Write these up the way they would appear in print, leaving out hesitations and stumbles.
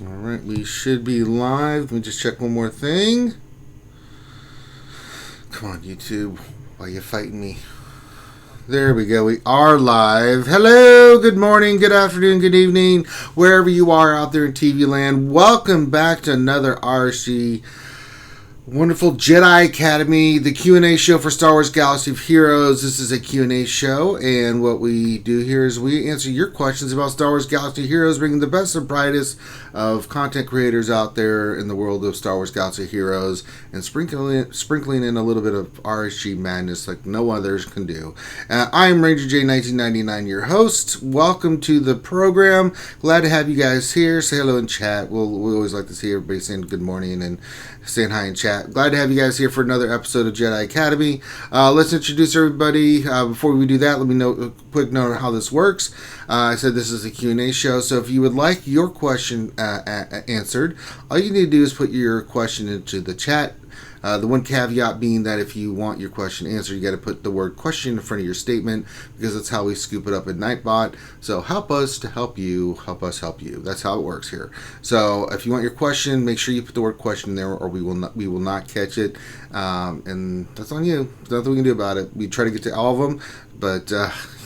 Alright, we should be live. Let me just check one more thing. Come on, YouTube. Why are you fighting me? There we go. We are live. Hello, good morning, good afternoon, good evening, wherever you are out there in TV land. Welcome back to another RSG Wonderful Jedi Academy, the Q&A show for Star Wars Galaxy of Heroes. This is a Q&A show, and what we do here is we answer your questions about Star Wars Galaxy of Heroes, bringing the best and brightest of content creators out there in the world of Star Wars Galaxy of Heroes, and sprinkling in a little bit of RSG madness like no others can do. I am Ranger J 1999, your host. Welcome to the program. Glad to have you guys here. Say hello in chat. We always like to see everybody saying good morning and saying hi in chat. Glad to have you guys here for another episode of Jedi Academy. Let's introduce everybody. Before we do that, let me know a quick note on how this works. I said this is a Q&A show, so if you would like your question answered, all you need to do is put your question into the chat. The one caveat being that if you want your question answered, you got to put the word question in front of your statement, because that's how we scoop it up at Nightbot. So help us to help you, help us help you. That's how it works here. So if you want your question, make sure you put the word question in there, or we will not catch it. And that's on you. There's nothing we can do about it. We try to get to all of them, but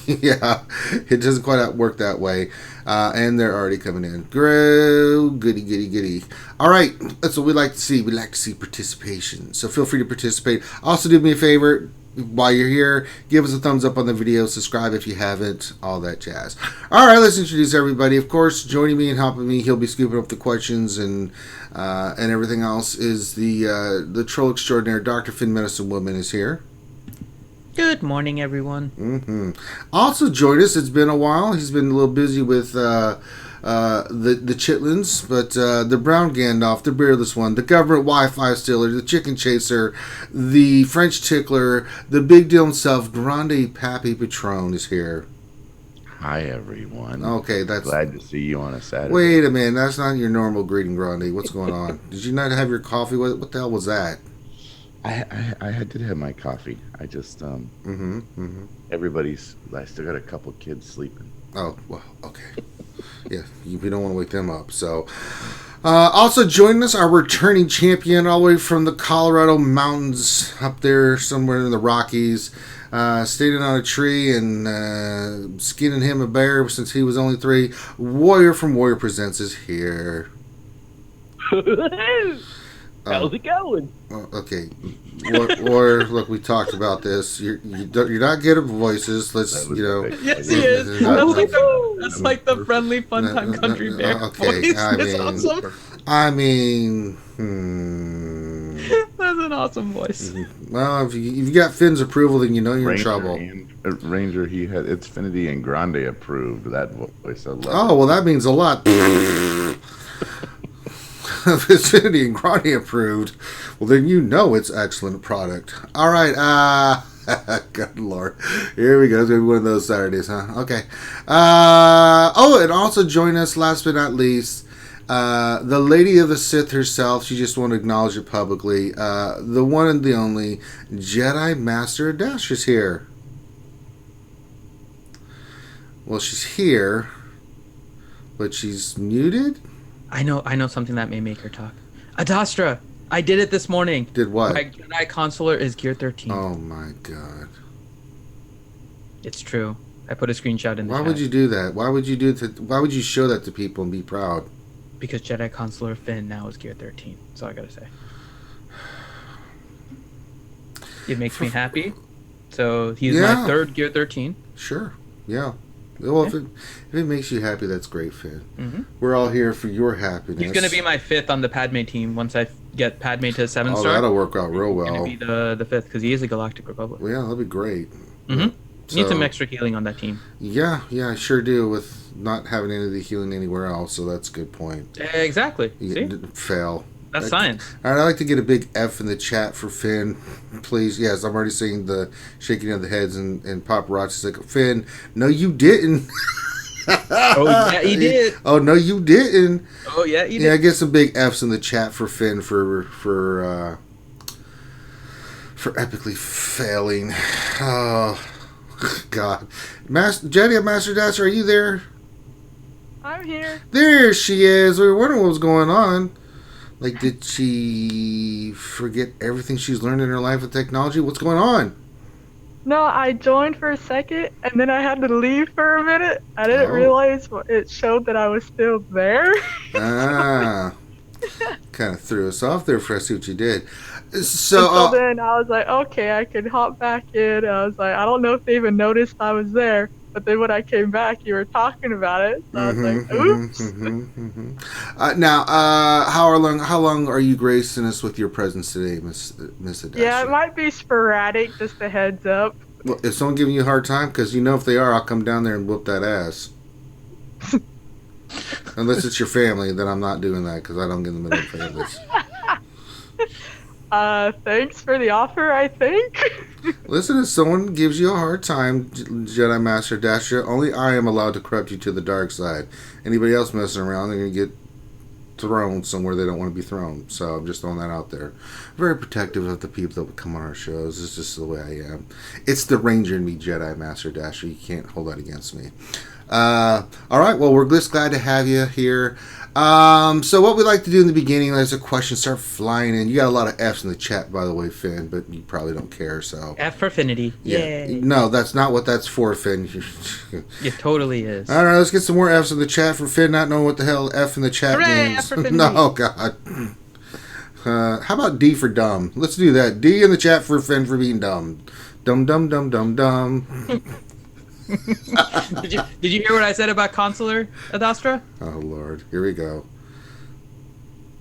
yeah, it doesn't quite work that way. And they're already coming in. Goody. All right, that's what we like to see. We like to see participation. So feel free to participate. Also, do me a favor. While you're here, give us a thumbs up on the video. Subscribe if you haven't. All that jazz. All right, let's introduce everybody. Of course, joining me and helping me, he'll be scooping up the questions and everything else, is the troll extraordinaire, Dr. Finn Medicine Woman is here. Good morning, everyone. Also joined us. It's been a while. He's been a little busy with the chitlins, but the brown Gandalf, the beardless one, the government Wi-Fi stealer, the chicken chaser, the French tickler, the big deal himself, Grande Pappy Patron is here. Hi, everyone. Okay, that's glad to see you on a Saturday. Wait a minute, that's not your normal greeting, Grande. What's going on? Did you not have your coffee? What the hell was that? I did have my coffee. I just everybody's. I still got a couple kids sleeping. Oh well, okay. Yeah, we don't want to wake them up. So, also joining us, our returning champion, all the way from the Colorado mountains, up there somewhere in the Rockies, standing on a tree and skinning him a bear since he was only 3. Warrior from Warrior Presents is here. How's it going? Okay, or look, we talked about this. You're not good at voices. Let's Yes, he is. That's like the friendly fun time country bear okay, voice. That's awesome. I mean, That's an awesome voice. Well, if you got Finn's approval, then you know you're in trouble. Ranger, he had Xfinity and Grande approved that voice. I love it. Oh well, that means a lot. If Xfinity and Grande approved, well then you know it's excellent product. All right, good lord, here we go. It's gonna be one of those Saturdays, huh? Okay. And also join us, last but not least, the Lady of the Sith herself. She just want to acknowledge it publicly. The one and the only Jedi Master Dash is here. Well, she's here, but she's muted. I know something that may make her talk. Adastra, I did it this morning. Did what? My Jedi Consular is Gear 13. Oh my god. It's true. I put a screenshot in the chat. Why would you do that? Why would you show that to people and be proud? Because Jedi Consular Finn now is Gear 13. That's all I gotta say. It makes me happy. So he's my 3rd Gear 13. Sure. Yeah. Well, if it makes you happy, that's great, Finn. Mm-hmm. We're all here for your happiness. He's gonna be my 5th on the Padme team once I get Padme to 7-star. Oh, that'll work out real well. He's gonna be the 5th because he is a Galactic Republic. Well, yeah, that'll be great. Mm-hmm. Need some extra healing on that team. Yeah, I sure do, with not having any of the healing anywhere else, so that's a good point. Exactly. See? Fail. That's science. All right, I'd like to get a big F in the chat for Finn, please. Yes, I'm already seeing the shaking of the heads and paparazzi's like, Finn, no you didn't. Oh, yeah, he did. Oh, no, you didn't. Oh, yeah, he did. Yeah, get some big F's in the chat for Finn for epically failing. Oh, God. Jedi Master Dash, are you there? I'm here. There she is. We were wondering what was going on. Like, did she forget everything she's learned in her life with technology? What's going on? No, I joined for a second, and then I had to leave for a minute. I didn't Oh. realize it showed that I was still there. Ah. Kind of threw us off there for us. See what you did. And So, then I was like, okay, I can hop back in. I was like, I don't know if they even noticed I was there. But then when I came back, you were talking about it. So I was like, oops. Now, how long are you gracing us with your presence today, Miss Adasha? Yeah, it might be sporadic, just a heads up. Well, is someone giving you a hard time? Because if they are, I'll come down there and whoop that ass. Unless it's your family, then I'm not doing that because I don't get in the middle of families. Thanks for the offer, I think. Listen, if someone gives you a hard time, Jedi Master Dasher, only I am allowed to corrupt you to the dark side. Anybody else messing around, they're going to get thrown somewhere they don't want to be thrown. So I'm just throwing that out there. Very protective of the people that would come on our shows. It's just the way I am. It's the Ranger in me, Jedi Master Dasher. You can't hold that against me. All right, well, we're just glad to have you here. So what we like to do in the beginning, as a question start flying in. You got a lot of F's in the chat, by the way, Finn, but you probably don't care. So F for Affinity. yeah, Yay. no, that's not what that's for, Finn. It totally is. All right, let's get some more F's in the chat for Finn not knowing what the hell F in the chat Hooray, means. F for Affinity. No, God. How about D for dumb? Let's do that. D in the chat for Finn for being dumb. Dumb, dumb, dumb, dumb, dumb. Did you hear what I said about Consular, Adastra? Oh, Lord. Here we go.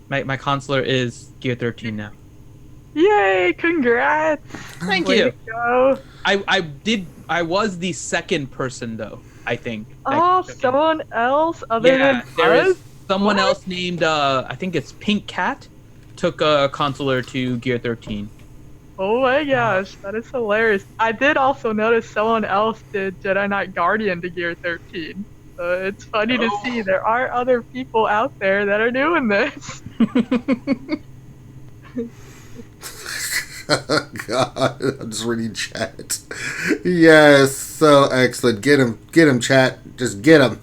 My Consular is Gear 13 now. Yay, congrats. Thank Way you. to go. I was the second person though, I think. Oh, someone else other Yeah, than there us? is someone What? else named I think it's Pink Cat took a Consular to Gear 13. Oh my gosh, that is hilarious. I did also notice someone else did Jedi Knight Guardian to Gear 13. So it's funny to see there are other people out there that are doing this. Oh, God. I'm just reading chat. Yes, so excellent. Get him, chat. Just get him.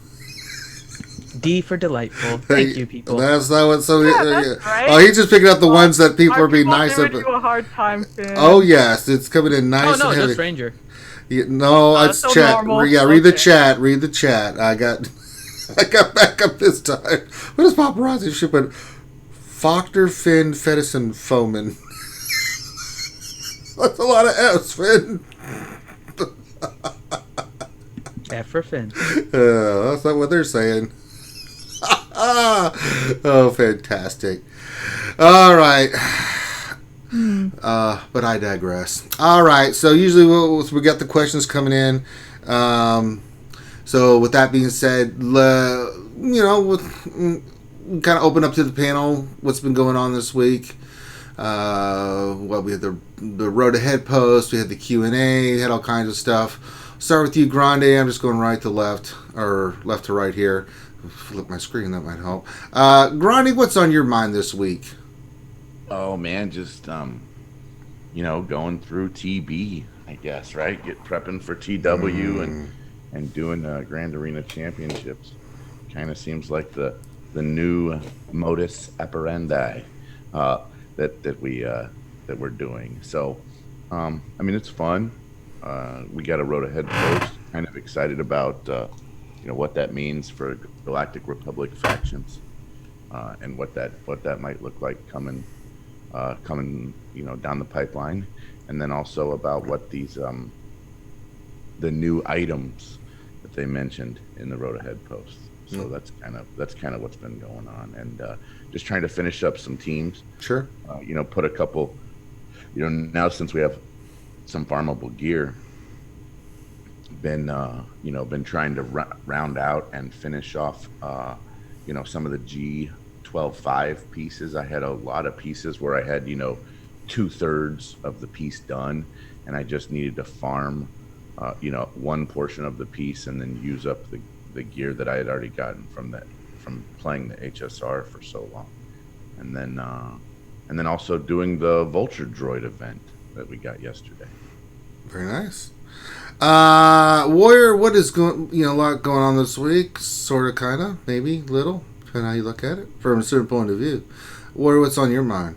D for delightful. Thank you, people. That's not what so. That's right. Oh, he's just picking up the ones that people are being people nice giving about. you a hard time, Finn? Oh yes, it's coming in nice. Oh no, and heavy. just Ranger. Yeah, no, Oh, it's so chat. normal. Yeah, read the Okay. chat. Read the chat. I got back up this time. What is paparazzi shipping? Factor Finn Fedison Foeman. That's a lot of F's, Finn. F for Finn. That's not what they're saying. Oh, fantastic. All right. But I digress. All right. So usually we got the questions coming in. So with that being said, we'll kind of open up to the panel. What's been going on this week? Well, we had the road ahead post. We had the Q&A. We had all kinds of stuff. Start with you, Grande. I'm just going right to left, or left to right here. Flip my screen, that might help. Grande, what's on your mind this week? Oh man, just going through TB, I guess, right? Prepping for TW and doing Grand Arena Championships. Kind of seems like the new modus operandi that we're doing. So, it's fun. We got a road ahead post. Kind of excited about what that means for Galactic Republic factions, and what that might look like coming down the pipeline, and then also about what these the new items that they mentioned in the road ahead post. So that's kind of what's been going on, and just trying to finish up some teams. Sure. Put a couple. Now since we have some farmable gear, been trying to round out and finish off some of the G12.5 pieces. I had a lot of pieces where I had 2/3 of the piece done, and I just needed to farm one portion of the piece and then use up the gear that I had already gotten from playing the HSR for so long, and then also doing the Vulture Droid event that we got yesterday. Very nice. Warrior, what is going? A lot going on this week. Sort of, kind of, maybe, little, depending on how you look at it from a certain point of view. Warrior, what's on your mind?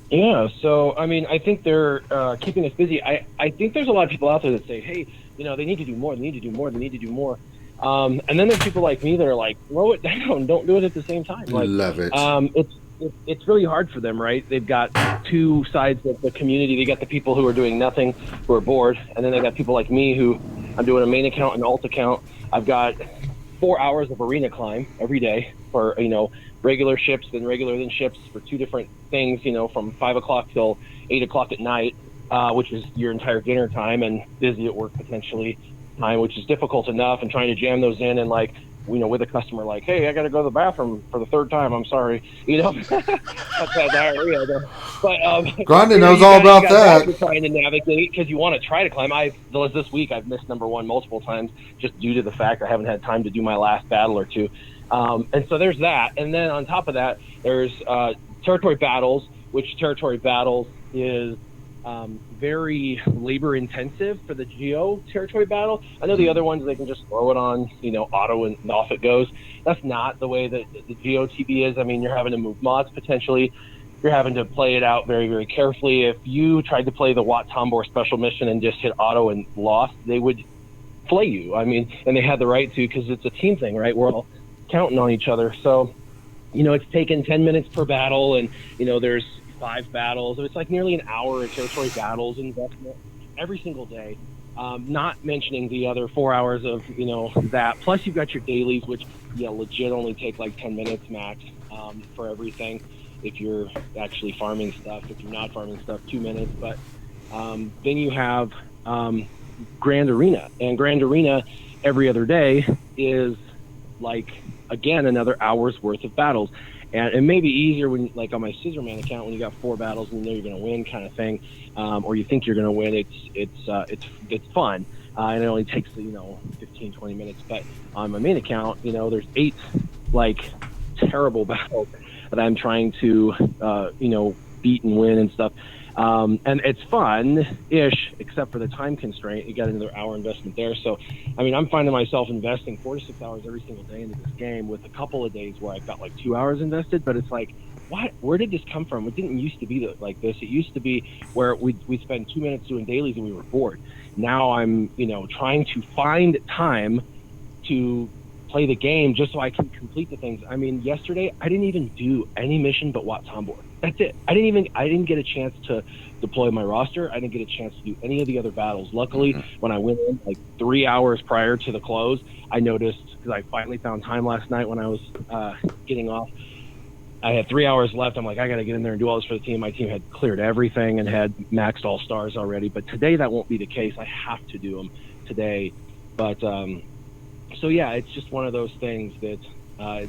Yeah, so, I mean, I think they're keeping us busy. I think there's a lot of people out there that say, hey, they need to do more, they need to do more, they need to do more. And then there's people like me that are like, slow it down, don't do it at the same time. Like, Love it. It's really hard for them, right? They've got two sides of the community. They got the people who are doing nothing, who are bored, and then they got people like me who I'm doing a main account and alt account. I've got 4 hours of arena climb every day for, regular ships, then regular than ships for two different things, from 5 o'clock till 8 o'clock at night, which is your entire dinner time, and busy at work potentially time, which is difficult enough, and trying to jam those in and like, with a customer like, hey, I got to go to the bathroom for the third time. I'm sorry. That's bad diarrhea. But Grande knows all about that. You're trying to navigate because you want to try to climb. This week I've missed number one multiple times just due to the fact I haven't had time to do my last battle or two. And so there's that. And then on top of that, there's territory battles, which territory battles is very labor intensive for the Geo territory battle. I know the other ones, they can just throw it on, auto and off it goes. That's not the way that the Geo TB is. I mean, you're having to move mods potentially. You're having to play it out very, very carefully. If you tried to play the Wat Tambor special mission and just hit auto and lost, they would flay you. I mean, and they had the right to, because it's a team thing, right? We're all counting on each other. So, it's taken 10 minutes per battle, and, there's 5 battles. It's like nearly an hour of territory battles investment every single day. Not mentioning the other 4 hours of, that. Plus you've got your dailies, which, legit only take like 10 minutes max for everything. If you're actually farming stuff, if you're not farming stuff, 2 minutes. But then you have Grand Arena. And Grand Arena every other day is like, again, another hour's worth of battles. And it may be easier when, like on my Scissorman account, when you got 4 battles and you know you're going to win, kind of thing, or you think you're going to win. It's fun, and it only takes 15, 20 minutes. But on my main account, there's 8 like terrible battles that I'm trying to beat and win and stuff. And it's fun-ish, except for the time constraint. You got another hour investment there. So, I mean, I'm finding myself investing 4 to 6 hours every single day into this game, with a couple of days where I've got like 2 hours invested. But it's like, what? Where did this come from? It didn't used to be like this. It used to be where we'd spend 2 minutes doing dailies and we were bored. Now I'm, trying to find time to play the game just so I can complete the things. I mean, yesterday I didn't even do any mission but Wat Tambor. That's it. I didn't get a chance to deploy my roster. I didn't get a chance to do any of the other battles. Luckily, when I went in like 3 hours prior to the close, I noticed, because I finally found time last night when I was getting off. I had 3 hours left. I'm like, I got to get in there and do all this for the team. My team had cleared everything and had maxed all stars already. But today that won't be the case. I have to do them today. But so yeah, it's just one of those things that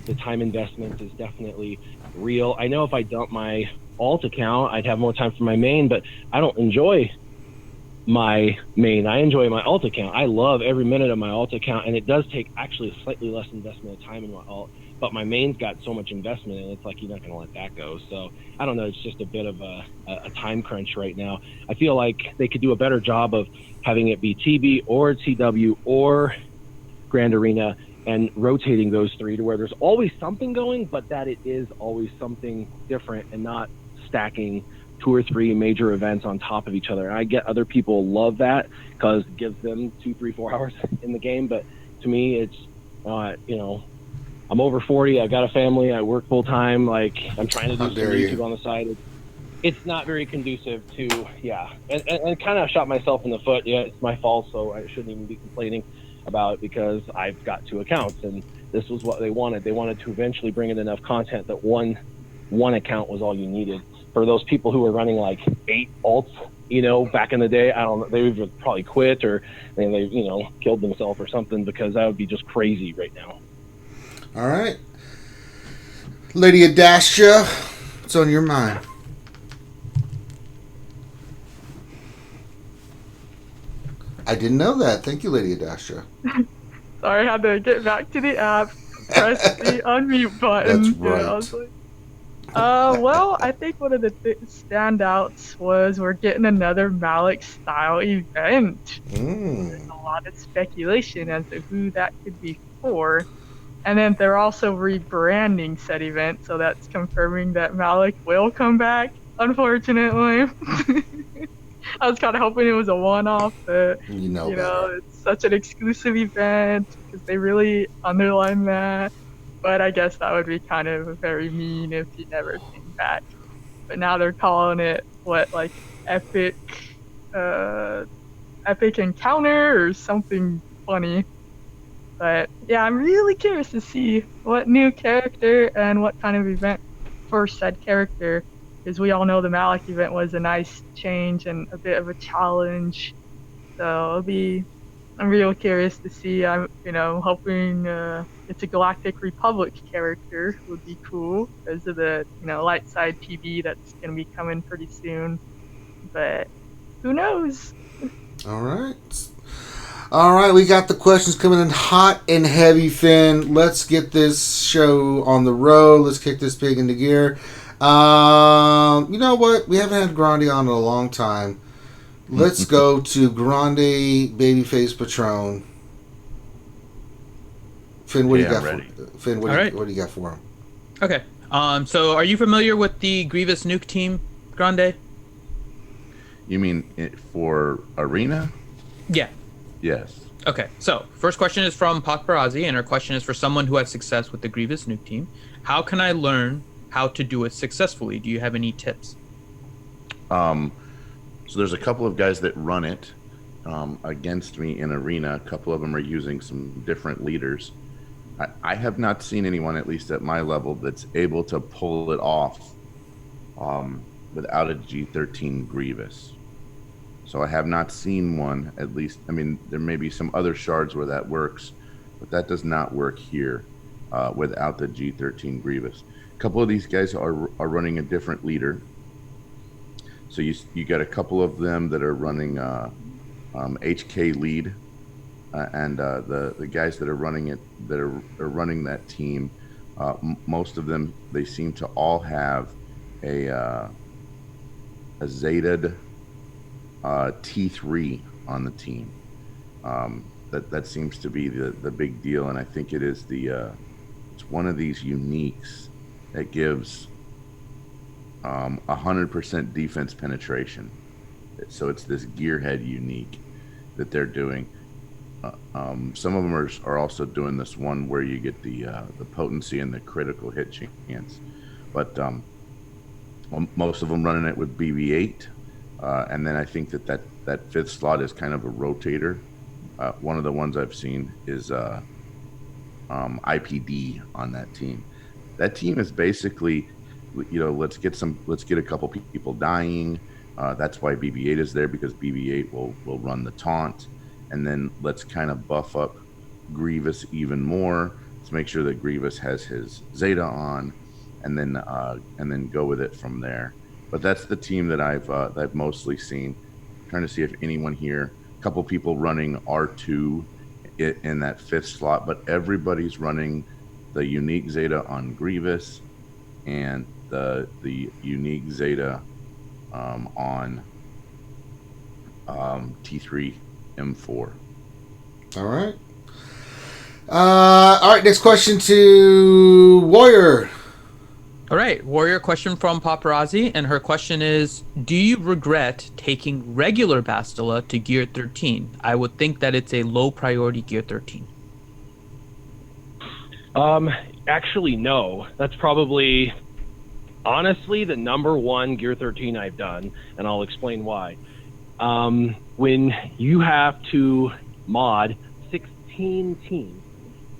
the time investment is definitely real. I know if I dump my alt account, I'd have more time for my main, but I don't enjoy my main. I enjoy my alt account. I love every minute of my alt account, and it does take actually a slightly less investment of time in my alt, but my main's got so much investment, and it's like, you're not going to let that go. So I don't know. It's just a bit of a time crunch right now. I feel like they could do a better job of having it be TB or TW or Grand Arena, and rotating those 3 to where there's always something going, but that it is always something different, and not stacking 2 or 3 major events on top of each other. And I get other people love that because it gives them 2, 3, 4 hours in the game. But to me, it's, I'm over 40. I got a family. I work full time. Like, I'm trying to do some YouTube on the side. It's not very conducive to, and kind of shot myself in the foot. Yeah, it's my fault, so I shouldn't even be complaining about it, because I've got 2 accounts, and this was what they wanted. They wanted to eventually bring in enough content that one account was all you needed. For those people who were running like 8 alts, back in the day, I don't know, they would probably quit, or they killed themselves or something, because that would be just crazy right now. All right, Lady Adastia, what's on your mind? I didn't know that. Thank you, Lady Adastia. Sorry, I had to get back to the app, press the unmute button. That's right. I was like, Well, I think one of the standouts was we're getting another Malak style event. There's a lot of speculation as to who that could be for. And then they're also rebranding said event, so that's confirming that Malak will come back, unfortunately. I was kind of hoping it was a one-off, but You know better. it's such an exclusive event because they really underline that. But I guess that would be kind of very mean if he never came back. But now they're calling it what, like epic, uh, epic encounter or something funny. But yeah, I'm really curious to see what new character and what kind of event for said character, because we all know the Malak event was a nice change and a bit of a challenge. So I'm real curious to see. I'm, hoping it's a Galactic Republic character would be cool because of the, light side PB that's gonna be coming pretty soon. But who knows? All right. All right, we got the questions coming in hot and heavy, Finn. Let's get this show on the road. Let's kick this pig into gear. You know what? We haven't had Grande on in a long time. Let's go to Grande Babyface Patron. Finn, what do you got ready. Finn, what do you got for him? Okay. So are you familiar with the Grievous nuke team, Grande? You mean it for Arena? Yeah. Yes. Okay, so first question is from Paparazzi, and her question is for someone who has success with the Grievous nuke team. How can I learn how to do it successfully? Do you have any tips? So there's a couple of guys that run it against me in Arena. A couple of them are using some different leaders. I have not seen anyone, at least at my level, that's able to pull it off without a G13 Grievous. So I have not seen one, at least. I mean, there may be some other shards where that works, but that does not work here without the G13 Grievous. A couple of these guys are running a different leader. So you got a couple of them that are running HK lead, and the guys that are running it, that are running that team, most of them, they seem to all have a Zeta T3 on the team. That seems to be the big deal, and I think it is it's one of these uniques that gives 100% defense penetration. So it's this gearhead unique that they're doing. Some of them are also doing this one where you get the potency and the critical hit chance, but most of them running it with BB-8. And then I think that fifth slot is kind of a rotator. One of the ones I've seen is IPD on that team. That team is basically, let's get a couple people dying. That's why BB-8 is there, because BB-8 will run the taunt, and then let's kind of buff up Grievous even more. Let's make sure that Grievous has his Zeta on, and then go with it from there. But that's the team that I've mostly seen. I'm trying to see if anyone here, a couple people running R2 in that fifth slot, but everybody's running the unique Zeta on Grievous and the unique Zeta on T3 M4. All right. All right. Next question to Warrior. All right, Warrior question from Paparazzi, and her question is, do you regret taking regular Bastila to Gear 13? I would think that it's a low priority Gear 13. Actually, no. That's probably, honestly, the number one Gear 13 I've done, and I'll explain why. When you have to mod 16 teams,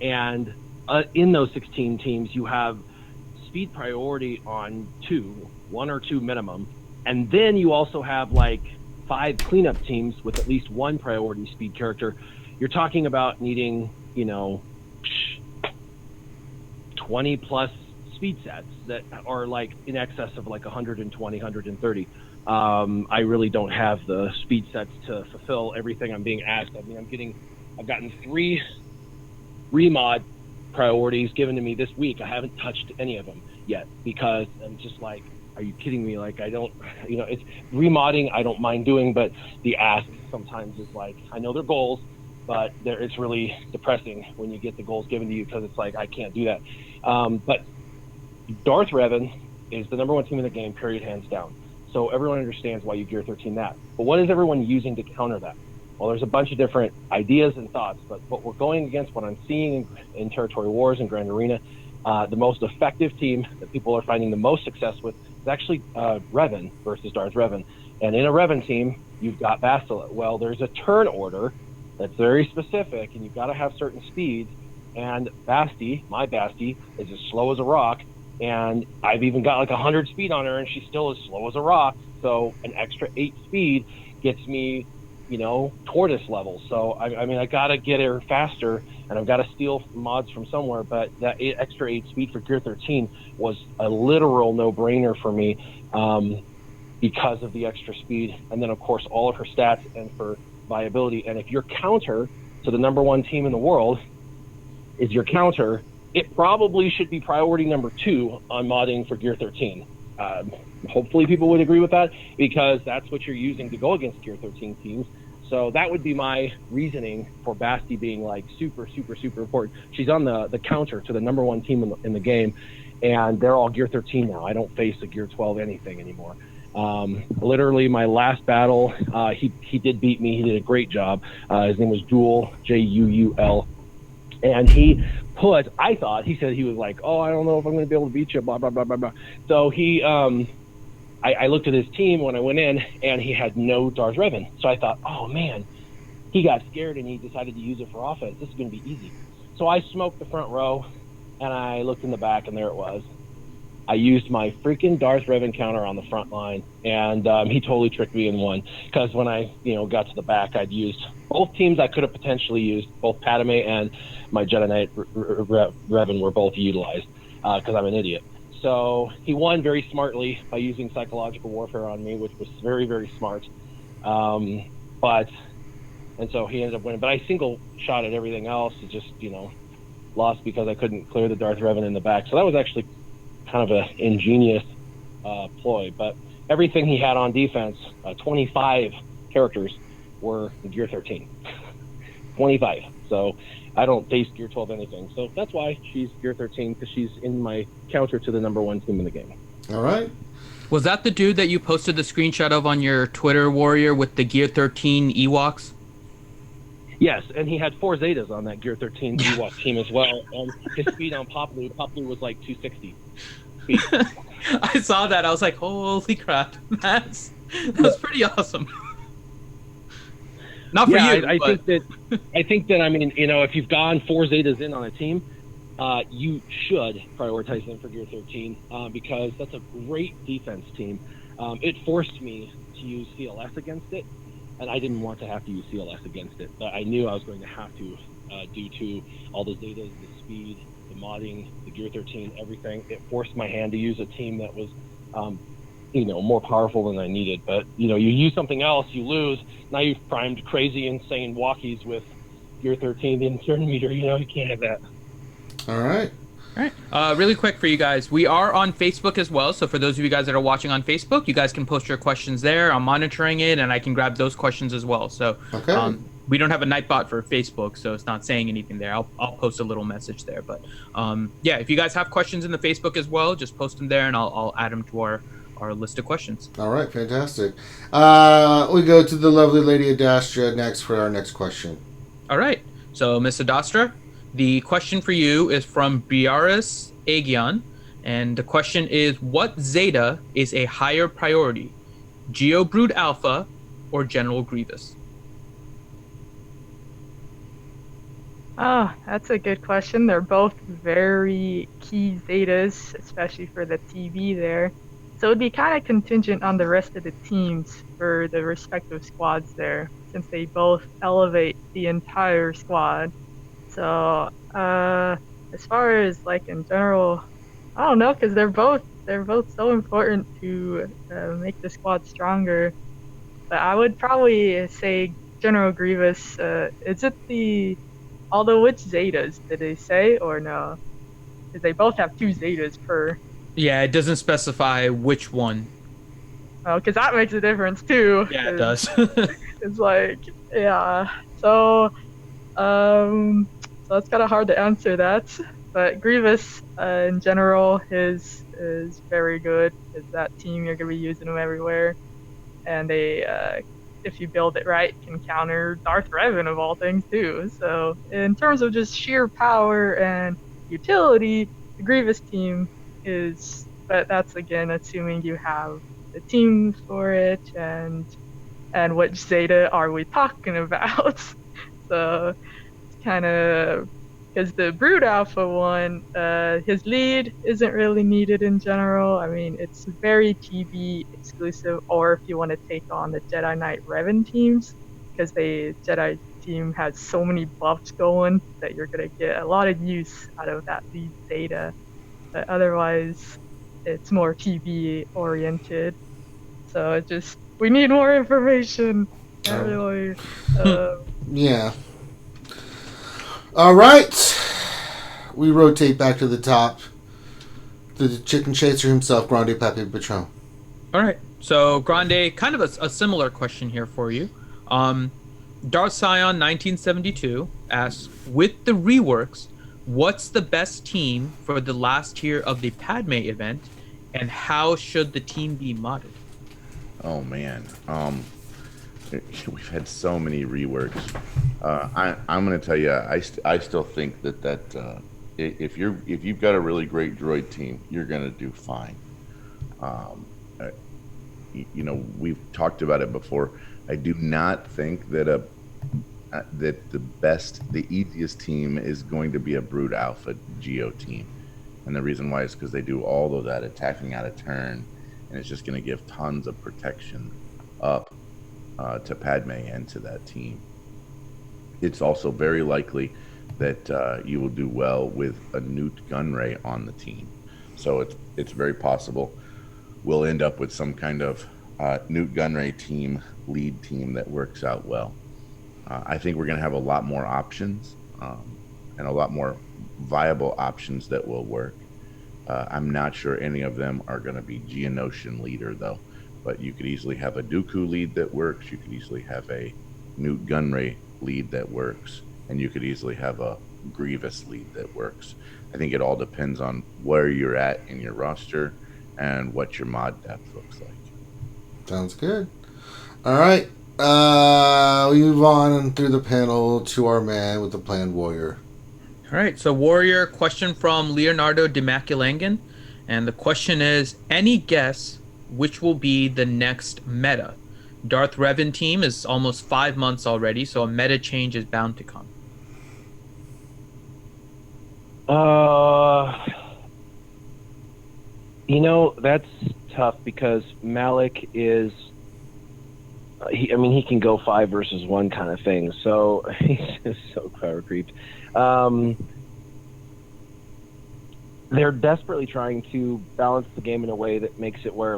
and in those 16 teams, you have speed priority on one or two minimum, and then you also have like 5 cleanup teams with at least 1 priority speed character. You're talking about needing 20 plus speed sets that are like in excess of like 120, 130. I really don't have the speed sets to fulfill everything I'm being asked. I mean, I've gotten 3 remod priorities given to me this week. I haven't touched any of them. yet, because I'm just like, are you kidding me? Like, I don't, it's remodding I don't mind doing, but the ask sometimes is like, I know they're goals, but it's really depressing when you get the goals given to you, because it's like, I can't do that. But Darth Revan is the number one team in the game, period, hands down. So everyone understands why you gear 13 that. But what is everyone using to counter that? Well, there's a bunch of different ideas and thoughts, but what we're going against, what I'm seeing in Territory Wars and Grand Arena, the most effective team that people are finding the most success with is actually Revan versus Darth Revan. And in a Revan team, you've got Bastila. Well, there's a turn order that's very specific, and you've got to have certain speeds. And Basti, my Basti, is as slow as a rock. And I've even got like 100 speed on her, and she's still as slow as a rock. So an extra 8 speed gets me, tortoise level. So I mean, I gotta get her faster, and I've got to steal mods from somewhere. But that extra 8 speed for Gear 13 was a literal no-brainer for me, because of the extra speed, and then of course all of her stats and for viability. And if your counter to the number one team in the world is your counter, it probably should be priority number 2 on modding for Gear 13. Hopefully people would agree with that, because that's what you're using to go against Gear 13 teams. So that would be my reasoning for Basti being like super, super, super important. She's on the counter to the number one team in the game, and they're all Gear 13 now. I don't face a Gear 12 anything anymore. Literally my last battle, he did beat me. He did a great job. His name was Juul, Juul. And he said he was like, oh, I don't know if I'm going to be able to beat you, blah, blah, blah, blah, blah. So I looked at his team when I went in, and he had no Darth Revan. So I thought, oh man, he got scared and he decided to use it for offense. This is going to be easy. So I smoked the front row, and I looked in the back, and there it was. I used my freaking Darth Revan counter on the front line, and he totally tricked me and won. Because when I, got to the back, I'd used both teams. I could have potentially used both Padme and my Jedi Knight Revan were both utilized, because I'm an idiot. So he won very smartly by using psychological warfare on me, which was very, very smart. And so he ended up winning. But I single shot at everything else. It just, lost because I couldn't clear the Darth Revan in the back. So that was actually kind of an ingenious ploy. But everything he had on defense, 25 characters were Gear 13. 25. So I don't face Gear 12 anything. So that's why she's Gear 13, because she's in my counter to the number one team in the game. All right. Was that the dude that you posted the screenshot of on your Twitter, Warrior, with the Gear 13 Ewoks? Yes, and he had 4 Zetas on that Gear 13 Ewok team as well. And his speed on Poplu was like 260 speed. I saw that. I was like, holy crap. That's pretty awesome. Not for you. I think that I mean, if you've gone 4 Zetas in on a team, you should prioritize them for Gear 13, because that's a great defense team. It forced me to use CLS against it, and I didn't want to have to use CLS against it, but I knew I was going to have to, due to all the Zetas, the speed, the modding, the Gear 13, everything. It forced my hand to use a team that was more powerful than I needed. But you use something else, you lose. Now you've primed crazy, insane walkies with Gear 13, the turn meter. You can't have that. All right. All right. Really quick for you guys, we are on Facebook as well. So for those of you guys that are watching on Facebook, you guys can post your questions there. I'm monitoring it, and I can grab those questions as well. So okay. We don't have a Nightbot for Facebook, so it's not saying anything there. I'll post a little message there. But yeah, if you guys have questions in the Facebook as well, just post them there, and I'll add them to our list of questions. All right, fantastic. We go to the lovely lady Adastra next for our next question. All right. So, Miss Adastra, the question for you is from Biaris Aegion, and the question is, what Zeta is a higher priority, Geobrood Alpha or General Grievous? Oh, that's a good question. They're both very key Zetas, especially for the TV there. So it'd be kind of contingent on the rest of the teams for the respective squads there, since they both elevate the entire squad. So as far as like in general, I don't know, because they're both so important to make the squad stronger. But I would probably say General Grievous. Is it although which Zetas did they say or no? Because they both have 2 Zetas per Yeah, it doesn't specify which one. Oh, because that makes a difference too. Yeah, it 'cause does. It's like, yeah. So it's kind of hard to answer that. But Grievous, in general, his is very good. Is that team you're gonna be using him everywhere, and if you build it right, can counter Darth Revan of all things too. So in terms of just sheer power and utility, the Grievous team is. But that's again assuming you have the team for it and which Zeta are we talking about? So it's kind of because the Brood Alpha one, his lead isn't really needed in general. I mean, it's very TB exclusive, or if you want to take on the Jedi Knight Revan teams, because the Jedi team has so many buffs going that you're gonna get a lot of use out of that lead Zeta. But otherwise, it's more TB oriented. So it just we need more information. Not really. Yeah. All right. We rotate back to the top. The chicken chaser himself, Grande Papi Patron. All right. So Grande, kind of a similar question here for you. Darth Scion 1972 asks, with the reworks, what's the best team for the last tier of the Padme event, and how should the team be modded? Oh man, we've had so many reworks. I'm going to tell you, I still think that if you've got a really great droid team, you're going to do fine. We've talked about it before. I do not think that the easiest team is going to be a Brood Alpha Geo team, and the reason why is because they do all of that attacking out of turn. And it's just going to give tons of protection up to Padme and to that team. It's also very likely that you will do well with a Newt Gunray on the team. So it's very possible we'll end up with some kind of Newt Gunray lead team that works out well. I think we're going to have a lot more options and a lot more viable options that will work. I'm not sure any of them are going to be Geonosian leader, though. But you could easily have a Dooku lead that works. You could easily have a Newt Gunray lead that works. And you could easily have a Grievous lead that works. I think it all depends on where you're at in your roster and what your mod depth looks like. Sounds good. All right. We move on through the panel to our man with the planned warrior. All right, so Warrior, question from Leonardo de Maculangan. And the question is, any guess which will be the next meta? Darth Revan team is almost 5 months already, so a meta change is bound to come. That's tough because Malak is... he can go 5 versus 1 kind of thing. So he's just so power creeped. They're desperately trying to balance the game in a way that makes it where,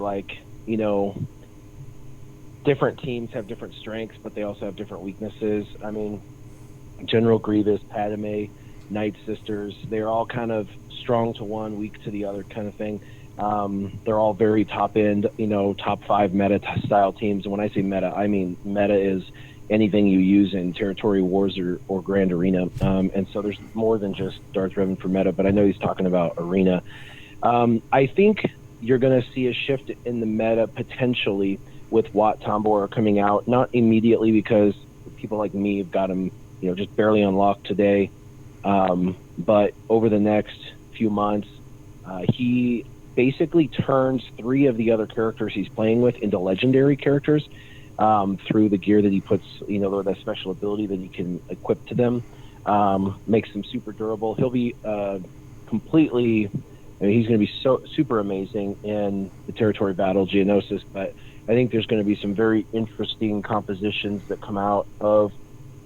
different teams have different strengths, but they also have different weaknesses. I mean, General Grievous, Padme, Nightsisters, they're all kind of strong to one, weak to the other kind of thing. They're all very top end, top 5 meta style teams. And when I say meta, I mean meta is anything you use in Territory Wars or Grand Arena. And so there's more than just Darth Revan for meta, but I know he's talking about Arena. I think you're going to see a shift in the meta potentially with Wat Tambor coming out, not immediately because people like me have got him, just barely unlocked today. But over the next few months, he basically turns 3 of the other characters he's playing with into legendary characters. Through the gear that he puts, that special ability that he can equip to them, makes them super durable. He'll be completely, he's going to be so super amazing in the territory battle, Geonosis, but I think there's going to be some very interesting compositions that come out of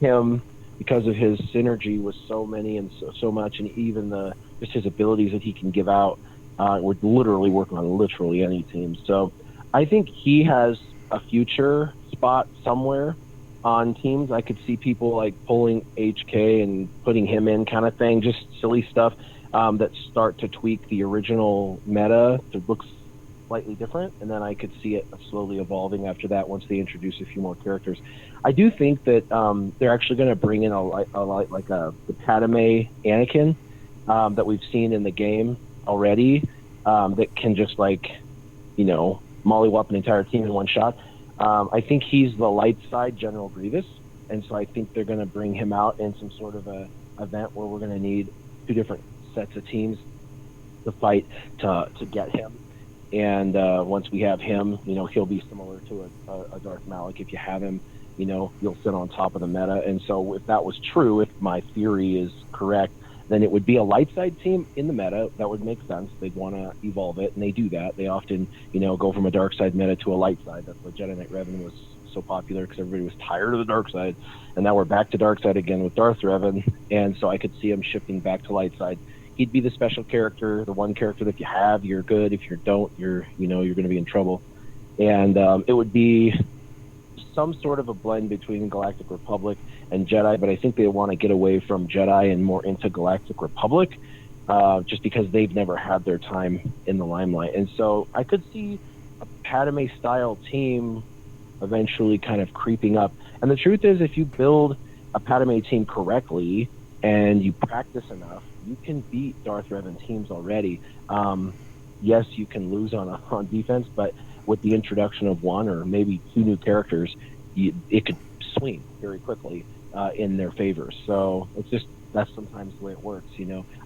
him because of his synergy with so many and so much, and even just his abilities that he can give out. We're literally working on literally any team. So I think he has a future spot somewhere on teams. I could see people like pulling HK and putting him in kind of thing, just silly stuff. that start to tweak the original meta to look slightly different, and then I could see it slowly evolving after that once they introduce a few more characters. I do think that they're actually going to bring in the Padme Anakin that we've seen in the game already, that can just mollywop an entire team in one shot. I think he's the light side General Grievous, and so I think they're going to bring him out in some sort of a event where we're going to need two different sets of teams to fight to get him. And once we have him, he'll be similar to a Darth Malak. If you have him, you'll sit on top of the meta. And so if that was true, if my theory is correct, then it would be a light side team in the meta. That would make sense. They'd want to evolve it, and they do that. They often, go from a dark side meta to a light side. That's why Jedi Knight Revan was so popular, because everybody was tired of the dark side. And now we're back to dark side again with Darth Revan, and so I could see him shifting back to light side. He'd be the special character, the one character that if you have, you're good. If you don't, you're going to be in trouble. And it would be some sort of a blend between Galactic Republic and Jedi, but I think they want to get away from Jedi and more into Galactic Republic, just because they've never had their time in the limelight. And so I could see a Padme-style team eventually kind of creeping up. And the truth is, if you build a Padme team correctly and you practice enough, you can beat Darth Revan teams already. Yes, you can lose on defense, but with the introduction of one or maybe two new characters, it could swing very quickly in their favor. So that's sometimes the way it works.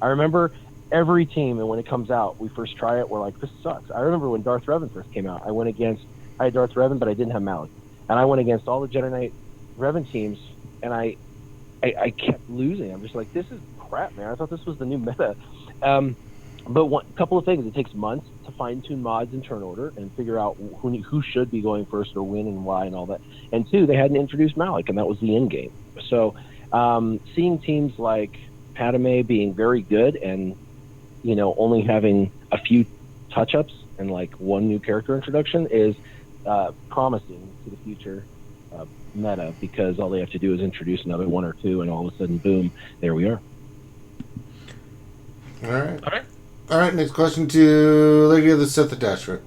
I remember every team, and when it comes out, we first try it, we're like, this sucks. I remember when Darth Revan first came out, I had Darth Revan, but I didn't have Malak, and I went against all the Jedi Knight Revan teams, and I kept losing. I'm just like, this is crap, man. I thought this was the new meta. But a couple of things. It takes months to fine-tune mods and turn order and figure out who should be going first or when and why and all that. And two, they hadn't introduced Malak, and that was the end game. So seeing teams like Padme being very good and, only having a few touch-ups and one new character introduction is promising to the future meta, because all they have to do is introduce another one or two, and all of a sudden, boom, there we are. All right. Next question to Lady of the Sith Adastra.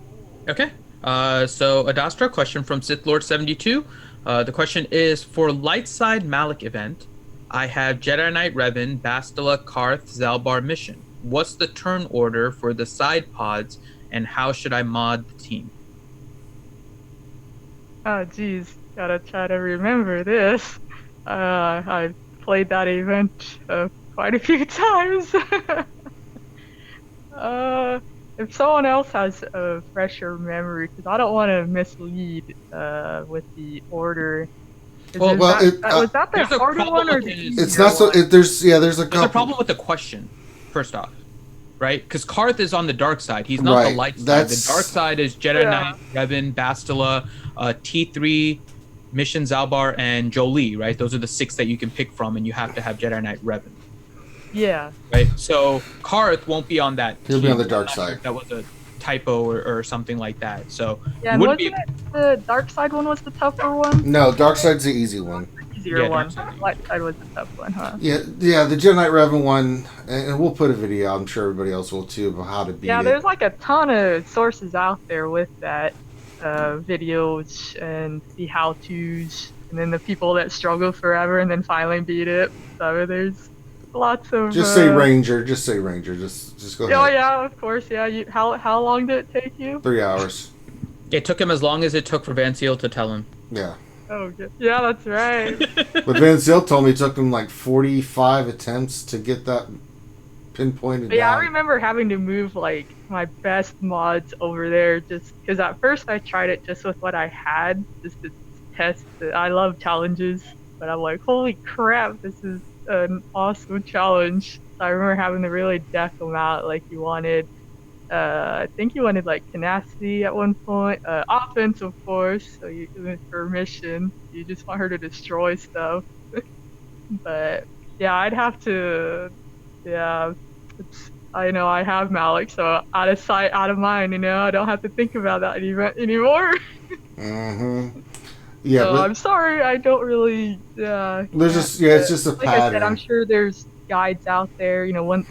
Okay. So Adastra, question from Sith Lord 72. The question is, for light side Malak event, I have Jedi Knight Revan, Bastila, Karth, Zalbar mission. What's the turn order for the side pods, and how should I mod the team? Oh, geez. Gotta try to remember this. I played that event quite a few times. If someone else has a fresher memory, because I don't want to mislead with the order. Was that the harder one, or it's not so? There's a problem with the question. First off, right? Because Karth is on the dark side. He's not the light side. The dark side is Jedi Knight, Revan, Bastila, T3, Mission Zalbar, and Jolie. Right? Those are the 6 that you can pick from, and you have to have Jedi Knight Revan. Yeah. Right. So Karth won't be on that. He'll be on the dark side. That was a typo or something like that. So yeah, wasn't it the dark side one was the tougher one? No, dark side's the easy one. Easier one. Light side was the tough one, huh? Yeah. The Jedi Knight Revan one, and we'll put a video. I'm sure everybody else will too, about how to beat it. Yeah, there's a ton of sources out there with that, videos and the how-tos, and then the people that struggle forever and then finally beat it. So there's lots of. Just say Ranger. Just say Ranger. Just go ahead. Oh yeah, of course. Yeah. How long did it take you? 3 hours. It took him as long as it took for Van Seal to tell him. Yeah. Oh, good. Yeah, that's right. But Van Seal told me it took him 45 attempts to get that pinpointed. Yeah, down. I remember having to move my best mods over there, just because at first I tried it just with what I had, just to test it. I love challenges, but I'm like, holy crap, this is an awesome challenge. I remember having to really deck them out. You wanted, I think you wanted tenacity at one point, offense of course. So for mission, you just want her to destroy stuff. But yeah, I'd have to. Yeah, I know I have Malak, so out of sight, out of mind. I don't have to think about that event anymore. Mm-hmm. Yeah, so but I'm sorry, I don't really. Yeah. There's it's just a like pattern. I said, I'm sure there's guides out there. When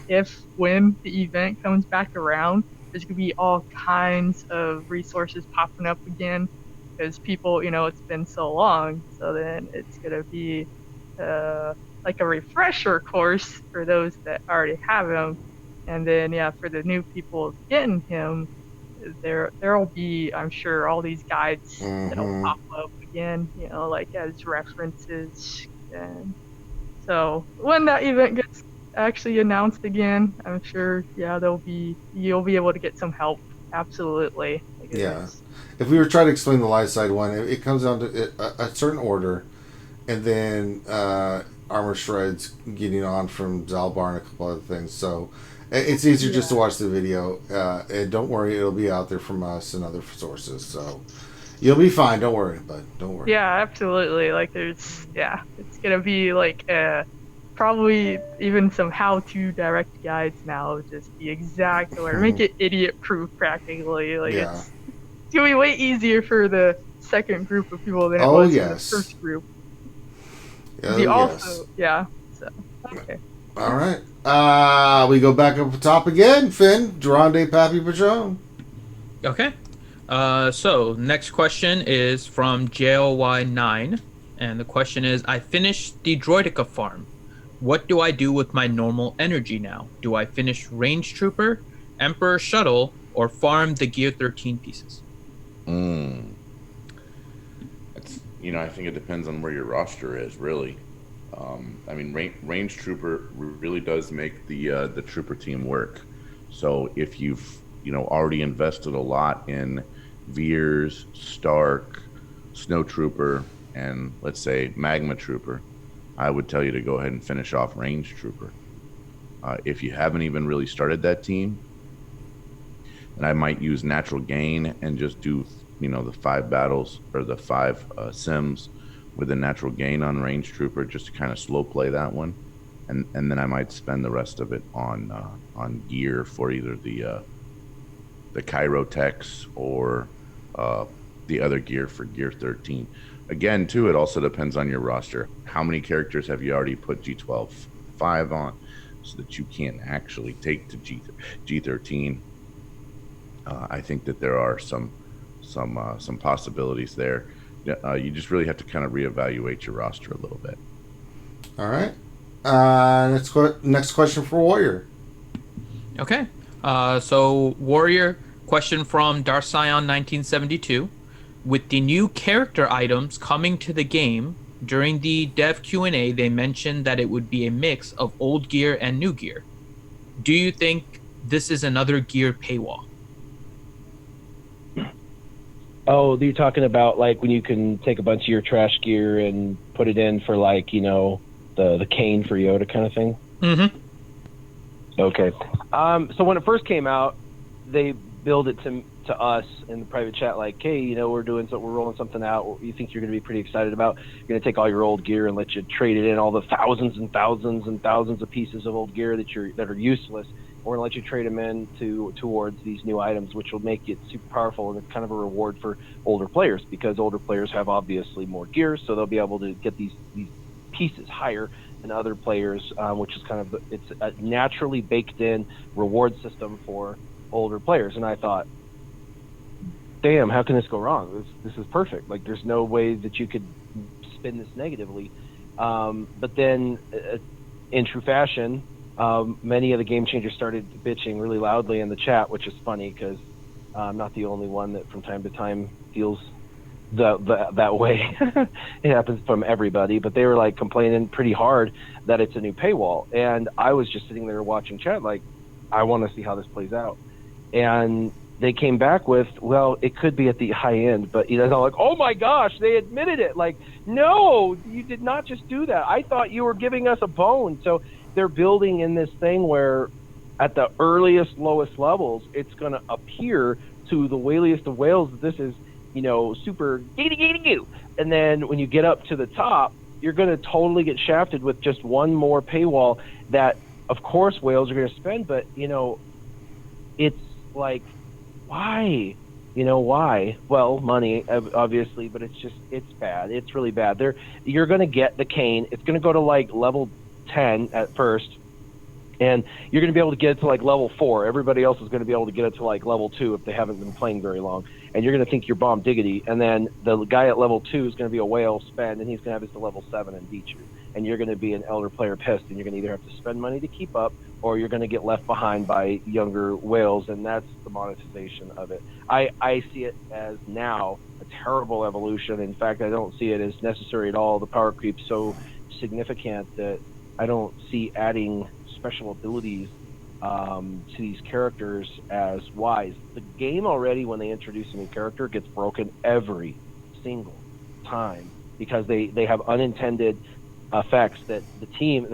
the event comes back around, there's gonna be all kinds of resources popping up again, because people, it's been so long. So then it's gonna be like a refresher course for those that already have him, and then for the new people getting him, there'll be, I'm sure, all these guides that'll pop up again, like as references. And so when that event gets actually announced again, I'm sure, you'll be able to get some help. Absolutely. If we were trying to explain the light side one, it comes down to a certain order, and then armor shreds getting on from Zalbar and a couple other things. So it's easier just to watch the video. And don't worry, it'll be out there from us and other sources. So you'll be fine. Don't worry, bud. Don't worry. Yeah, absolutely. Like it's gonna be like probably even some how-to direct guides now, just the exact order, make it idiot-proof practically. Like it's gonna be way easier for the second group of people than it was for the first group. So okay. All right. We go back up the top again. Finn, Durande Pappy Patron. Okay. So next question is from JLY9, and the question is: I finished the Droideka farm. What do I do with my normal energy now? Do I finish Range Trooper, Emperor Shuttle, or farm the Gear 13 pieces? That's, I think it depends on where your roster is, really. Range Trooper really does make the Trooper team work. So if you've already invested a lot in Veers, Stark, Snow Trooper, and let's say Magma Trooper, I would tell you to go ahead and finish off Range Trooper. If you haven't even really started that team, and I might use Natural Gain and just do the 5 battles or the 5 sims with a Natural Gain on Range Trooper, just to kind of slow play that one, and then I might spend the rest of it on gear for either the Chirotechs or the other gear for Gear 13. Again, too, it also depends on your roster. How many characters have you already put G12 5 on, so that you can actually take to G13? I think that there are some possibilities there. You just really have to kind of reevaluate your roster a little bit. All right. Next question for Warrior. Okay. So Warrior, question from Darsion 1972. With the new character items coming to the game, during the dev Q&A, they mentioned that it would be a mix of old gear and new gear. Do you think this is another gear paywall? Oh, you're talking about like when you can take a bunch of your trash gear and put it in for like, the cane for Yoda kind of thing? Mm-hmm. Okay. So when it first came out, they billed it to us in the private chat like, hey, we're rolling something out you think you're going to be pretty excited about. You're going to take all your old gear and let you trade it in, all the thousands and thousands and thousands of pieces of old gear that are useless. We're going to let you trade them in towards these new items, which will make it super powerful, and it's kind of a reward for older players, because older players have obviously more gear, so they'll be able to get these pieces higher than other players, which is it's a naturally baked in reward system for older players. And I thought, damn, how can this go wrong? This is perfect. Like, there's no way that you could spin this negatively. But then, in true fashion, many of the game changers started bitching really loudly in the chat, which is funny because I'm not the only one that from time to time feels that way. It happens from everybody, but they were like complaining pretty hard that it's a new paywall, and I was just sitting there watching chat like, I want to see how this plays out. And they came back with, well, it could be at the high end, but I'm like, oh my gosh, they admitted it. Like, no, you did not just do that. I thought you were giving us a bone. So they're building in this thing where at the earliest, lowest levels, it's going to appear to the whaliest of whales that this is, super giddy. And then when you get up to the top, you're going to totally get shafted with just one more paywall that, of course, whales are going to spend. But, it's like, why? Why? Well, money, obviously, but it's bad. It's really bad. You're going to get the cane. It's going to go to like level 10 at first, And you're going to be able to get it to like level 4. Everybody else is going to be able to get it to like level 2 if they haven't been playing very long. And you're going to think you're bomb diggity. And then the guy at level 2 is going to be a whale spend, and he's going to have his to level 7 and beat you. And you're going to be an elder player pissed, and you're going to either have to spend money to keep up, or you're going to get left behind by younger whales, and that's the monetization of it. I see it as now a terrible evolution. In fact, I don't see it as necessary at all. The power creep's so significant that I don't see adding special abilities to these characters as wise. The game already, when they introduce a new character, gets broken every single time because they have unintended effects that the team,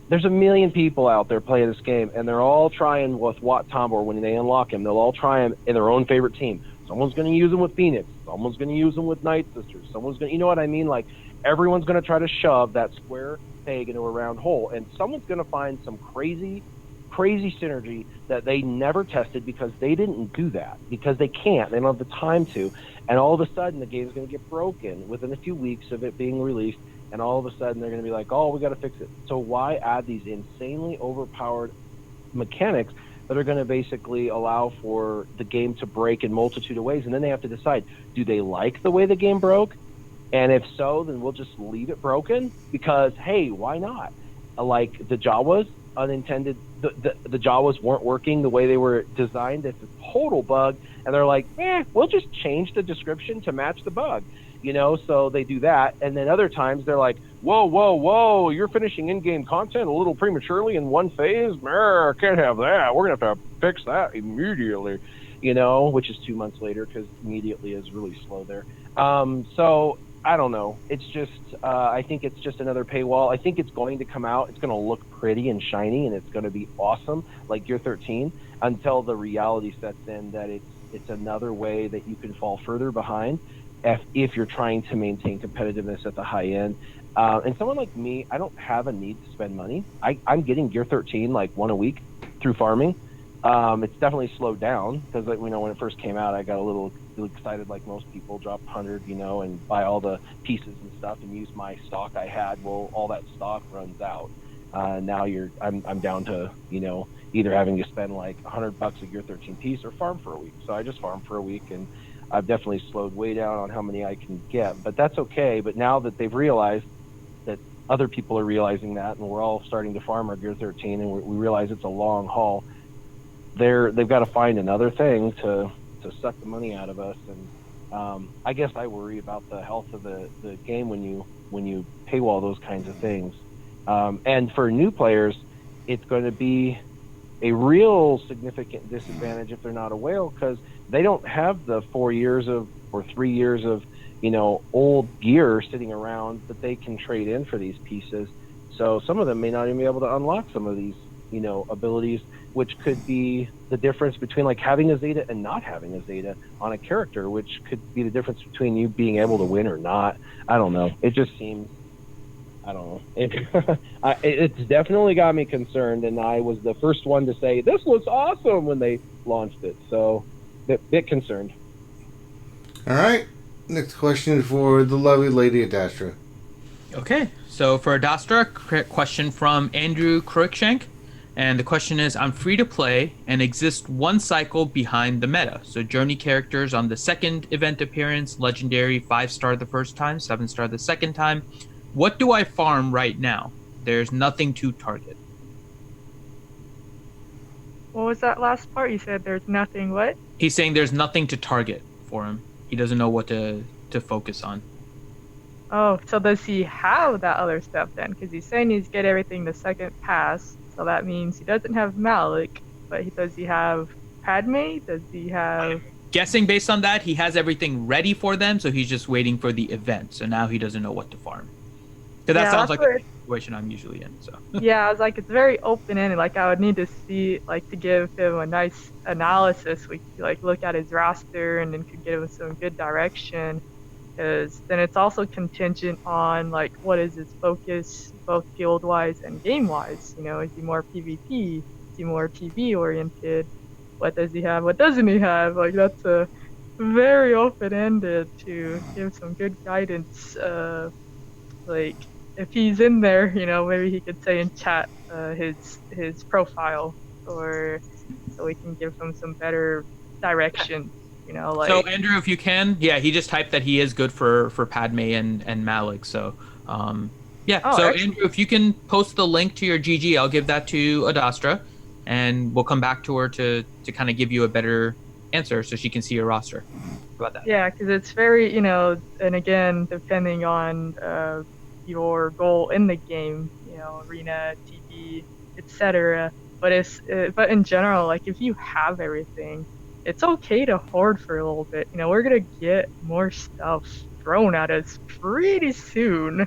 there's a million people out there playing this game, and they're all trying with Wat Tambor. When they unlock him, they'll all try him in their own favorite team. Someone's going to use him with Phoenix. Someone's going to use him with Nightsister. Someone's going to, you know what I mean? Like, everyone's going to try to shove that square peg into a round hole, and someone's going to find some crazy synergy that they never tested because they didn't do that, because they can't. They don't have the time to. And all of a sudden, the game's going to get broken within a few weeks of it being released. And all of a sudden, they're going to be like, oh, we got to fix it. So why add these insanely overpowered mechanics that are going to basically allow for the game to break in multitude of ways? And then they have to decide, do they like the way the game broke? And if so, then we'll just leave it broken because, hey, why not? Like the Jawas, unintended, the Jawas weren't working the way they were designed. It's a total bug. And they're like, we'll just change the description to match the bug. So they do that. And then other times they're like, whoa, you're finishing in-game content a little prematurely in one phase? Can't have that. We're going to have to fix that immediately, which is 2 months later because immediately is really slow there. So I don't know. It's just, I think it's just another paywall. I think it's going to come out. It's going to look pretty and shiny, and it's going to be awesome, like Gear 13, until the reality sets in that it's another way that you can fall further behind if you're trying to maintain competitiveness at the high end. And someone like me, I don't have a need to spend money. I'm getting Gear 13 like one a week through farming. It's definitely slowed down because, when it first came out, I got a little excited, like most people, drop 100, and buy all the pieces and stuff and use my stock I had. Well, all that stock runs out. Now I'm down to, either having to spend like $100 a Gear 13 piece or farm for a week. So I just farm for a week, and I've definitely slowed way down on how many I can get, but that's okay. But now that they've realized that other people are realizing that, and we're all starting to farm our Gear 13, and we realize it's a long haul, they've got to find another thing to suck the money out of us. And I guess I worry about the health of the game when you paywall those kinds of things. And for new players, it's going to be a real significant disadvantage if they're not a whale, because they don't have the 4 years or 3 years of old gear sitting around that they can trade in for these pieces. So some of them may not even be able to unlock some of these abilities, which could be the difference between like having a Zeta and not having a Zeta on a character, which could be the difference between you being able to win or not. I don't know. It just seems, I don't know. It's definitely got me concerned, and I was the first one to say, this looks awesome when they launched it. So, bit concerned. All right. Next question for the lovely lady Adastra. Okay, so for Adastra, question from Andrew Cruikshank. And the question is, I'm free to play and exist one cycle behind the meta. So journey characters on the second event appearance, legendary 5-star the first time, 7-star the second time. What do I farm right now? There's nothing to target. What was that last part? You said there's nothing what? He's saying there's nothing to target for him. He doesn't know what to focus on. Oh, so does he have that other stuff then? Because he's saying he's get everything the second pass. So that means he doesn't have Malak, but does he have Padme? Does he have... Guessing based on that, he has everything ready for them, so he's just waiting for the event. So now he doesn't know what to farm. Because that sounds like the situation I'm usually in. So yeah, I was like, it's very open-ended. Like, I would need to see, like, to give him a nice analysis. We could, like, look at his roster and then could give him some good direction. Because then it's also contingent on, like, what is his focus, both guild-wise and game-wise. Is he more PvP? Is he more PvE-oriented? What does he have? What doesn't he have? Like, that's a very open-ended to give some good guidance. Like, if he's in there, maybe he could say in chat his profile, or so we can give him some better direction. Like. So Andrew, if you can, yeah, he just typed that he is good for Padme and Malak. So yeah. Oh, so excellent. Andrew, if you can post the link to your GG, I'll give that to Adastra, and we'll come back to her to kind of give you a better answer so she can see your roster. How about that? Yeah, because it's very, and again, depending on your goal in the game, arena, TB, etc. But in general, like if you have everything, it's okay to hoard for a little bit. We're gonna get more stuff thrown at us pretty soon.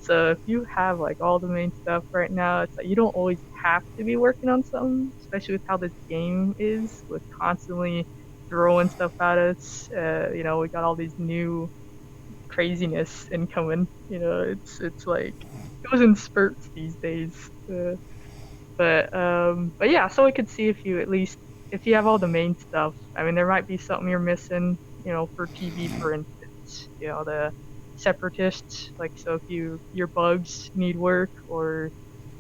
So if you have like all the main stuff right now, it's like you don't always have to be working on something, especially with how this game is, with constantly throwing stuff at us. We got all these new craziness incoming. It's like it goes in spurts these days. But yeah, so we could see if you have all the main stuff. I mean, there might be something you're missing. For TV, for instance, the Separatists. Like, so if your bugs need work, or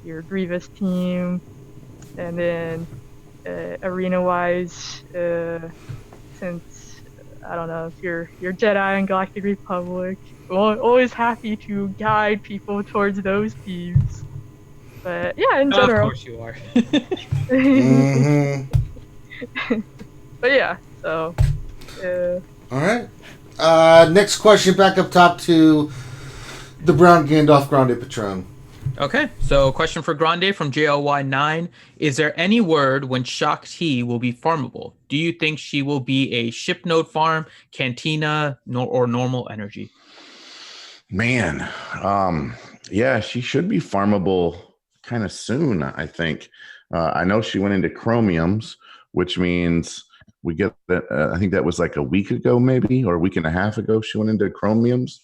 your Grievous team, and then arena-wise, since I don't know if you're Jedi and Galactic Republic, always happy to guide people towards those teams. But yeah, in general. Of course you are. Mm-hmm. But yeah, so. All right. Next question, back up top to the Brown Gandalf Grande Patron. Okay, so question for Grande from JLY9. Is there any word when Shaak Ti will be farmable? Do you think she will be a ship node farm, cantina, or normal energy? Man, yeah, she should be farmable kind of soon, I think. I know she went into chromiums, which means we get that. I think that was like a week ago, maybe, or a week and a half ago, she went into chromiums.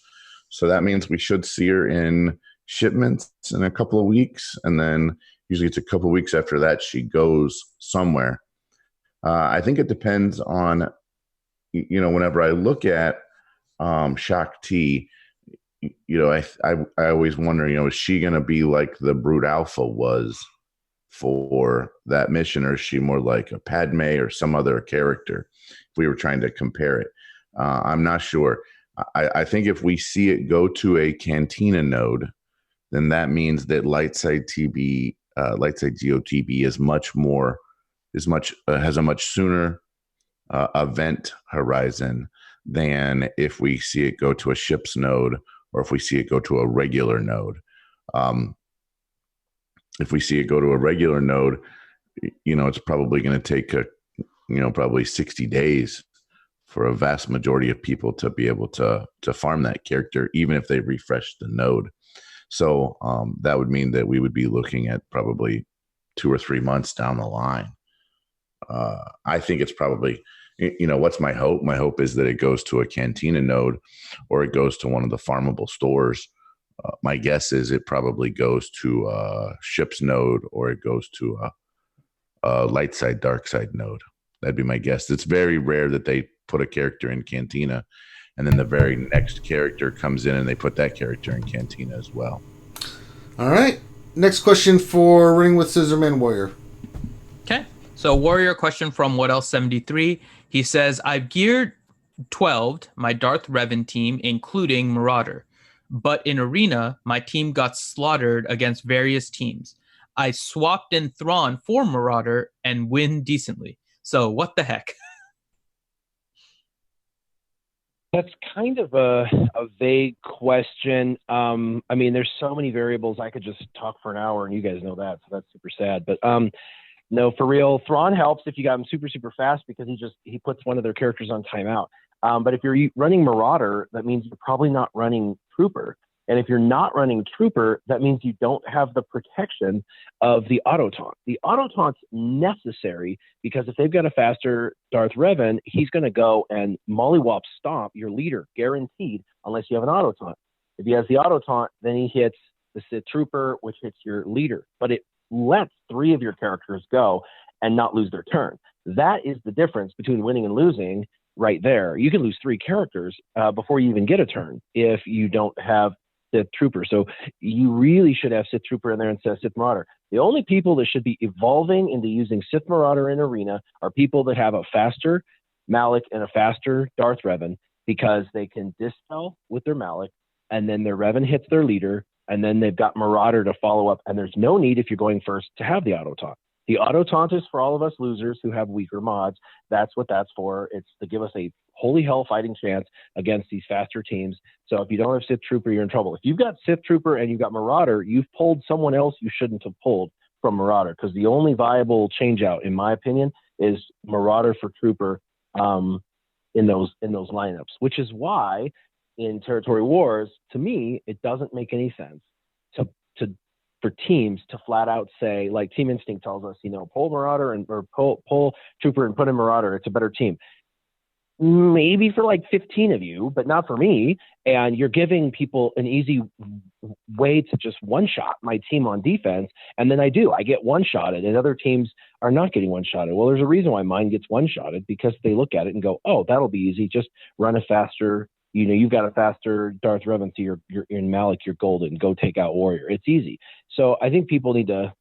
So that means we should see her in shipments in a couple of weeks, and then usually it's a couple of weeks after that she goes somewhere. I think it depends on, whenever I look at Shaak Ti, I always wonder, is she going to be like the Brute Alpha was for that mission, or is she more like a Padme or some other character if we were trying to compare it? I'm not sure. I think if we see it go to a cantina node, then that means that Lightside GOTB has a much sooner event horizon than if we see it go to a ship's node, or if we see it go to a regular node. If we see it go to a regular node, it's probably going to take probably 60 days for a vast majority of people to be able to farm that character, even if they refresh the node. So that would mean that we would be looking at probably 2 or 3 months down the line. I think it's probably, what's my hope? My hope is that it goes to a cantina node, or it goes to one of the farmable stores. My guess is it probably goes to a ship's node, or it goes to a light side, dark side node. That'd be my guess. It's very rare that they put a character in cantina, and then the very next character comes in and they put that character in cantina as well. All right. Next question for Ring with Scissorman Warrior. Okay. So Warrior question from What Else 73. He says, I've geared 12 my Darth Revan team, including Marauder. But in Arena, my team got slaughtered against various teams. I swapped in Thrawn for Marauder and win decently. So what the heck? That's kind of a vague question. I mean, there's so many variables. I could just talk for an hour, and you guys know that, so that's super sad. But no, for real, Thrawn helps if you got him super, super fast, because he puts one of their characters on timeout. But if you're running Marauder, that means you're probably not running Trooper. And if you're not running Trooper, that means you don't have the protection of the auto taunt. The auto taunt's necessary because if they've got a faster Darth Revan, he's going to go and mollywop stomp your leader, guaranteed, unless you have an auto taunt. If he has the auto taunt, then he hits the Sith Trooper, which hits your leader. But it lets 3 of your characters go and not lose their turn. That is the difference between winning and losing right there. You can lose 3 characters before you even get a turn if you don't have Sith Trooper. So you really should have Sith Trooper in there instead of Sith Marauder. The only people that should be evolving into using Sith Marauder in Arena are people that have a faster Malak and a faster Darth Revan, because they can dispel with their Malak, and then their Revan hits their leader, and then they've got Marauder to follow up, and there's no need, if you're going first, to have the auto taunt. The auto taunt is for all of us losers who have weaker mods. That's what that's for. It's to give us a holy hell fighting chance against these faster teams. So if you don't have Sith Trooper, you're in trouble. If you've got Sith Trooper and you've got Marauder, you've pulled someone else you shouldn't have pulled from Marauder, because the only viable change out, in my opinion, is Marauder for Trooper in those lineups, which is why in Territory Wars, to me, it doesn't make any sense for teams to flat out say, like Team Instinct tells us, pull Marauder or pull Trooper and put in Marauder. It's a better team. Maybe for like 15 of you, but not for me. And you're giving people an easy way to just one-shot my team on defense. And then I get one-shotted, and other teams are not getting one-shotted. Well, there's a reason why mine gets one-shotted, because they look at it and go, oh, that'll be easy. Just run a faster, you've got a faster Darth Revan, so you're in Malak, you're golden. Go take out Warrior. It's easy. So I think people need to,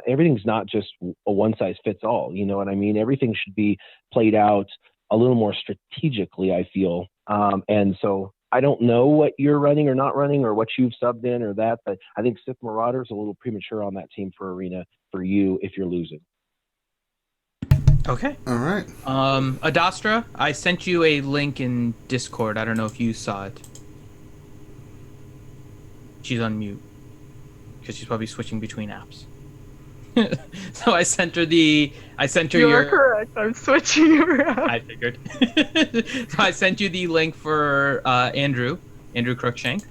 everything's not just a one-size-fits-all. You know what I mean? Everything should be played out a little more strategically, I feel. And so I don't know what you're running or not running, or what you've subbed in or that, but I think Sith Marauder is a little premature on that team for Arena for you if you're losing. Okay. All right. Adastra, I sent you a link in Discord. I don't know if you saw it. She's on mute because she's probably switching between apps. So I sent her You're correct. I'm switching around. I figured. So I sent you the link for Andrew Crookshank.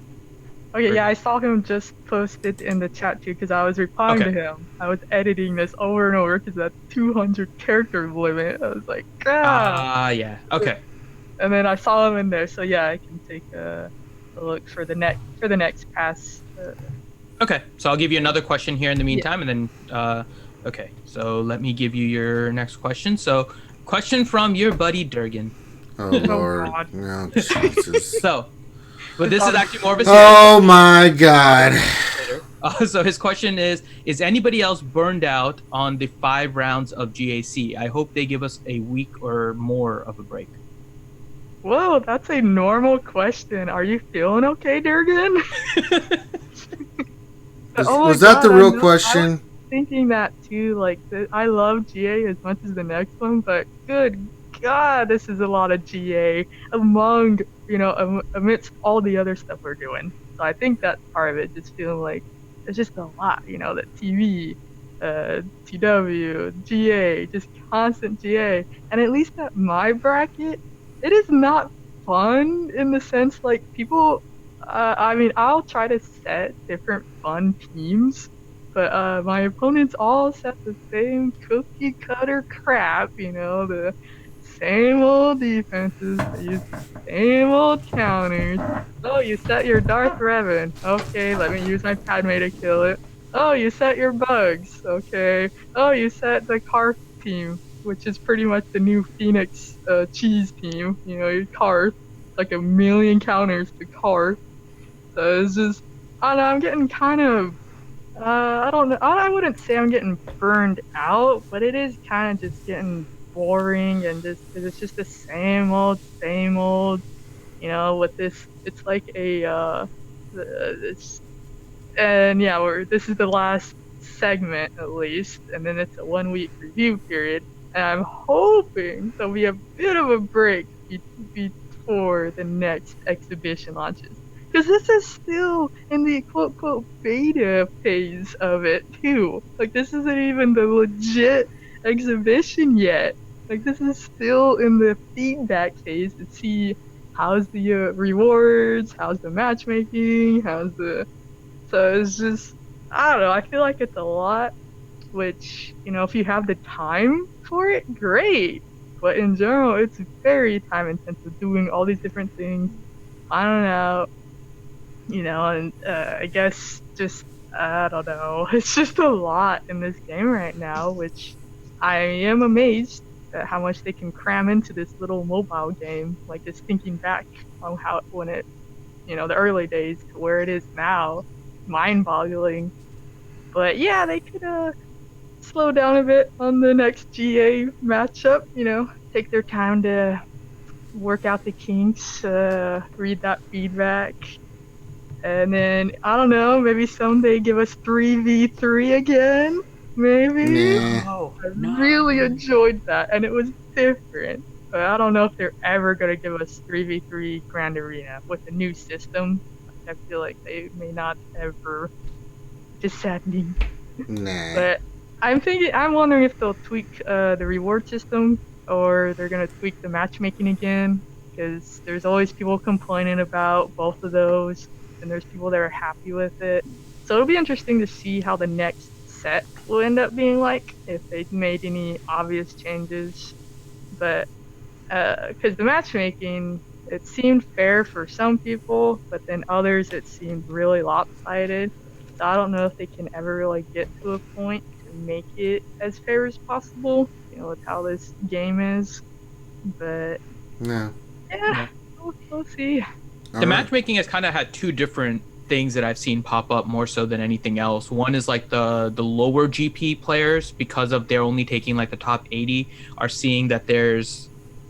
Okay, yeah, I saw him just posted in the chat too, because I was replying to him. I was editing this over and over because that 200 character limit. I was like, yeah. Okay. And then I saw him in there, so yeah, I can take a look for the next pass. Okay, so I'll give you another question here in the meantime, and then okay, so let me give you your next question. So, question from your buddy Durgan. Oh Lord, no, Jesus. So, but this is actually more of a. Oh my God. So his question is anybody else burned out on the 5 rounds of GAC? I hope they give us a week or more of a break. Whoa, that's a normal question. Are you feeling okay, Durgan? Was that the real question? I was thinking that too. Like, I love GA as much as the next one, but good God, this is a lot of GA amidst all the other stuff we're doing. So I think that's part of it. Just feeling like there's just a lot, that TV, TW, GA, just constant GA. And at least at my bracket, it is not fun in the sense like people. I'll try to set different fun teams, but my opponents all set the same cookie cutter crap, the same old defenses, they use the same old counters. Oh, you set your Darth Revan. Okay, let me use my Padme to kill it. Oh, you set your bugs. Okay. Oh, you set the Karth team, which is pretty much the new Phoenix cheese team. Your Karth, like a million counters to Karth. So it's just, I don't know, I'm getting kind of, I don't know, I wouldn't say I'm getting burned out, but it is kind of just getting boring, and just, cause it's just the same old, with this, it's like this is the last segment at least, and then it's a 1 week review period, and I'm hoping there'll be a bit of a break before the next exhibition launches. Because this is still in the quote-quote beta phase of it, too. Like, this isn't even the legit exhibition yet. Like, this is still in the feedback phase to see how's the rewards, how's the matchmaking, So it's just, I don't know, I feel like it's a lot, which, if you have the time for it, great. But in general, it's very time-intensive doing all these different things. I don't know. And I guess just, I don't know, it's just a lot in this game right now, which I am amazed at how much they can cram into this little mobile game, like just thinking back on when it the early days to where it is now. Mind-boggling. But yeah, they could slow down a bit on the next GA matchup. Take their time to work out the kinks, read that feedback, and then I don't know, maybe someday give us 3v3 again. Maybe. Nah. I really enjoyed that, and it was different. But I don't know if they're ever gonna give us 3v3 Grand Arena with a new system. I feel like they may not ever. Just saddening. Nah. But I'm wondering if they'll tweak the reward system, or they're gonna tweak the matchmaking again, because there's always people complaining about both of those, and there's people that are happy with it. So it'll be interesting to see how the next set will end up being like, if they've made any obvious changes. But because the matchmaking, it seemed fair for some people, but then others it seemed really lopsided. So I don't know if they can ever really get to a point to make it as fair as possible, with how this game is. But No. yeah, we'll see. The matchmaking has kind of had two different things that I've seen pop up more so than anything else. One is like the lower GP players, because of they're only taking like the top 80, are seeing that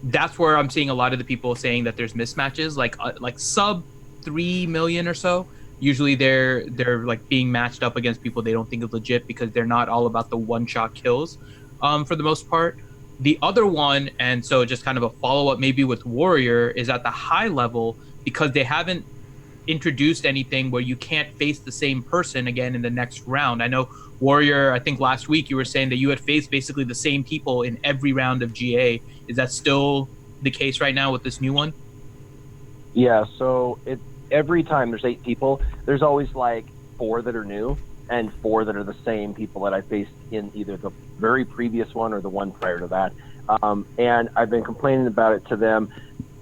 that's where I'm seeing a lot of the people saying that there's mismatches, like sub 3 million or so. Usually they're like being matched up against people they don't think is legit, because they're not all about the one-shot kills for the most part. The other one, and so just kind of a follow-up maybe with Warrior, is at the high level, because they haven't introduced anything where you can't face the same person again in the next round. I know Warrior, I think last week you were saying that you had faced basically the same people in every round of GA. Is that still the case right now with this new one? Yeah, so every time there's 8 people, there's always like 4 that are new and 4 that are the same people that I faced in either the very previous one or the one prior to that. And I've been complaining about it to them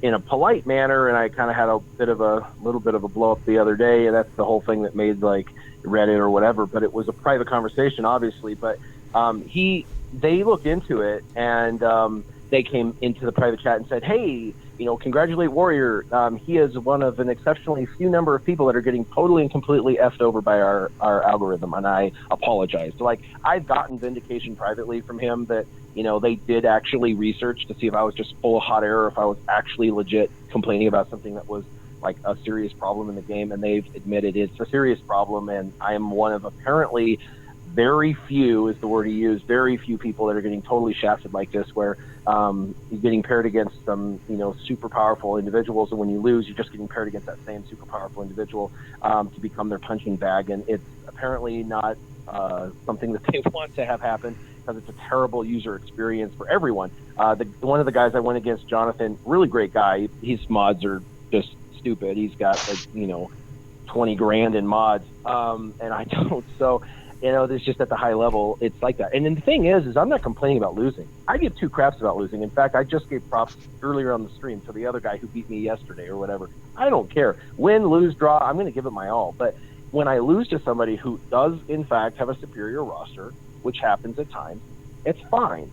in a polite manner, and I kind of had a little bit of a blow up the other day, and that's the whole thing that made like Reddit or whatever, but it was a private conversation, obviously. But they looked into it, and they came into the private chat and said, hey, congratulate Warrior. He is one of an exceptionally few number of people that are getting totally and completely effed over by our algorithm, and I apologize. So, like, I've gotten vindication privately from him that, they did actually research to see if I was just full of hot air, or if I was actually legit complaining about something that was, like, a serious problem in the game, and they've admitted it's a serious problem, and I am one of apparently very few, is the word he used, very few people that are getting totally shafted like this, where you're getting paired against some, super powerful individuals, and when you lose, you're just getting paired against that same super powerful individual to become their punching bag. And it's apparently not something that they want to have happen, because it's a terrible user experience for everyone. One of the guys I went against, Jonathan, really great guy. His mods are just stupid. He's got like 20 grand in mods, and I don't. So there's just at the high level, it's like that. And then the thing is I'm not complaining about losing. I give 2 craps about losing. In fact, I just gave props earlier on the stream to the other guy who beat me yesterday or whatever. I don't care. Win, lose, draw, I'm going to give it my all. But when I lose to somebody who does, in fact, have a superior roster, which happens at times, it's fine.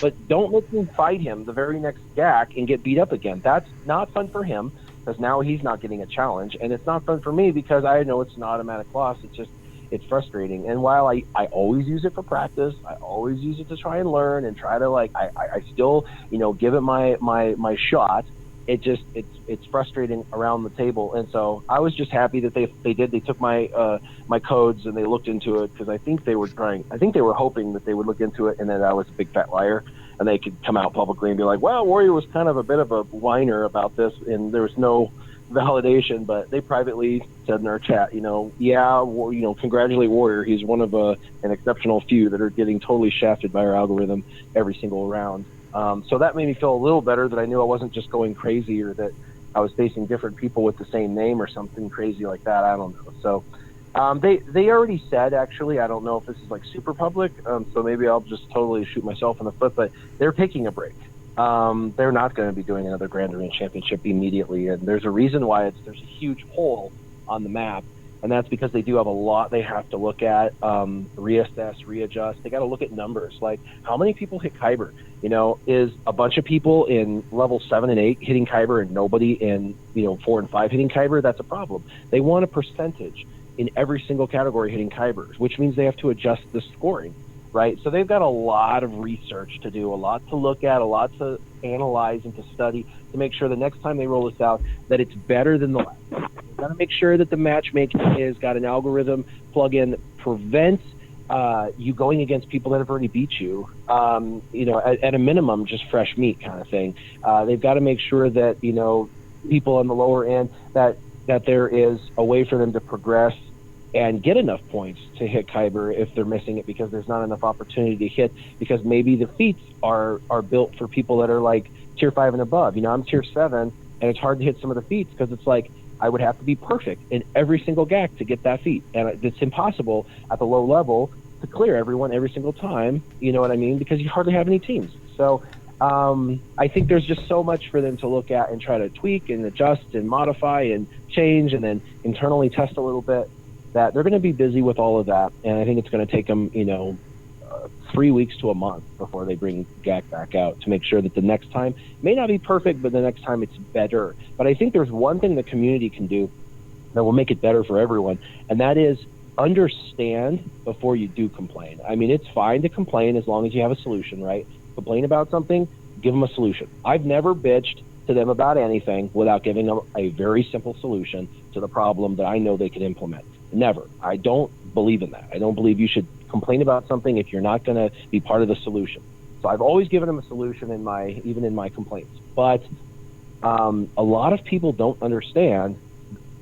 But don't let me fight him the very next GAC and get beat up again. That's not fun for him, because now he's not getting a challenge. And it's not fun for me, because I know it's an automatic loss. It's frustrating. And while I always use it for practice, I always use it to try and learn and try to I still, give it my shot. It's frustrating around the table. And so I was just happy that they took my codes and they looked into it, because I think they were hoping that they would look into it and that I was a big fat liar, and they could come out publicly and be like, well, Warrior was kind of a bit of a whiner about this, and there was no validation. But they privately said in our chat, congratulate Warrior. He's one of an exceptional few that are getting totally shafted by our algorithm every single round. So that made me feel a little better, that I knew I wasn't just going crazy, or that I was facing different people with the same name or something crazy like that. I don't know. So they already said, actually, I don't know if this is like super public, so maybe I'll just totally shoot myself in the foot, but they're taking a break. They're not going to be doing another Grand Arena Championship immediately, and there's a reason why. There's a huge hole on the map, and that's because they do have a lot they have to look at, reassess, readjust. They got to look at numbers, like how many people hit Kyber. is a bunch of people in level 7 and 8 hitting Kyber and nobody in 4 and 5 hitting Kyber. That's a problem. They want a percentage in every single category hitting Kybers, which means they have to adjust the scoring, right? So they've got a lot of research to do, a lot to look at, a lot to analyze and to study to make sure the next time they roll this out that it's better than the last. They've got to make sure that the matchmaking has got an algorithm plug-in that prevents you going against people that have already beat you, at a minimum, just fresh meat kind of thing. They've got to make sure that, people on the lower end, that there is a way for them to progress and get enough points to hit Kyber if they're missing it because there's not enough opportunity to hit, because maybe the feats are built for people that are like tier 5 and above. I'm tier 7, and it's hard to hit some of the feats because it's like I would have to be perfect in every single GAC to get that feat, and it's impossible at the low level to clear everyone every single time, you know what I mean, because you hardly have any teams. So I think there's just so much for them to look at and try to tweak and adjust and modify and change and then internally test a little bit, that they're going to be busy with all of that. And I think it's going to take them, 3 weeks to a month before they bring GAC back out to make sure that the next time may not be perfect, but the next time it's better. But I think there's one thing the community can do that will make it better for everyone, and that is understand before you do complain. I mean, it's fine to complain as long as you have a solution, right? Complain about something, give them a solution. I've never bitched to them about anything without giving them a very simple solution to the problem that I know they can implement. Never. I don't believe in that. I don't believe you should complain about something if you're not going to be part of the solution. So I've always given them a solution even in my complaints. But a lot of people don't understand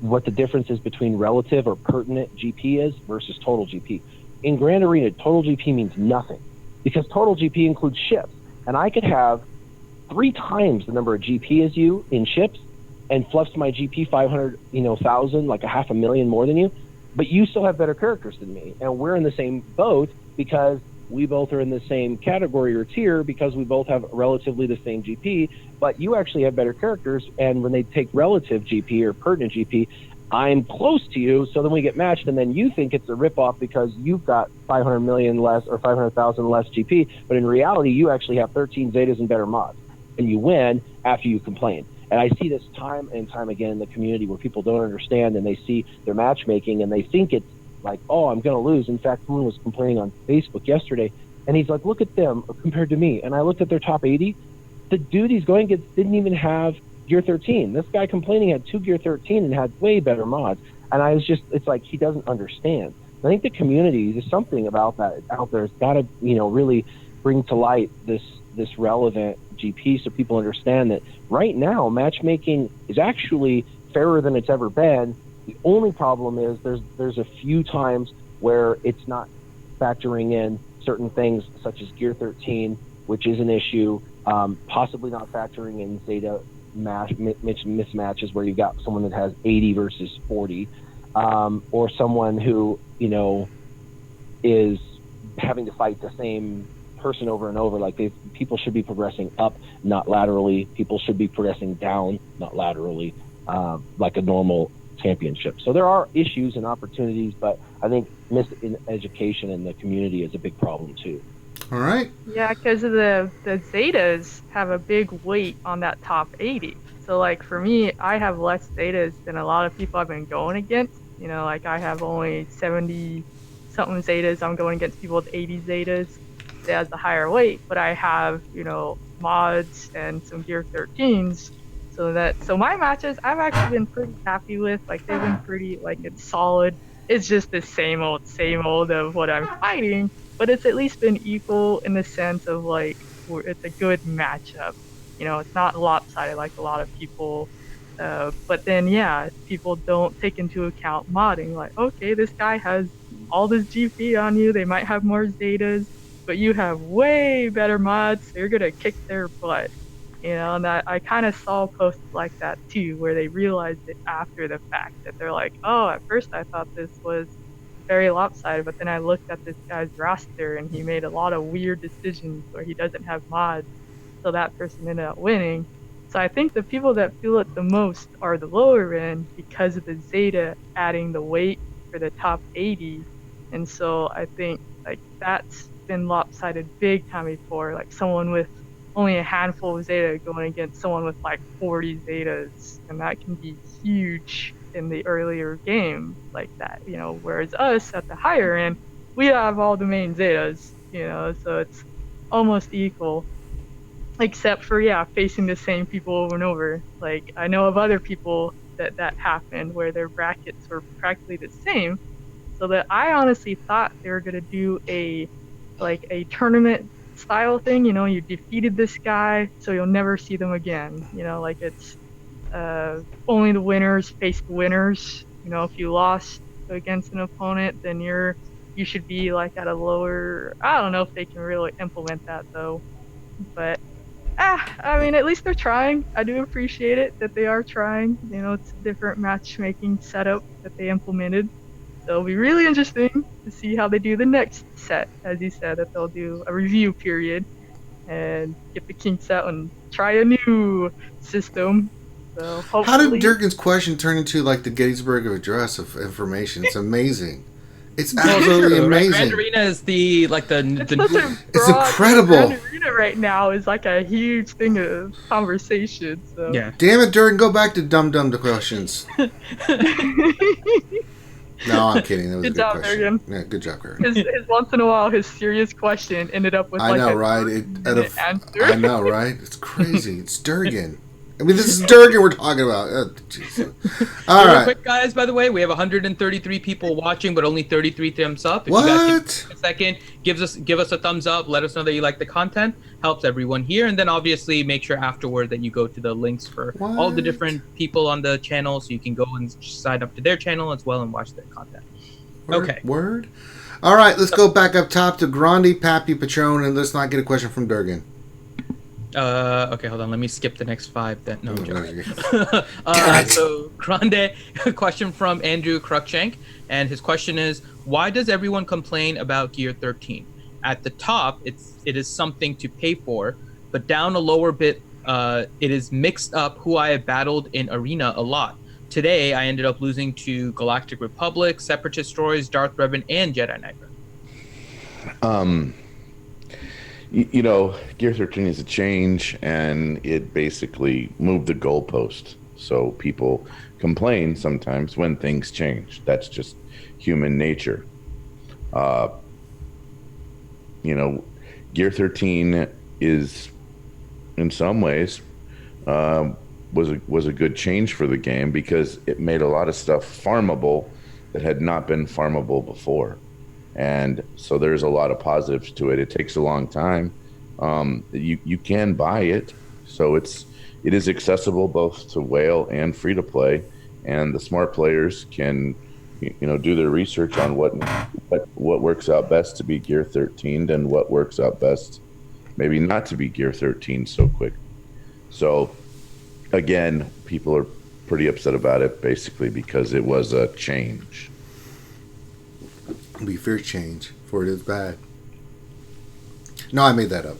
what the difference is between relative or pertinent GP is versus total GP. In Grand Arena, total GP means nothing because total GP includes ships. And I could have 3 times the number of GP as you in ships and fluffs my GP 500,000, like 500,000 more than you, but you still have better characters than me. And we're in the same boat because we both are in the same category or tier because we both have relatively the same GP, but you actually have better characters. And when they take relative GP or pertinent GP, I'm close to you. So then we get matched, and then you think it's a ripoff because you've got 500 million less or 500,000 less GP. But in reality, you actually have 13 Zetas and better mods, and you win after you complain. And I see this time and time again in the community where people don't understand, and they see their matchmaking and they think it's like, oh, I'm going to lose. In fact, someone was complaining on Facebook yesterday, and he's like, look at them compared to me. And I looked at their top 80. The dude he's going against didn't even have Gear 13. This guy complaining had 2 Gear 13 and had way better mods. And I was just, it's like he doesn't understand. I think the community, there's something about that out there. It's got to, really bring to light this relevant GP so people understand that right now matchmaking is actually fairer than it's ever been. The only problem is there's a few times where it's not factoring in certain things such as Gear 13, which is an issue, possibly not factoring in Zeta mismatches where you've got someone that has 80 versus 40, or someone who, is having to fight the same person over and over. Like people should be progressing up, not laterally. People should be progressing down, not laterally, like a normal championship. So there are issues and opportunities, but I think miseducation in the community is a big problem too. All right. Yeah, because the Zetas have a big weight on that top 80. So like for me, I have less Zetas than a lot of people I've been going against. Like I have only 70 something Zetas. I'm going against people with 80 Zetas. It has a higher weight, but I have, mods and some Gear 13s. So my matches I've actually been pretty happy with. Like they've been pretty, like it's solid. It's just the same old of what I'm fighting, but it's at least been equal in the sense of like it's a good matchup. It's not lopsided like a lot of people. But then people don't take into account modding. Like, okay, this guy has all this GP on you. They might have more Zetas, but you have way better mods. So you're gonna kick their butt. And I kind of saw posts like that too, where they realized it after the fact that they're like, oh, at first I thought this was very lopsided, but then I looked at this guy's roster and he made a lot of weird decisions where he doesn't have mods, so that person ended up winning. So I think the people that feel it the most are the lower end because of the Zeta adding the weight for the top 80. And so I think like that's been lopsided big time before. Like someone with only a handful of Zeta going against someone with like 40 Zetas, and that can be huge in the earlier game like that, whereas us at the higher end, we have all the main Zetas, so it's almost equal, except for, facing the same people over and over. Like, I know of other people that happened where their brackets were practically the same, so that I honestly thought they were going to do a tournament style thing, you defeated this guy, so you'll never see them again, like it's only the winners face the winners. If you lost against an opponent, then you should be like at a lower. I don't know if they can really implement that though, but I mean, at least they're trying. I do appreciate it that they are trying. It's a different matchmaking setup that they implemented. So it'll be really interesting to see how they do the next set. As you said, that they'll do a review period and get the kinks out and try a new system. So hopefully... How did Durgan's question turn into like the Gettysburg Address of information? It's amazing. It's absolutely amazing. Grand Arena is it's incredible. Grand Arena right now is like a huge thing of conversation. So. Yeah. Damn it, Durgan, go back to dumb questions. No, I'm kidding. That was good a good job, question. Durgan. Yeah, good job, Durgan. His once in a while, his serious question ended up with I know, a right? answer. I know, right? It's crazy. It's Durgan. I mean, this is Durgan we're talking about. Oh, all right. Quick, guys, by the way, we have 133 people watching, but only 33 thumbs up. If what? You guys take a second, give us a thumbs up. Let us know that you like the content. Helps everyone here. And then obviously make sure afterward that you go to the links for all the different people on the channel, so you can go and sign up to their channel as well and watch their content. Okay. Word. All right, let's go back up top to Grande Pappy Patron, and let's not get a question from Durgan. Okay, hold on. Let me skip the next 5 then. No, joke. So, Grande, a question from Andrew Cruikshank, and his question is, why does everyone complain about Gear 13? At the top, it is something to pay for, but down a lower bit, it is mixed up who I have battled in Arena a lot. Today, I ended up losing to Galactic Republic, Separatist Destroyers, Darth Revan, and Jedi Knight. Gear 13 is a change, and it basically moved the goalpost. So people complain sometimes when things change. That's just human nature. Gear 13 is, in some ways, was a good change for the game because it made a lot of stuff farmable that had not been farmable before. And so there's a lot of positives to it. It takes a long time. You can buy it, so it is accessible both to whale and free to play, and the smart players can do their research on what works out best to be Gear 13 and what works out best maybe not to be Gear 13 so quick. So again, people are pretty upset about it basically because it was a change. We fear change, for it is bad. No, I made that up.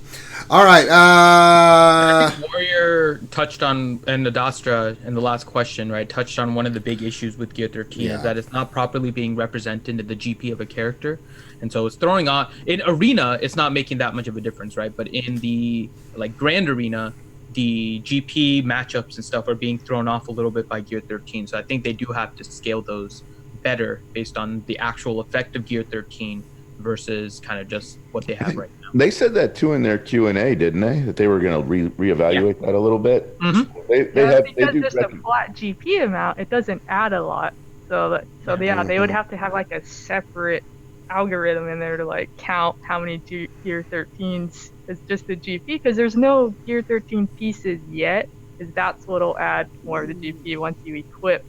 All right. I think Warrior touched on, and Adastra in the last question, right, touched on one of the big issues with Gear 13 is that it's not properly being represented in the GP of a character. And so it's throwing on, in Arena, it's not making that much of a difference, right? But in the Grand Arena, the GP matchups and stuff are being thrown off a little bit by Gear 13. So I think they do have to scale those better based on the actual effect of Gear 13 versus kind of just what they have right now. They said that too in their Q&A, didn't they? That they were going to reevaluate that a little bit. Mm-hmm. Because there's a flat GP amount, it doesn't add a lot. So they would have to have like a separate algorithm in there to count how many Gear 13s is just the GP, because there's no Gear 13 pieces yet, because that's what'll add more of the GP once you equip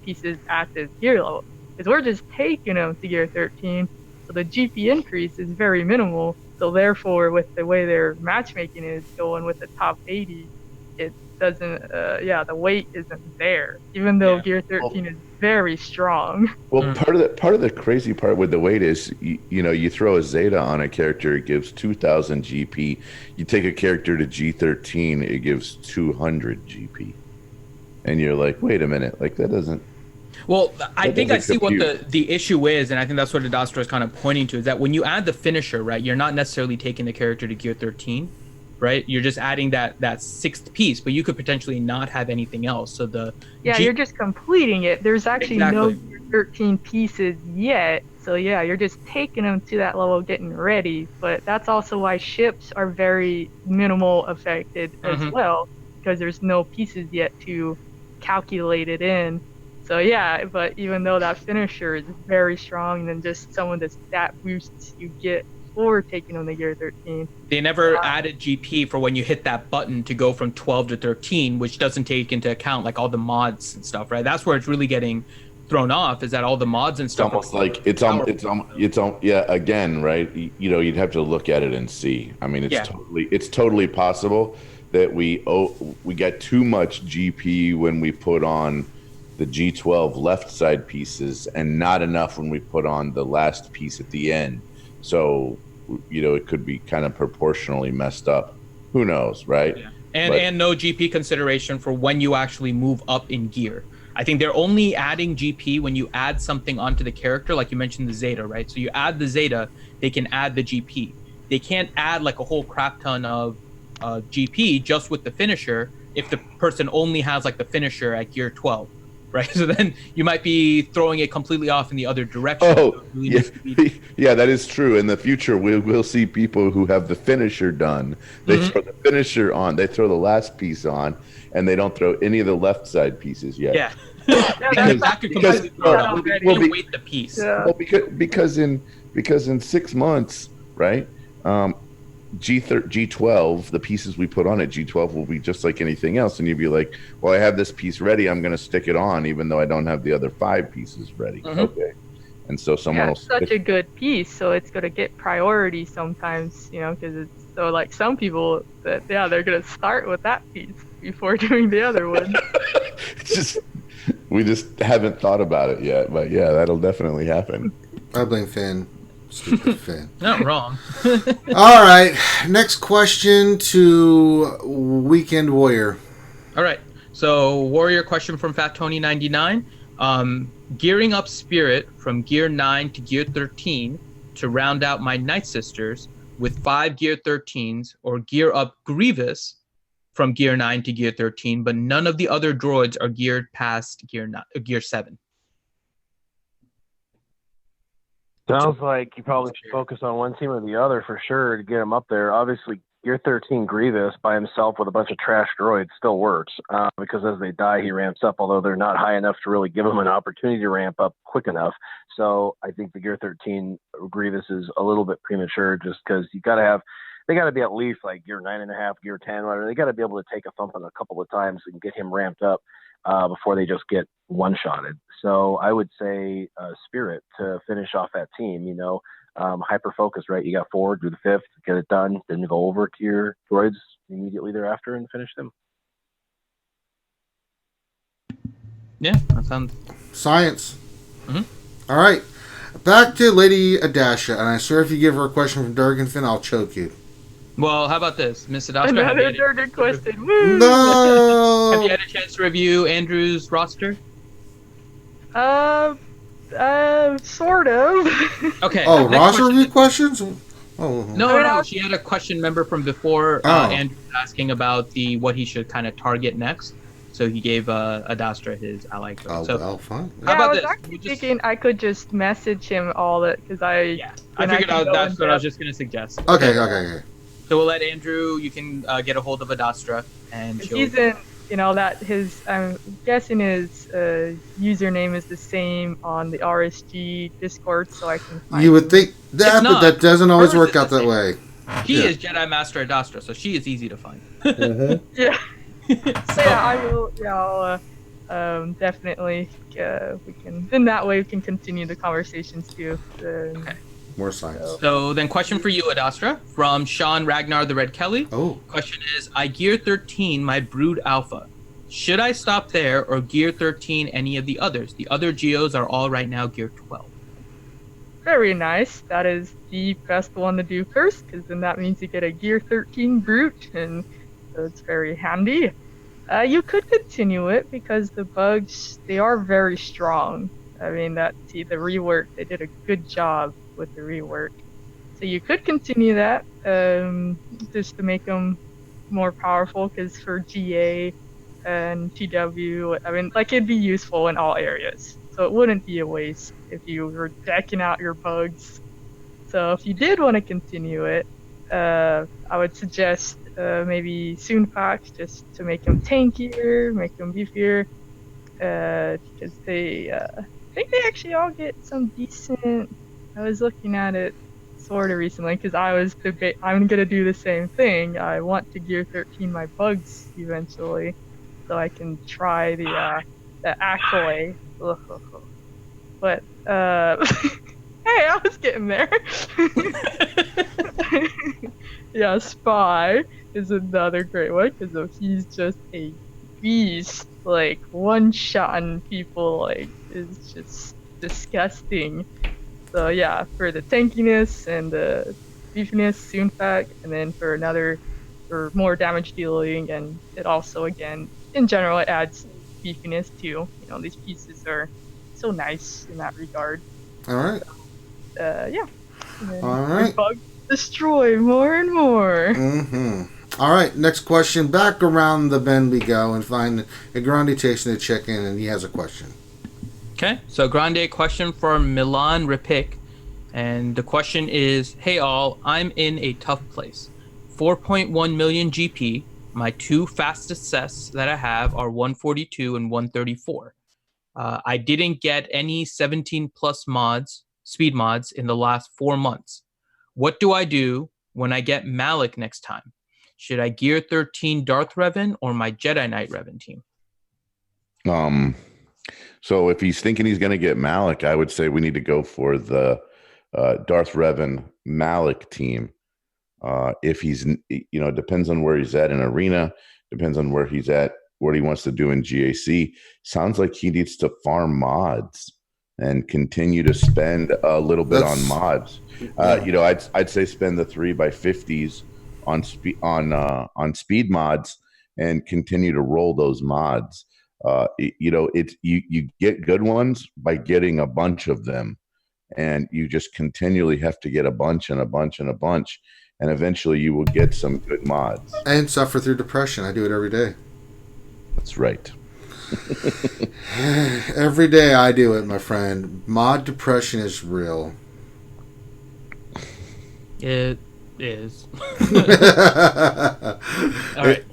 pieces at this gear level. Because we're just taking them to Gear 13, so the GP increase is very minimal. So therefore, with the way their matchmaking is going with the top 80, it doesn't, the weight isn't there, even though Gear 13 is very strong. Well, part of the crazy part with the weight is, you throw a Zeta on a character, it gives 2,000 GP. You take a character to G13, it gives 200 GP. And you're like, wait a minute, that doesn't... Well, I think I see what the issue is, and I think that's what Adastra is kind of pointing to, is that when you add the finisher, right, you're not necessarily taking the character to Gear 13. right? You're just adding that sixth piece, but you could potentially not have anything else. So you're just completing it. There's actually no Exactly. 13 pieces yet. So yeah, you're just taking them to that level, getting ready. But that's also why ships are very minimal affected as well, because there's no pieces yet to calculate it in. So yeah, but even though that finisher is very strong, then just some of the stat boosts you get for taking on the Gear 13. They never added GP for when you hit that button to go from 12 to 13, which doesn't take into account like all the mods and stuff, right? That's where it's really getting thrown off, is that all the mods and stuff. It's almost like yeah. Again, right? You'd have to look at it and see. I mean, it's totally possible that we get too much GP when we put on the G12 left side pieces and not enough when we put on the last piece at the end. So, it could be kind of proportionally messed up. Who knows, right? Yeah. And no GP consideration for when you actually move up in gear. I think they're only adding GP when you add something onto the character, like you mentioned the Zeta, right? So you add the Zeta, they can add the GP. They can't add like a whole crap ton of GP just with the finisher if the person only has like the finisher at gear 12. Right, so then you might be throwing it completely off in the other direction. Oh, yeah, that is true. In the future, we'll see people who have the finisher done. They throw the finisher on, they throw the last piece on, and they don't throw any of the left side pieces yet. Yeah, that could completely throw it off. They don't weight the piece. Yeah. Well, because in 6 months, right? G12, the pieces we put on it, G12 will be just like anything else, and you'd be like, well, I have this piece ready, I'm going to stick it on even though I don't have the other 5 pieces ready. Okay. And so someone will such a good piece, so it's going to get priority sometimes, because it's so like some people that they're going to start with that piece before doing the other one. We just haven't thought about it yet, but yeah, that'll definitely happen. I blame Finn. Stupid Finn. Not wrong. All right. Next question to Weekend Warrior. All right. So Warrior question from Fat Tony 99. Gearing up Spirit from gear 9 to gear 13 to round out my Nightsisters with 5 gear 13s, or gear up Grievous from gear 9 to gear 13, but none of the other droids are geared past gear 7. Sounds like you probably should focus on one team or the other for sure to get him up there. Obviously, Gear 13 Grievous by himself with a bunch of trash droids still works because as they die, he ramps up, although they're not high enough to really give him an opportunity to ramp up quick enough. So I think the Gear 13 Grievous is a little bit premature just because they got to be at least like Gear 9.5, Gear 10, whatever. They got to be able to take a thumping a couple of times and get him ramped up before they just get one-shotted. So I would say Spirit to finish off that team, hyper-focus, right? You got 4, do the 5th, get it done, then go over to your droids immediately thereafter and finish them. Yeah, that sounds... Science. All right. Back to Lady Adasha, and I swear if you give her a question from Durganfin, I'll choke you. Well, how about this? Miss Adastra, Another Durgan question. Woo! No! Have you had a chance to review Andrew's roster? Sort of. Okay. Oh, next roster question. review questions? Oh. No. She had a question member from before. Andrew was asking about what he should kind of target next. So he gave Adastra his ally code. Oh, so, well, fine. How about I was this? actually thinking I could just message him all that because I figured that's what I was just going to suggest. Okay. So we'll let Andrew, you can get a hold of Adastra. And he's in, that his, I'm guessing his username is the same on the RSG Discord, so I can find You would think that, but that doesn't always work out that way. He is Jedi Master Adastra, so she is easy to find. Yeah. So I will. Yeah, I'll definitely. We can. Then that way we can continue the conversations too. Okay. More science. So then, question for you, Adastra, from Sean Ragnar the Red Kelly. Oh. Question is: I gear 13 my Brood Alpha. Should I stop there or gear 13 any of the others? The other Geos are all right now gear 12. Very nice. That is the best one to do first, because then that means you get a gear 13 Brute, and so it's very handy. You could continue it because the bugs, they are very strong. I mean, the rework, they did a good job with the rework. So you could continue that just to make them more powerful, because for GA and TW, I mean, like, it'd be useful in all areas. So it wouldn't be a waste if you were decking out your bugs. So if you did want to continue it, I would suggest maybe Soon Packs, just to make them tankier, make them beefier, because I think they actually all get some decent. I was looking at it sort of recently, because I'm gonna do the same thing. I want to gear 13 my bugs eventually, so I can try the accolade. But hey, I was getting there. Yeah, Spy is another great one, because he's just a beast. Like, one-shotting people, like, is just disgusting. So yeah, for the tankiness and the beefiness, Soon Fact, and then for more damage dealing, and it also, again, in general, it adds beefiness too. These pieces are so nice in that regard. All right. Yeah. All right. Bug destroy more and more. All right. Next question. Back around the bend we go and find a Grande chasing a chicken, and he has a question. Okay. So Grande question from Milan Ripik, and the question is: Hey all, I'm in a tough place. 4.1 million GP. My two fastest sets that I have are 142 and 134. I didn't get any 17 plus speed mods in the last 4 months. What do I do when I get Malak next time? Should I gear 13 Darth Revan or my Jedi Knight Revan team? So if he's thinking he's going to get Malak, I would say we need to go for the Darth Revan Malak team. If he's, it depends on where he's at in arena, depends on where he's at, what he wants to do in GAC. Sounds like he needs to farm mods and continue to spend a little bit on mods. I'd say spend the 3x50s on speed mods and continue to roll those mods. You get good ones by getting a bunch of them, and you just continually have to get a bunch and a bunch and a bunch, and eventually you will get some good mods. And suffer through depression. I do it every day. That's right. Every day I do it, my friend. Mod depression is real. It is. All right.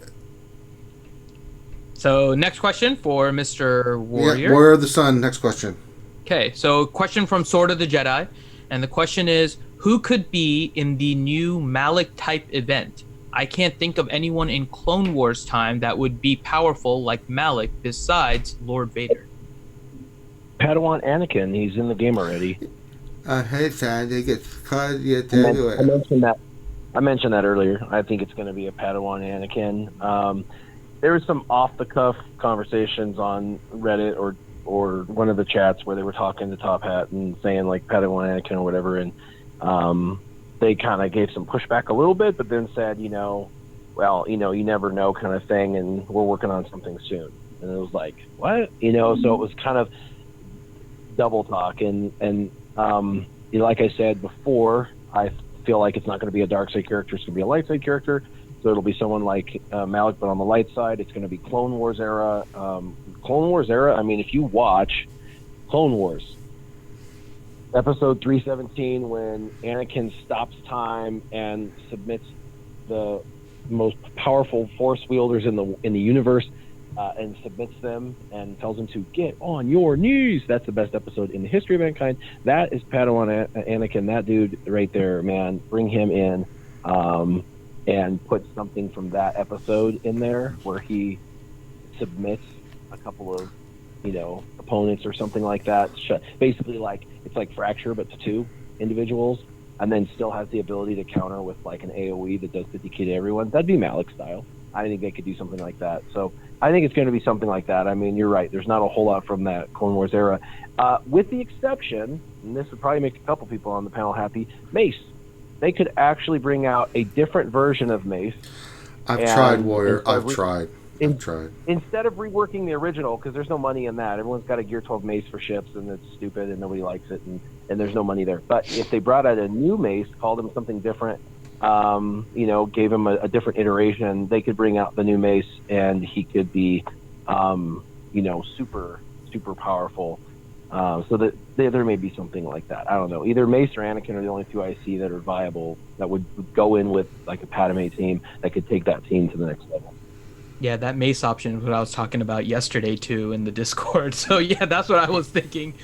So next question for Mr. Warrior. Yeah, Warrior of the Sun. Next question. Okay, so question from Sword of the Jedi, and the question is: who could be in the new Malak type event? I can't think of anyone in Clone Wars time that would be powerful like Malak besides Lord Vader. Padawan Anakin, he's in the game already. I hate that. They get caught. I mentioned that earlier. I think it's going to be a Padawan Anakin. There was some off-the-cuff conversations on Reddit or one of the chats where they were talking to Top Hat and saying, like, Padawan Anakin or whatever, and they kind of gave some pushback a little bit, but then said, you never know kind of thing, and we're working on something soon. And it was like, what? So it was kind of double talk. And like I said before, I feel like it's not going to be a dark side character. It's going to be a light side character. So it'll be someone like Malak, but on the light side, it's going to be Clone Wars era. Clone Wars era, I mean, if you watch Clone Wars, episode 317, when Anakin stops time and submits the most powerful force wielders in the universe, and submits them and tells them to get on your knees. That's the best episode in the history of mankind. That is Padawan Anakin. That dude right there, man. Bring him in, and put something from that episode in there where he submits a couple of opponents or something like that. Basically, like, it's like Fracture, but to two individuals, and then still has the ability to counter with like an AoE that does 50k to everyone. That'd be Malak style. I think they could do something like that. So I think it's going to be something like that. I mean, you're right. There's not a whole lot from that Clone Wars era, with the exception, and this would probably make a couple people on the panel happy, Mace. They could actually bring out a different version of Mace. I've tried, Warrior. I've tried. Instead of reworking the original, because there's no money in that. Everyone's got a Gear 12 Mace for ships, and it's stupid, and nobody likes it, and there's no money there. But if they brought out a new Mace, called him something different, gave him a different iteration, they could bring out the new mace and he could be, super, super powerful. So that there may be something like that. I don't know. Either Mace or Anakin are the only two I see that are viable that would go in with like a Padme team that could take that team to the next level. Yeah, that mace option is what I was talking about yesterday too in the Discord. So yeah, that's what I was thinking.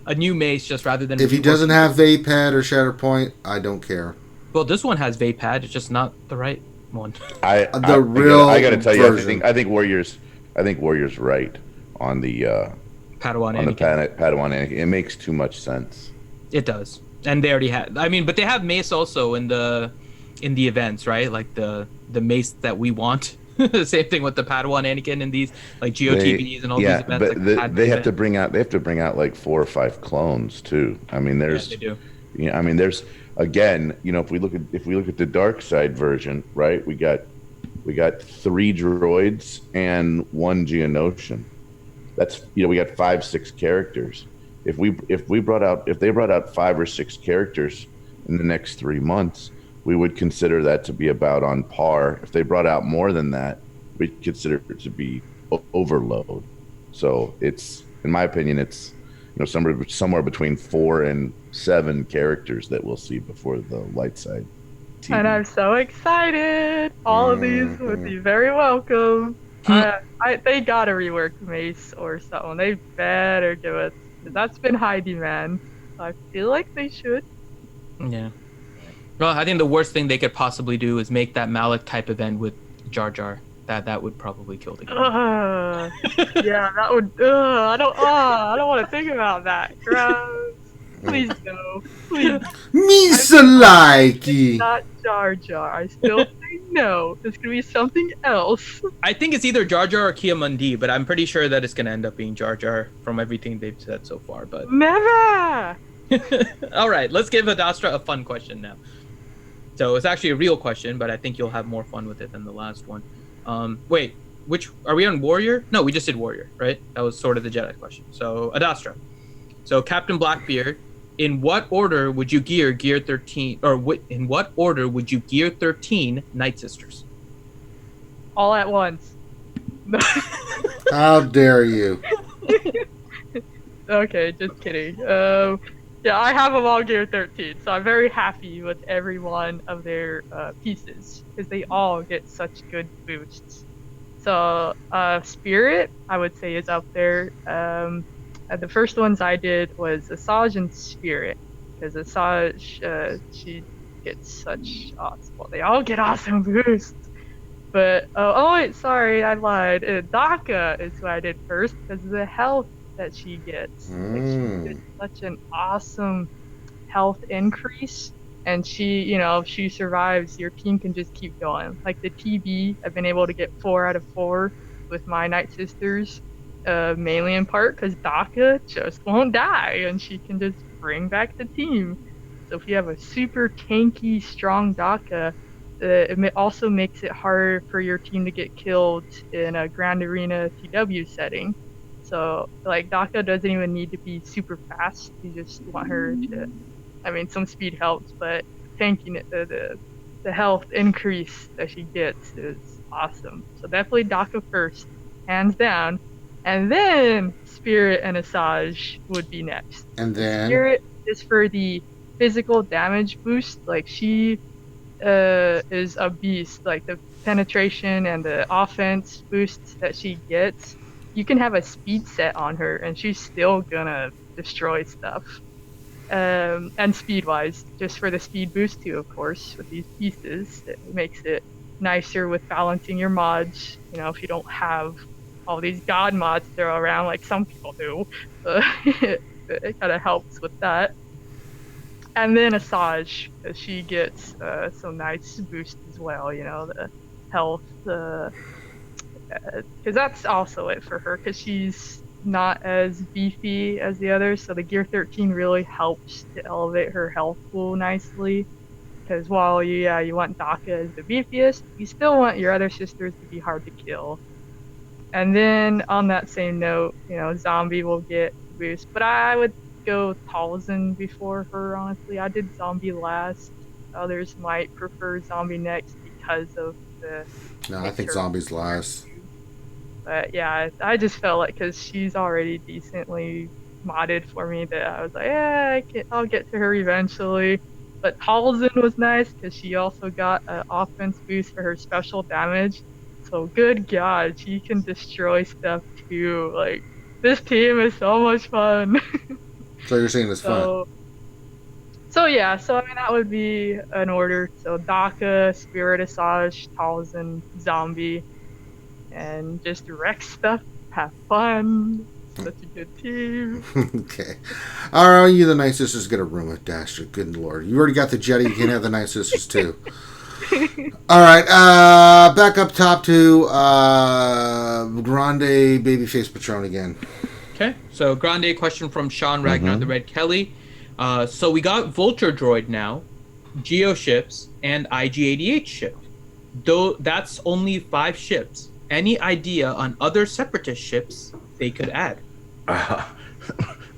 A new mace, just rather than. If he doesn't have Vapad or Shatterpoint, I don't care. Well, this one has Vapad. It's just not the right one. I gotta tell you, I think Warrior's right on the Padawan on Anakin. the Padawan Anakin. It makes too much sense. It does, and they already had. I mean, but they have mace also in the events, right? Like the mace that we want. Same thing with the Padawan Anakin in these like GOTVs and all these events. But like they have to bring out like 4 or 5 clones too. I mean, there's they do. I mean, there's again, if we look at the dark side version, right? We got 3 droids and 1 Geonosian. That's we got 5-6 characters. If they brought out 5 or 6 characters in the next 3 months, we would consider that to be about on par. If they brought out more than that, we'd consider it to be overload. So it's, in my opinion, it's somewhere between 4 and 7 characters that we'll see before the light side TV. And I'm so excited. All of these would be very welcome. They gotta rework Mace or something. They better do it. That's been high demand. I feel like they should. Yeah. Well, I think the worst thing they could possibly do is make that Malak type event with Jar Jar. That would probably kill the game. Yeah, that would. I don't want to think about that. Gross. Please no. Please. Misaliki. Not Jar Jar. I still say no. It's gonna be something else. I think it's either Jar Jar or Kia-Mundi, but I'm pretty sure that it's gonna end up being Jar Jar from everything they've said so far. But Never. all right, let's give Adastra a fun question now. So it's actually a real question, but I think you'll have more fun with it than the last one. Wait, which are we on Warrior? No, we just did Warrior, right? That was sort of the Jedi question. So Adastra. So Captain Blackbeard, in what order would you gear 13, or in what order would you gear 13 Nightsisters? All at once. How dare you? Okay, just kidding. Yeah, I have them all gear 13, so I'm very happy with every one of their pieces because they all get such good boosts. So Spirit, I would say, is up there. The first ones I did was Asajj and Spirit, because Asajj, she gets such awesome. Well, they all get awesome boosts. But wait, sorry, I lied. Daka is who I did first because of the health that she gets. Like, she gets such an awesome health increase, and she, if she survives, your team can just keep going. Like the TB, I've been able to get 4 out of 4 with my Nightsisters, mainly in part because Daka just won't die, and she can just bring back the team. So if you have a super tanky, strong Daka, it also makes it harder for your team to get killed in a Grand Arena TW setting. So, like, Daka doesn't even need to be super fast. You just want her to, I mean, some speed helps, but tanking it, the health increase that she gets is awesome. So definitely Daka first, hands down. And then Spirit and Asajj would be next. And then Spirit is for the physical damage boost. Like, she is a beast. Like, the penetration and the offense boosts that she gets, you can have a speed set on her and she's still gonna destroy stuff. And speed wise, just for the speed boost too, of course, with these pieces, it makes it nicer with balancing your mods. If you don't have all these god mods throw around like some people do, it kind of helps with that. And then Asajj, because she gets some nice boost as well, the health, because that's also it for her, because she's not as beefy as the others, so the gear 13 really helps to elevate her health pool nicely. Because while you want Daka as the beefiest, you still want your other sisters to be hard to kill. And then on that same note, Zombie will get boost, but I would go Talzin before her, honestly. I did Zombie last. others might prefer zombie next because of the. No, I think zombies last. But yeah, I just felt like because she's already decently modded for me that I was like, yeah, I'll get to her eventually. But Talzin was nice because she also got an offense boost for her special damage. So good God, she can destroy stuff too. Like this team is so much fun. So you're saying it's fun? So yeah, so I mean that would be an order. So Daka, Spirit Asajj, Talzin, Zombie, and just wreck stuff, have fun. Such a good team. Okay. All right, you the Nightsisters get a room with Dasher. Good Lord. You already got the Jedi, you can have the Nightsisters too. All right, back up top to Grande Babyface Patron again. Okay, so Grande question from Sean Ragnar the Red Kelly. So we got Vulture Droid now, Geo ships, and IG-88 ship. Though that's only 5 ships. Any idea on other Separatist ships they could add?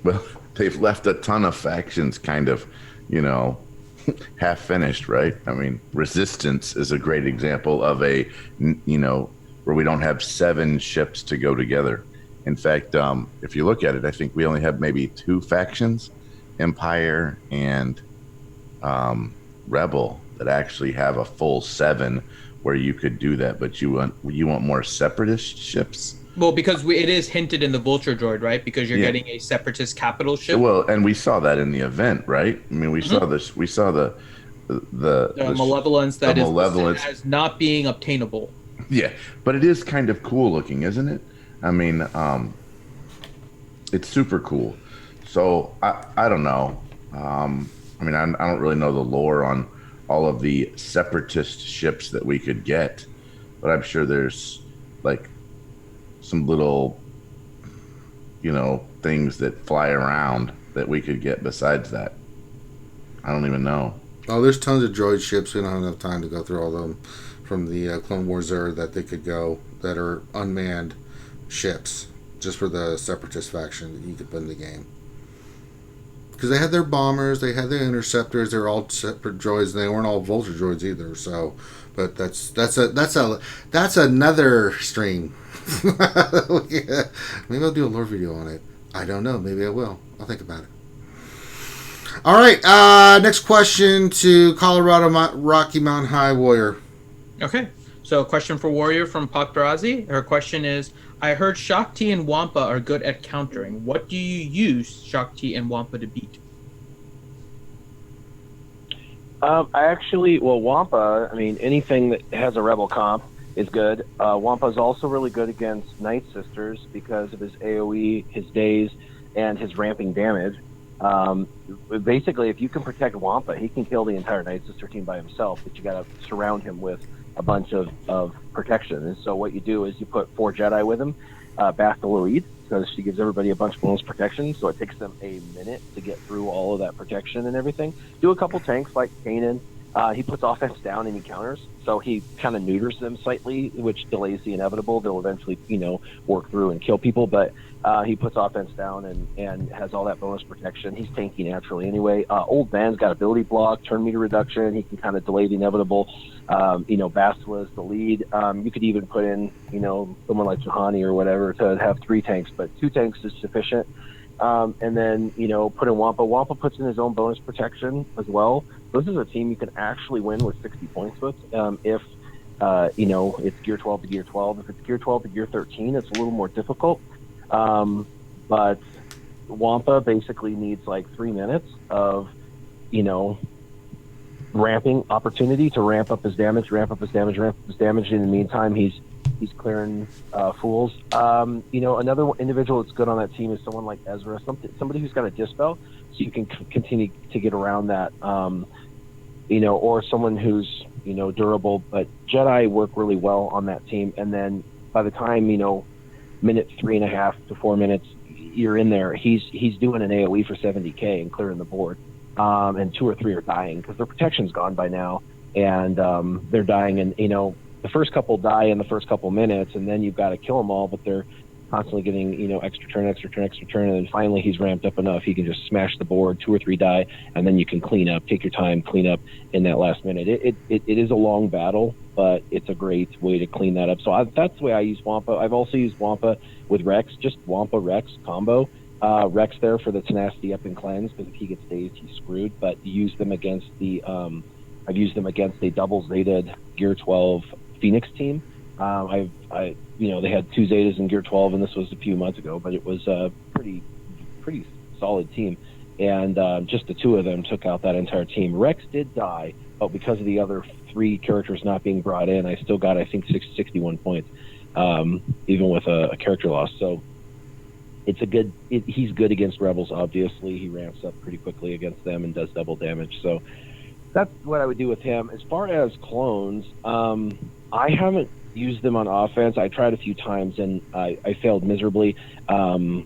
Well, they've left a ton of factions kind of, half finished, right? I mean, Resistance is a great example of a, where we don't have 7 ships to go together. In fact, if you look at it, I think we only have maybe 2 factions, Empire and Rebel, that actually have a full 7 where you could do that. But you want more Separatist ships? Well, because it is hinted in the Vulture Droid, right? Because you're getting a Separatist capital ship. Well, and we saw that in the event, right? I mean, we saw this. We saw the malevolence that is malevolence as not being obtainable. Yeah, but it is kind of cool looking, isn't it? I mean, it's super cool. So I don't know. I mean, I don't really know the lore on all of the Separatist ships that we could get, but I'm sure there's like some little, things that fly around that we could get besides that. I don't even know. Oh, there's tons of droid ships. We don't have enough time to go through all of them from the Clone Wars era that they could go that are unmanned ships just for the Separatist faction that you could put in the game. Because they had their bombers, they had their interceptors. They're all separate droids. And they weren't all Vulture droids either. So, but that's another stream. Yeah. Maybe I'll do a lore video on it. I don't know. Maybe I will. I'll think about it. All right. Next question to Colorado Rocky Mountain High Warrior. Okay. So a question for Warrior from Paparazzi. Her question is, I heard Shakti and Wampa are good at countering. What do you use Shakti and Wampa to beat? Wampa, I mean, anything that has a rebel comp is good. Wampa is also really good against Nightsisters because of his AoE, his daze, and his ramping damage. Basically, if you can protect Wampa, he can kill the entire Nightsister team by himself, but you got to surround him with a bunch of protection. And so what you do is you put 4 Jedi with him, Bath the lead, because she gives everybody a bunch of bonus protection, so it takes them a minute to get through all of that protection and everything. Do a couple tanks like Kanan. He puts offense down and he counters, so he kind of neuters them slightly, which delays the inevitable. They'll eventually, work through and kill people, but he puts offense down and has all that bonus protection. He's tanky naturally anyway. Old Man's got ability block, turn meter reduction. He can kind of delay the inevitable. Bastila is the lead. You could even put in, someone like Juhani or whatever to have 3 tanks, but 2 tanks is sufficient. And then, put in Wampa. Wampa puts in his own bonus protection as well. This is a team you can actually win with 60 points with. If, it's Gear 12 to Gear 12. If it's Gear 12 to Gear 13, it's a little more difficult. But Wampa basically needs like 3 minutes of, ramping opportunity to ramp up his damage. In the meantime, he's clearing fools. Another individual that's good on that team is someone like Ezra, somebody who's got a dispel, so you can continue to get around that. Or someone who's durable. But Jedi work really well on that team. And then by the time minute 3.5 to 4 minutes you're in there, he's doing an AOE for 70k and clearing the board. And 2 or 3 are dying because their protection's gone by now, and they're dying. And the first couple die in the first couple minutes, and then you've got to kill them all. But they're constantly getting, extra turn, and then finally he's ramped up enough. He can just smash the board, 2 or 3 die, and then you can clean up, take your time, clean up in that last minute. It is a long battle, but it's a great way to clean that up. So that's the way I use Wampa. I've also used Wampa with Rex, just Wampa Rex combo. Rex there for the tenacity up and cleanse, because if he gets dazed, he's screwed. But use them against I've used them against a double Zeta Gear 12 Phoenix team. They had 2 Zetas in Gear 12, and this was a few months ago, but it was a pretty solid team. And just the 2 of them took out that entire team. Rex did die, but because of the other 3 characters not being brought in, I still got, I think, 61 points, even with a character loss. So it's he's good against Rebels, obviously. He ramps up pretty quickly against them and does double damage. So that's what I would do with him. As far as clones, I haven't used them on offense. I tried a few times and I failed miserably. And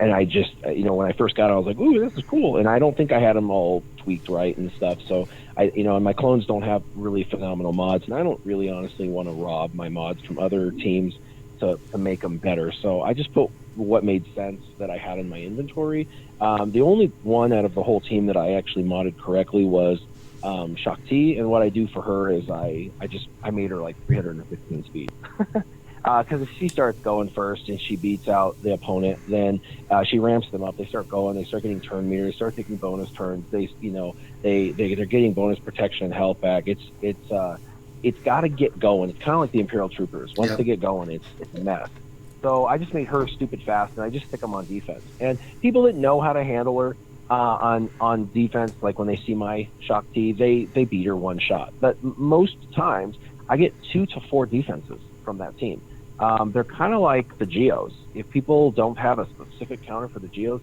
I just, when I first got it, I was like, ooh, this is cool. And I don't think I had them all tweaked right and stuff. So and my clones don't have really phenomenal mods, and I don't really honestly want to rob my mods from other teams to make them better. So I just put what made sense that I had in my inventory. The only one out of the whole team that I actually modded correctly was Shakti, and what I do for her is I made her like 315 speed. Because if she starts going first and she beats out the opponent, then she ramps them up. They start going. They start getting turn meters. Start taking bonus turns. They're getting bonus protection and health back. It's got to get going. It's kind of like the Imperial Troopers. Once they get going, it's a mess. So I just made her stupid fast, and I just stick them on defense. And people that know how to handle her on defense, like when they see my Shakti, they beat her one shot. But most times, I get 2 to 4 defenses from that team. They're kind of like the Geos. If people don't have a specific counter for the Geos,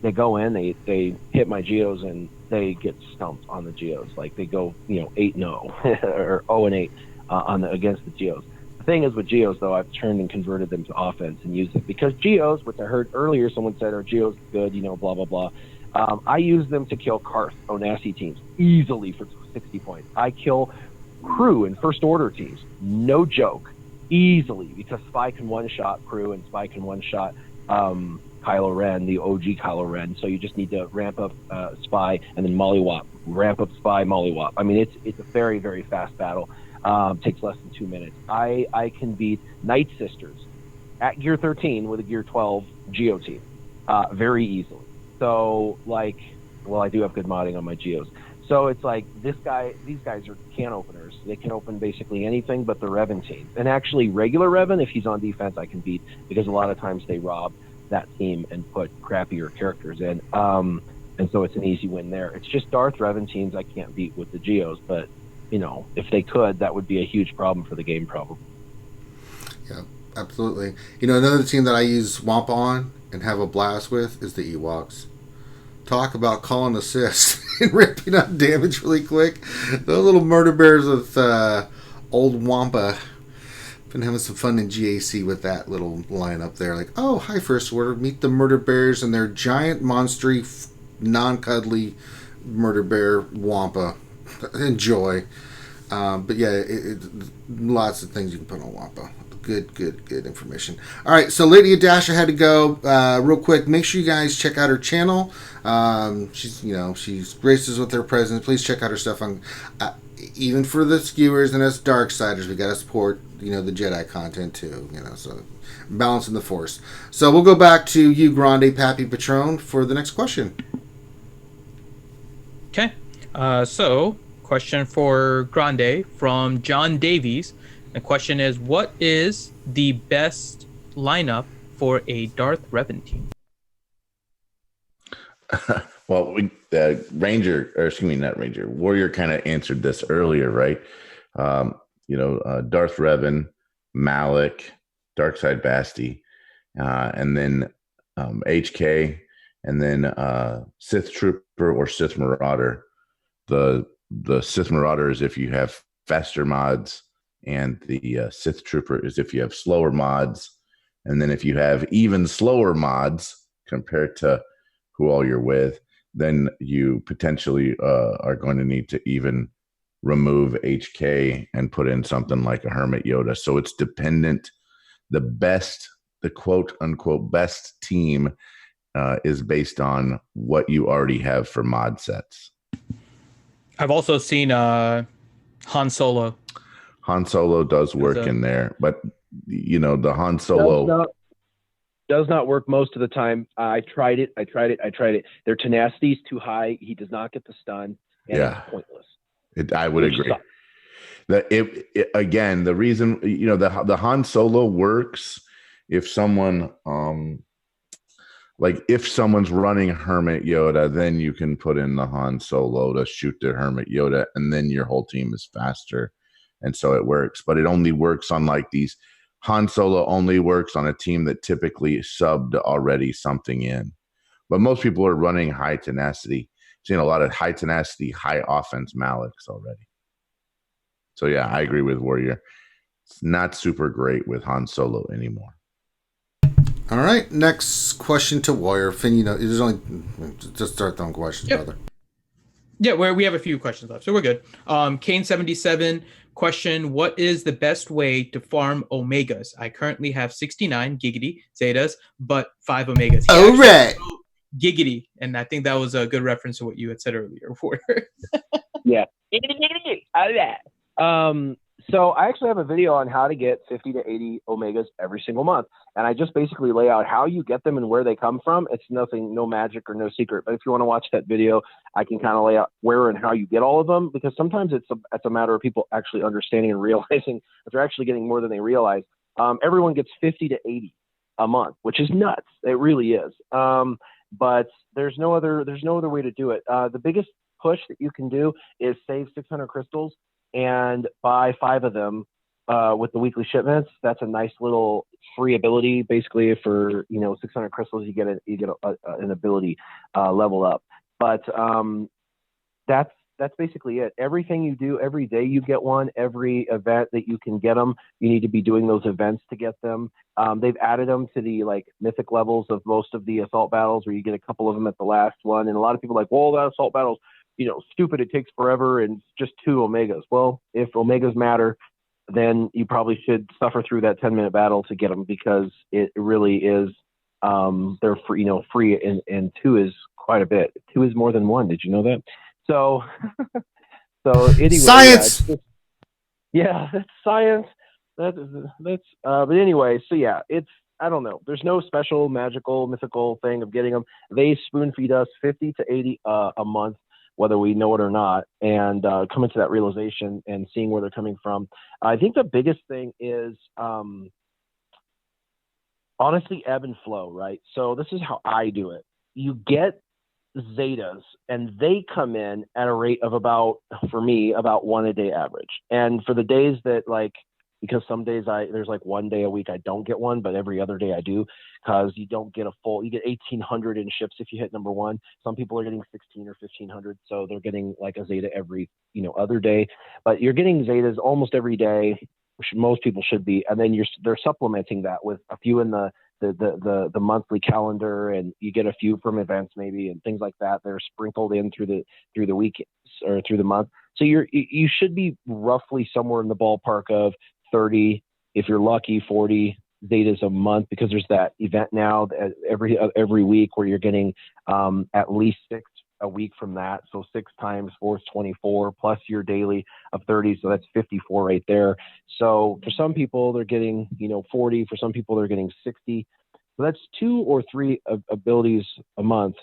they go in, they hit my Geos, and they get stumped on the Geos. Like they go, 8-0 or 0-8 against the Geos. The thing is with Geos, though, I've turned and converted them to offense and used it because Geos, which I heard earlier, someone said, "Are Geos good?" Blah blah blah. I use them to kill Karth Onassi teams easily for 60 points. I kill crew and first order teams, no joke, easily, because Spy can one-shot crew and Spy can one-shot Kylo Ren, the OG Kylo Ren. So you just need to ramp up Spy and then mollywop, ramp up Spy, mollywop. I mean, it's a very, very fast battle. Takes less than 2 minutes. I can beat Nightsisters at Gear 13 with a Gear 12 Geo team very easily. So, I do have good modding on my Geos. So it's like these guys are can openers. They can open basically anything but the Revan team. And actually, regular Revan, if he's on defense, I can beat, because a lot of times they rob that team and put crappier characters in. And so it's an easy win there. It's just Darth Revan teams I can't beat with the Geos. But, if they could, that would be a huge problem for the game, probably. Yeah, absolutely. Another team that I use Wampa on and have a blast with is the Ewoks. Talk about call and assist and ripping up damage really quick. Those little murder bears with old Wampa. Been having some fun in GAC with that little lineup there. Like, oh, hi, First Order. Meet the murder bears and their giant, monstery, non-cuddly murder bear Wampa. Enjoy. But yeah, lots of things you can put on Wampa. Good information. All right, so Lydia Dasher had to go real quick. Make sure you guys check out her channel. She's graces with her presence. Please check out her stuff on. Even for the skewers and us Darksiders, we gotta support the Jedi content too. So balancing the Force. So we'll go back to you, Grande Pappy Patron, for the next question. Okay. So question for Grande from John Davies. The question is, what is the best lineup for a Darth Revan team? Well, Warrior kind of answered this earlier, right? Darth Revan, Malak, Darkside Basti, and then HK, and then Sith Trooper or Sith Marauder. The Sith Marauder is if you have faster mods, and the Sith Trooper is if you have slower mods. And then if you have even slower mods compared to who all you're with, then you potentially are going to need to even remove HK and put in something like a Hermit Yoda. So it's dependent. The best the quote unquote best team is based on what you already have for mod sets. I've also seen Han Solo. Han Solo does work in there, but the Han Solo does not work most of the time. I tried it. Their tenacity is too high. He does not get the stun, and it's pointless. I would agree. Again, the reason the Han Solo works if someone if someone's running Hermit Yoda, then you can put in the Han Solo to shoot the Hermit Yoda, and then your whole team is faster, and so it works. But it only works on these. Han Solo only works on a team that typically subbed already something in. But most people are running high tenacity. Seeing a lot of high tenacity, high offense Malaks already. So yeah, I agree with Warrior. It's not super great with Han Solo anymore. All right, next question to Warrior. Finn, there's only just start throwing questions, brother. Yeah, we have a few questions left, so we're good. Kane77 question: what is the best way to farm Omegas? I currently have 69 Giggity Zetas, but 5 Omegas. All right. Giggity, and I think that was a good reference to what you had said earlier. Yeah. All right. So I actually have a video on how to get 50 to 80 Omegas every single month. And I just basically lay out how you get them and where they come from. It's nothing, no magic or no secret. But if you want to watch that video, I can kind of lay out where and how you get all of them, because sometimes it's a matter of people actually understanding and realizing that they're actually getting more than they realize. Everyone gets 50 to 80 a month, which is nuts. It really is. But there's no other way to do it. The biggest push that you can do is save 600 crystals and buy 5 of them with the weekly shipments. That's a nice little free ability. Basically, for 600 crystals, you get an ability level up. But that's basically it. Everything you do every day, you get one. Every event that you can get them, you need to be doing those events to get them. They've added them to the mythic levels of most of the assault battles, where you get a couple of them at the last one. And a lot of people are like, well, that assault battle's stupid, it takes forever, and it's just 2 Omegas. Well, if Omegas matter, then you probably should suffer through that 10-minute battle to get them, because it really is, they're free, and 2 is quite a bit. 2 is more than 1. Did you know that? So, anyway. Science! That's science. But anyway, so yeah, I don't know. There's no special magical, mythical thing of getting them. They spoon feed us 50 to 80 a month, whether we know it or not, and coming to that realization and seeing where they're coming from. I think the biggest thing is honestly ebb and flow, right? So this is how I do it. You get Zetas, and they come in at a rate of about 1 a day average. And for the days that because some days there's 1 day a week I don't get one, but every other day I do, because you don't get you get 1,800 in ships if you hit number 1. Some people are getting 1,600 or 1,500, so they're getting a Zeta every other day. But you're getting Zetas almost every day, which most people should be, and then they're supplementing that with a few in the monthly calendar, and you get a few from events maybe, and things like that. They're sprinkled in through the week or through the month. So you should be roughly somewhere in the ballpark of 30, if you're lucky, 40 Zetas a month, because there's that event now every week where you're getting at least 6 a week from that. So 6 times 4 is 24, plus your daily of 30, so that's 54 right there. So for some people they're getting 40, for some people they're getting 60. So that's 2 or 3 abilities a month.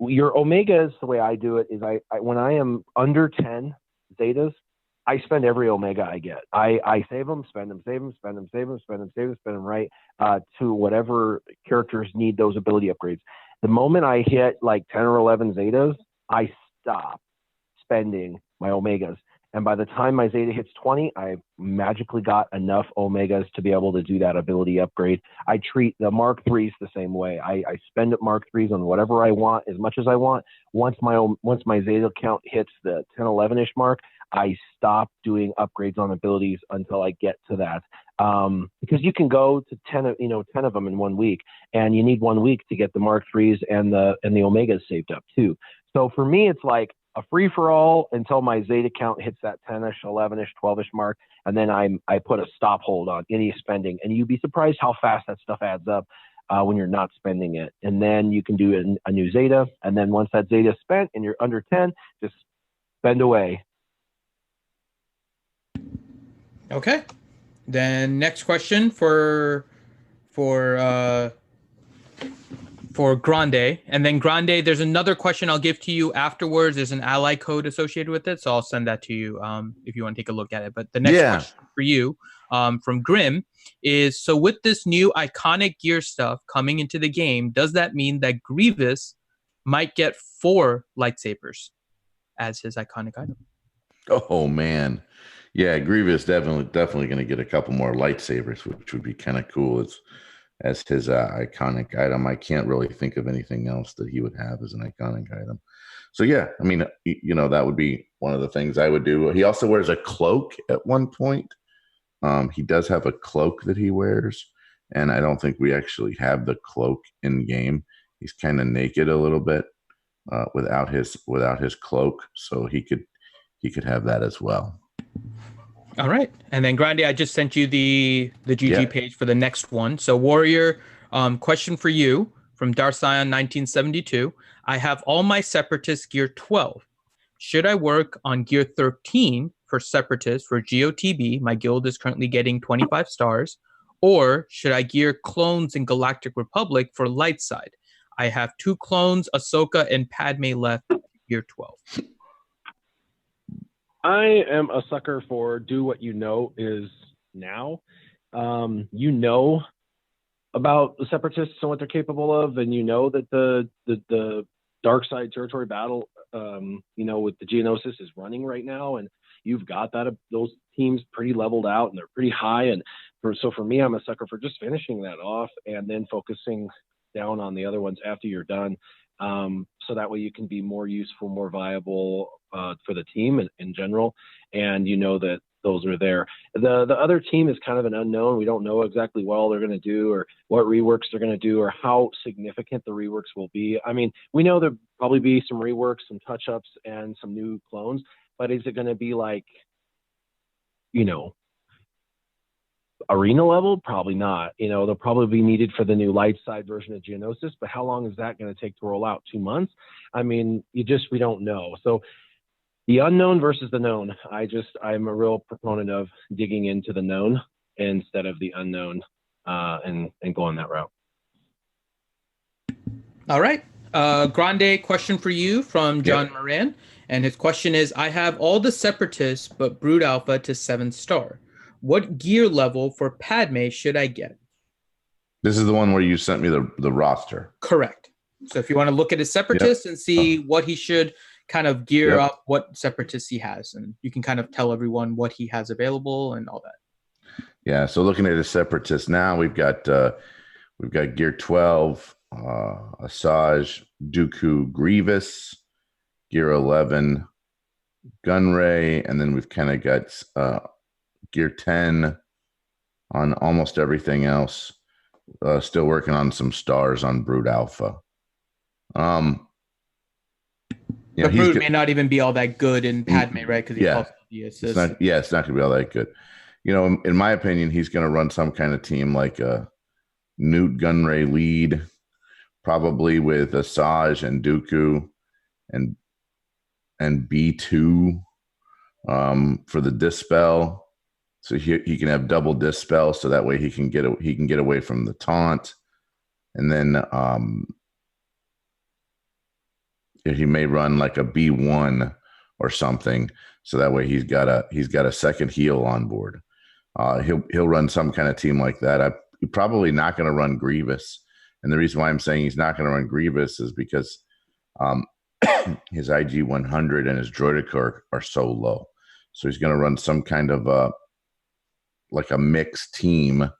Your Omegas, the way I do it is I when I am under 10 Zetas, I spend every Omega I get. I save them, spend them, save them, spend them, save them, spend them, save them, spend them, right to whatever characters need those ability upgrades. The moment I hit 10 or 11 Zetas, I stop spending my Omegas. And by the time my Zeta hits 20, I've magically got enough Omegas to be able to do that ability upgrade. I treat the Mark IIIs the same way. I spend Mark IIIs on whatever I want, as much as I want. Once my Zeta count hits the 10, 11-ish mark, I stop doing upgrades on abilities until I get to that. Because you can go to 10 of them in 1 week, and you need 1 week to get the Mark IIIs and the Omegas saved up too. So for me, it's a free for all until my Zeta count hits that 10ish, 11ish, 12ish mark, and then I put a stop hold on any spending. And you'd be surprised how fast that stuff adds up when you're not spending it. And then you can do a new Zeta, and then once that Zeta is spent and you're under 10, just spend away. Okay. Then next question for Grande, and then Grande, there's another question I'll give to you afterwards. There's an ally code associated with it, so I'll send that to you if you want to take a look at it. But the next question for you from Grim is, so with this new iconic gear stuff coming into the game, does that mean that Grievous might get 4 lightsabers as his iconic item? Oh man, yeah, Grievous definitely going to get a couple more lightsabers, which would be kind of cool. As his iconic item. I can't really think of anything else that he would have as an iconic item. So yeah, I mean, that would be one of the things I would do. He also wears a cloak at one point. He does have a cloak that he wears, and I don't think we actually have the cloak in game. He's kind of naked a little bit without his cloak, so he could have that as well. All right. And then Grande, I just sent you the GG page for the next one. So Warrior, question for you from Darcion 1972. I have all my Separatist gear 12. Should I work on gear 13 for Separatist for GOTB? My guild is currently getting 25 stars. Or should I gear clones in Galactic Republic for light side? I have 2 clones, Ahsoka and Padme left, gear 12. I am a sucker for do what you know is now. You know about the Separatists and what they're capable of, and you know that the dark side territory battle, with the Geonosis is running right now, and you've got those teams pretty leveled out and they're pretty high. And for me, I'm a sucker for just finishing that off and then focusing down on the other ones after you're done. So that way you can be more useful, more viable for the team in general, and you know that those are there. The other team is kind of an unknown. We don't know exactly what all they're going to do or what reworks they're going to do or how significant the reworks will be. I mean, we know there'll probably be some reworks, some touch-ups, and some new clones, but is it going to be like, arena level? Probably not. They'll probably be needed for the new light side version of Geonosis, but how long is that going to take to roll out? 2 months? I mean, we don't know. So the unknown versus the known. I'm a real proponent of digging into the known instead of the unknown and going that route. All right. Grande, question for you from John Moran. And his question is, I have all the Separatists but Brood Alpha to 7-star. What gear level for Padme should I get? This is the one where you sent me the roster. Correct. So if you want to look at his Separatists and see what he should kind of gear up, what Separatists he has, and you can kind of tell everyone what he has available and all that. Yeah. So looking at his Separatists now, we've got gear 12, Asajj, Dooku, Grievous, gear 11, Gunray, and then we've kind of got gear 10 on almost everything else. Still working on some stars on Brood Alpha. The Brood may not even be all that good in Padme, right? Because it's not going to be all that good. In my opinion, he's going to run some kind of team like a Newt Gunray lead, probably with Asajj and Dooku and B2 for the dispel. So he can have double dispel, so that way he can get away from the taunt, and then he may run like a B1 or something, so that way he's got a second heal on board. He'll run some kind of team like that. He's probably not going to run Grievous, and the reason why I'm saying he's not going to run Grievous is because his IG 100 and his droidic are so low. So he's going to run some kind of like a mixed team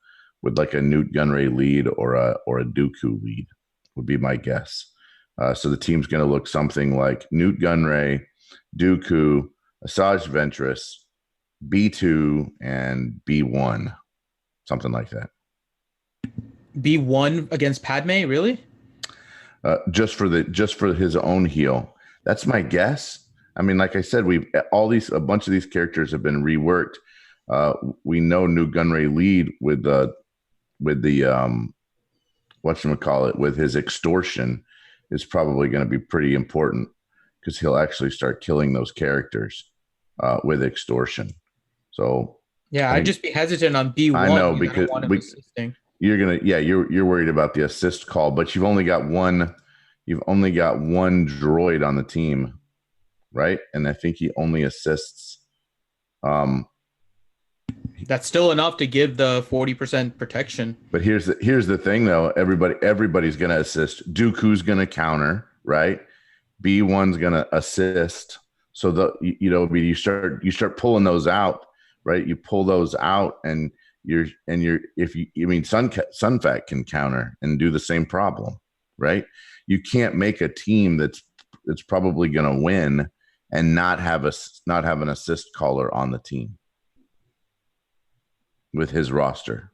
with like a Newt Gunray lead or a Dooku lead would be my guess. So the team's going to look something like Newt Gunray, Dooku, Asajj Ventress, B2, and B1, something like that. B1 against Padme, really? Just for his own heal. That's my guess. I mean, like I said, a bunch of these characters have been reworked. We know New Gunray lead with the whatchamacallit, with his extortion is probably going to be pretty important, because he'll actually start killing those characters with extortion. So yeah, I'd just be hesitant on B1. I know, because assisting. you're worried about the assist call, but you've only got one droid on the team, right? And I think he only assists. That's still enough to give the 40% protection. But here's the thing, though. Everybody's going to assist. Dooku's going to counter, right? B1's going to assist. So you start pulling those out, right? You pull those out, and Sunfat can counter and do the same problem, right? You can't make a team that's probably going to win and not have an assist caller on the team with his roster,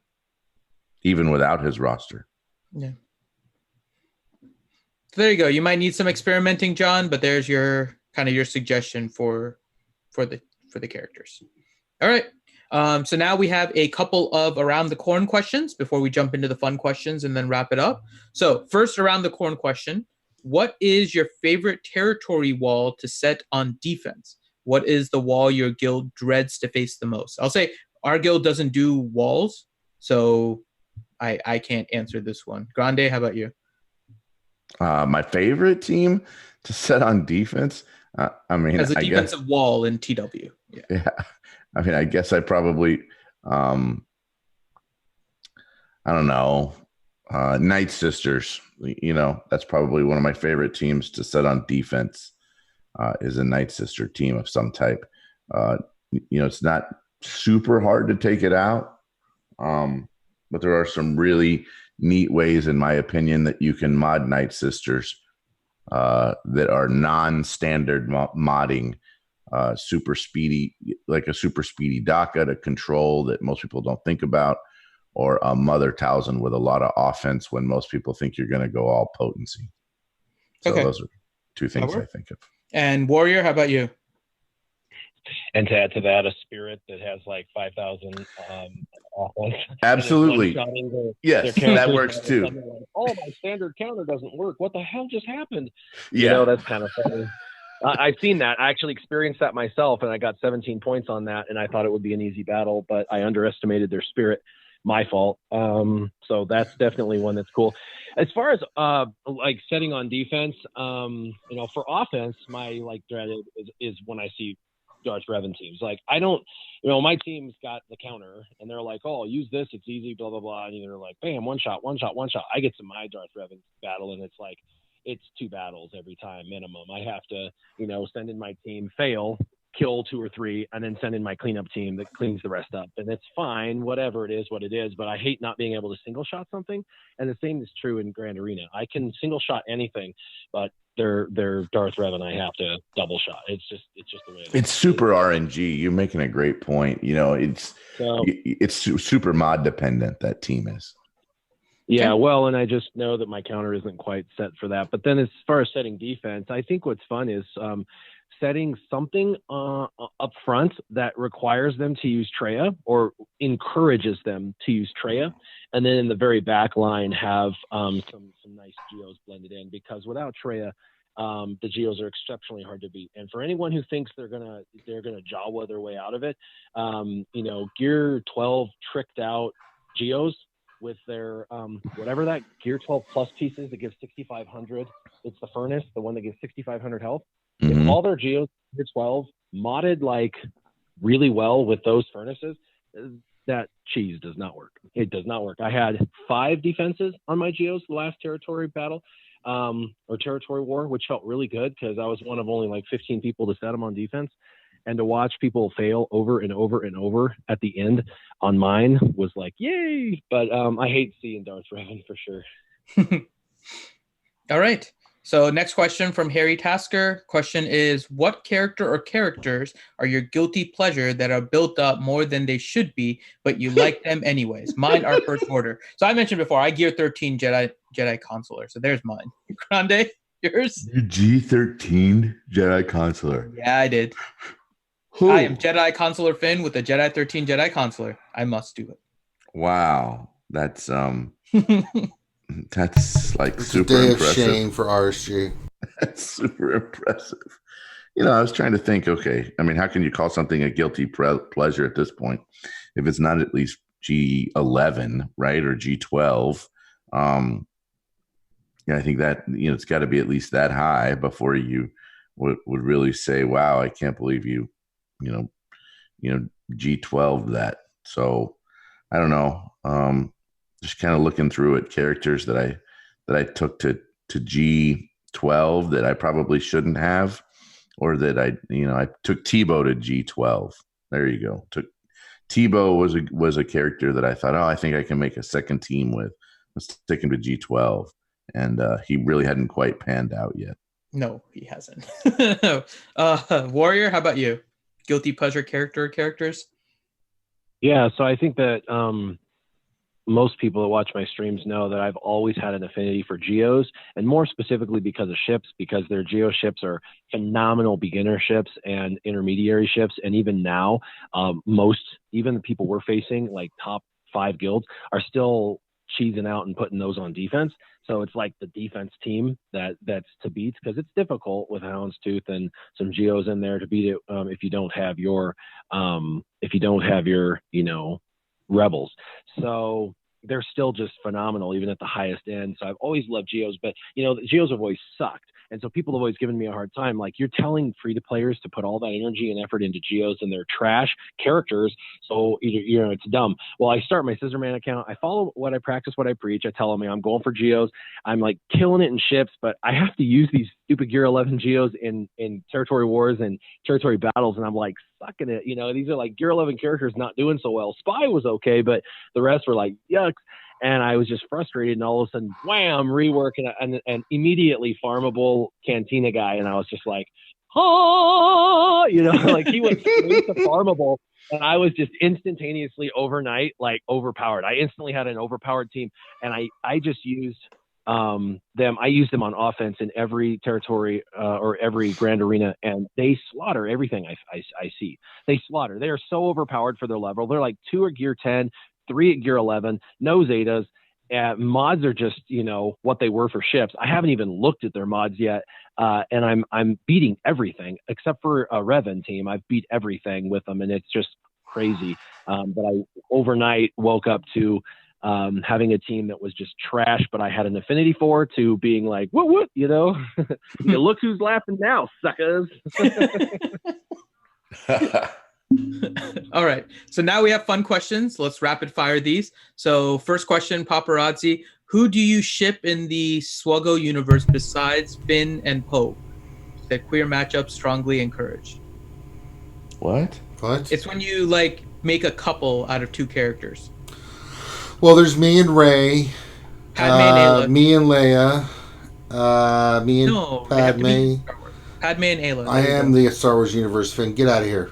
even without his roster. Yeah. So there you go. You might need some experimenting, John, but there's your suggestion for the characters. All right. So now we have a couple of around the corn questions before we jump into the fun questions and then wrap it up. So first, around the corn question: what is your favorite territory wall to set on defense? What is the wall your guild dreads to face the most? I'll say our guild doesn't do walls, so I can't answer this one. Grande, how about you? My favorite team to set on defense, as a defensive wall in TW. Yeah. I mean, I guess I probably, I don't know, Nightsisters. That's probably one of my favorite teams to set on defense. Is a Nightsister team of some type. It's not super hard to take it out, but there are some really neat ways, in my opinion, that you can mod Nightsisters that are non-standard modding. Super speedy, like a super speedy DACA to control that most people don't think about, or a Mother Talzin with a lot of offense when most people think you're going to go all potency. So those are two things I think of. And Warrior, how about you? And to add to that, a spirit that has like 5,000 offense. Absolutely. Yes, that works too. Like, oh, my standard counter doesn't work. What the hell just happened? Yeah. That's kind of funny. I've seen that. I actually experienced that myself, and I got 17 points on that, and I thought it would be an easy battle, but I underestimated their spirit. My fault. So that's definitely one that's cool. As far as like setting on defense, for offense, my dreaded is when I see Darth Revan teams. Like, I don't, my team's got the counter, and they're like, oh, use this, it's easy, blah, blah, blah. And they're like, bam, one shot. I get to my Darth Revan battle, and it's like, it's 2 battles every time minimum. I have to, send in my team, fail, kill 2 or 3, and then send in my cleanup team that cleans the rest up. And it's fine, whatever it is, what it is. But I hate not being able to single shot something. And the same is true in Grand Arena. I can single shot anything, but they're Darth Revan. I have to double shot. It's just the way it is. It's super RNG. You're making a great point. It's super mod dependent, that team is. Yeah, well, and I just know that my counter isn't quite set for that. But then as far as setting defense, I think what's fun is setting something up front that requires them to use Traya or encourages them to use Traya. And then in the very back line have some nice geos blended in, because without Traya, the geos are exceptionally hard to beat. And for anyone who thinks they're gonna Jawa their way out of it, Gear 12 tricked out geos with their whatever that Gear 12 plus pieces that gives 6,500. It's the furnace, the one that gives 6,500 health. Mm-hmm. If all their geos Gear 12 modded really well with those furnaces, that cheese does not work. It does not work. I had 5 defenses on my geos the last territory battle or territory war, which felt really good because I was one of only 15 people to set them on defense. And to watch people fail over and over and over at the end on mine was yay. But I hate seeing Darth Revan for sure. All right. So next question from Harry Tasker. Question is, what character or characters are your guilty pleasure that are built up more than they should be, but you like them anyways? Mine are First Order. So I mentioned before, I Gear 13 Jedi Consular. So there's mine. Grande? Yours? You G13 Jedi Consular. Yeah, I did. Who? I am Jedi Consular Finn with the Jedi 13 Jedi Consular. I must do it. Wow, that's that's like It's super a day impressive. of shame for RSG. That's super impressive. I was trying to think, okay, I mean, how can you call something a guilty pleasure at this point if it's not at least G11, right, or G12? I think that it's got to be at least that high before you would really say, wow, I can't believe you G12 that. So I don't know. Just kind of looking through it, characters that I took to G12 that I probably shouldn't have, or that I took Tebow to G12. There you go. Tebow was a character that I thought, I think I can make a second team with. Let's take him to G12. And he really hadn't quite panned out yet. No, he hasn't. Warrior, how about you? Guilty pleasure characters? Yeah, so I think that most people that watch my streams know that I've always had an affinity for Geos, and more specifically because of ships, because their Geo ships are phenomenal beginner ships and intermediary ships. And even now, even the people we're facing, like top 5 guilds, are still cheesing out and putting those on defense. So it's like the defense team that's to beat, because it's difficult with Houndstooth and some Geos in there to beat it if you don't have your rebels. So they're still just phenomenal, even at the highest end. So I've always loved Geos, but the Geos have always sucked. And so people have always given me a hard time. Like, you're telling free-to players to put all that energy and effort into Geos, and they're trash characters. So it's dumb. Well, I start my Scissorman account. I follow what I practice, what I preach. I tell them, I'm going for Geos. I'm like killing it in ships, but I have to use these stupid Gear 11 Geos in territory wars and territory battles, and I'm like sucking it. These are like Gear 11 characters not doing so well. Spy was okay, but the rest were like yucks. And I was just frustrated, and all of a sudden, wham, rework and immediately farmable Cantina guy. And I was just like, like he went straight to farmable, and I was just instantaneously overnight, like overpowered. I instantly had an overpowered team, and I just used them. I used them on offense in every territory or every grand arena, and they slaughter everything I see. They slaughter. They are so overpowered for their level. They're like 2 are Gear 10, 3 at Gear 11, no Zetas. Mods are just, what they were for ships. I haven't even looked at their mods yet. And I'm beating everything except for a Revan team. I've beat everything with them, and it's just crazy. But I overnight woke up to having a team that was just trash, but I had an affinity for, to being like, what, look who's laughing now, suckers. All right. So now we have fun questions. Let's rapid fire these. So first question, Paparazzi. Who do you ship in the SWGOH universe besides Finn and Poe? That queer matchup strongly encouraged. What? It's when you make a couple out of 2 characters. Well, there's me and Rey. Padme and Ayla. Me and Leia. Me and Padme. Padme and Ayla. I am the Star Wars universe fan. Get out of here.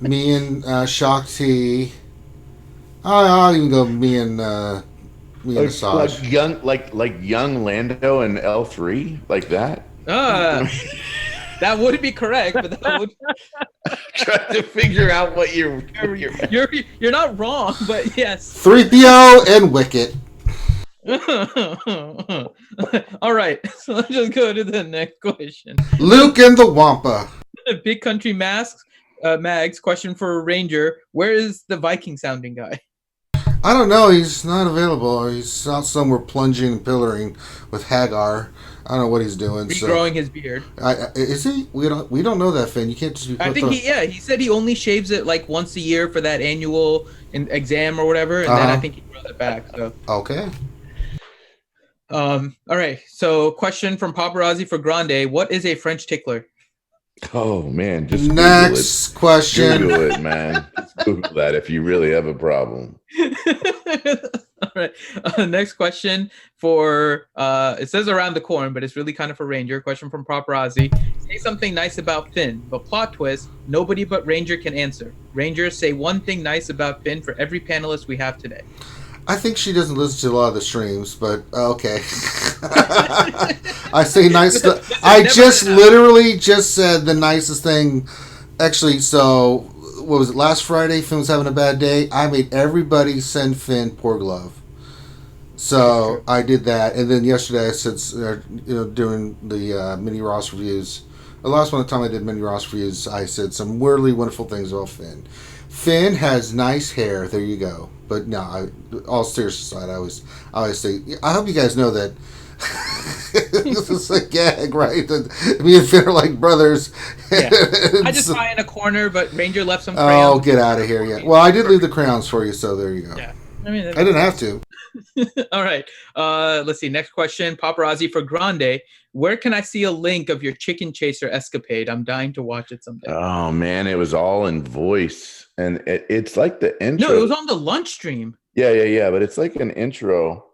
Me and Shakti. I'll even go me and Asajj. Like young Lando and L3, like that. That wouldn't be correct, but that would. Trying to figure out what you're not wrong, but yes. 3PO and Wicket. All right, so let's just go to the next question. Luke and the Wampa. Big Country Mags question for Ranger. Where is the Viking sounding guy? I don't know. He's not available. He's out somewhere plunging and pillaring with Hagar. I don't know what he's doing. Regrowing his beard. Is he? We don't know that, Finn. You can't just be. I think he said he only shaves it like once a year for that annual exam or whatever, and then I think he grows it back. So okay. All right. So question from Paparazzi for Grande. What is a French tickler? Oh man, just next question. Google it, man. Just Google that if you really have a problem. All right. Next question for it says around the corn, but it's really kind of for Ranger. Question from Paparazzi. Say something nice about Finn, but plot twist, nobody but Ranger can answer. Ranger, say one thing nice about Finn for every panelist we have today. I think she doesn't listen to a lot of the streams, but okay. I say nice stuff. I just literally just said the nicest thing. Actually, so what was it? Last Friday, Finn was having a bad day. I made everybody send Finn poor glove. So I did that, and then yesterday I said, during the mini Ross reviews, the last one, the time I did mini Ross reviews, I said some weirdly wonderful things about Finn. Finn has nice hair. There you go. But no, all seriousness aside, I always say, I hope you guys know that this is a gag, right? That me and Finn are like brothers. Yeah. I just cry in a corner, but Ranger left some crayons. Oh, get out of here! Yeah. Well, I did leave the crayons for you, so there you go. Yeah. I didn't have to. All right. Let's see. Next question. Paparazzi for Grande. Where can I see a link of your chicken chaser escapade? I'm dying to watch it someday. Oh man, it was all in voice, and it's like the intro. No, it was on the lunch stream. Yeah. But it's like an intro.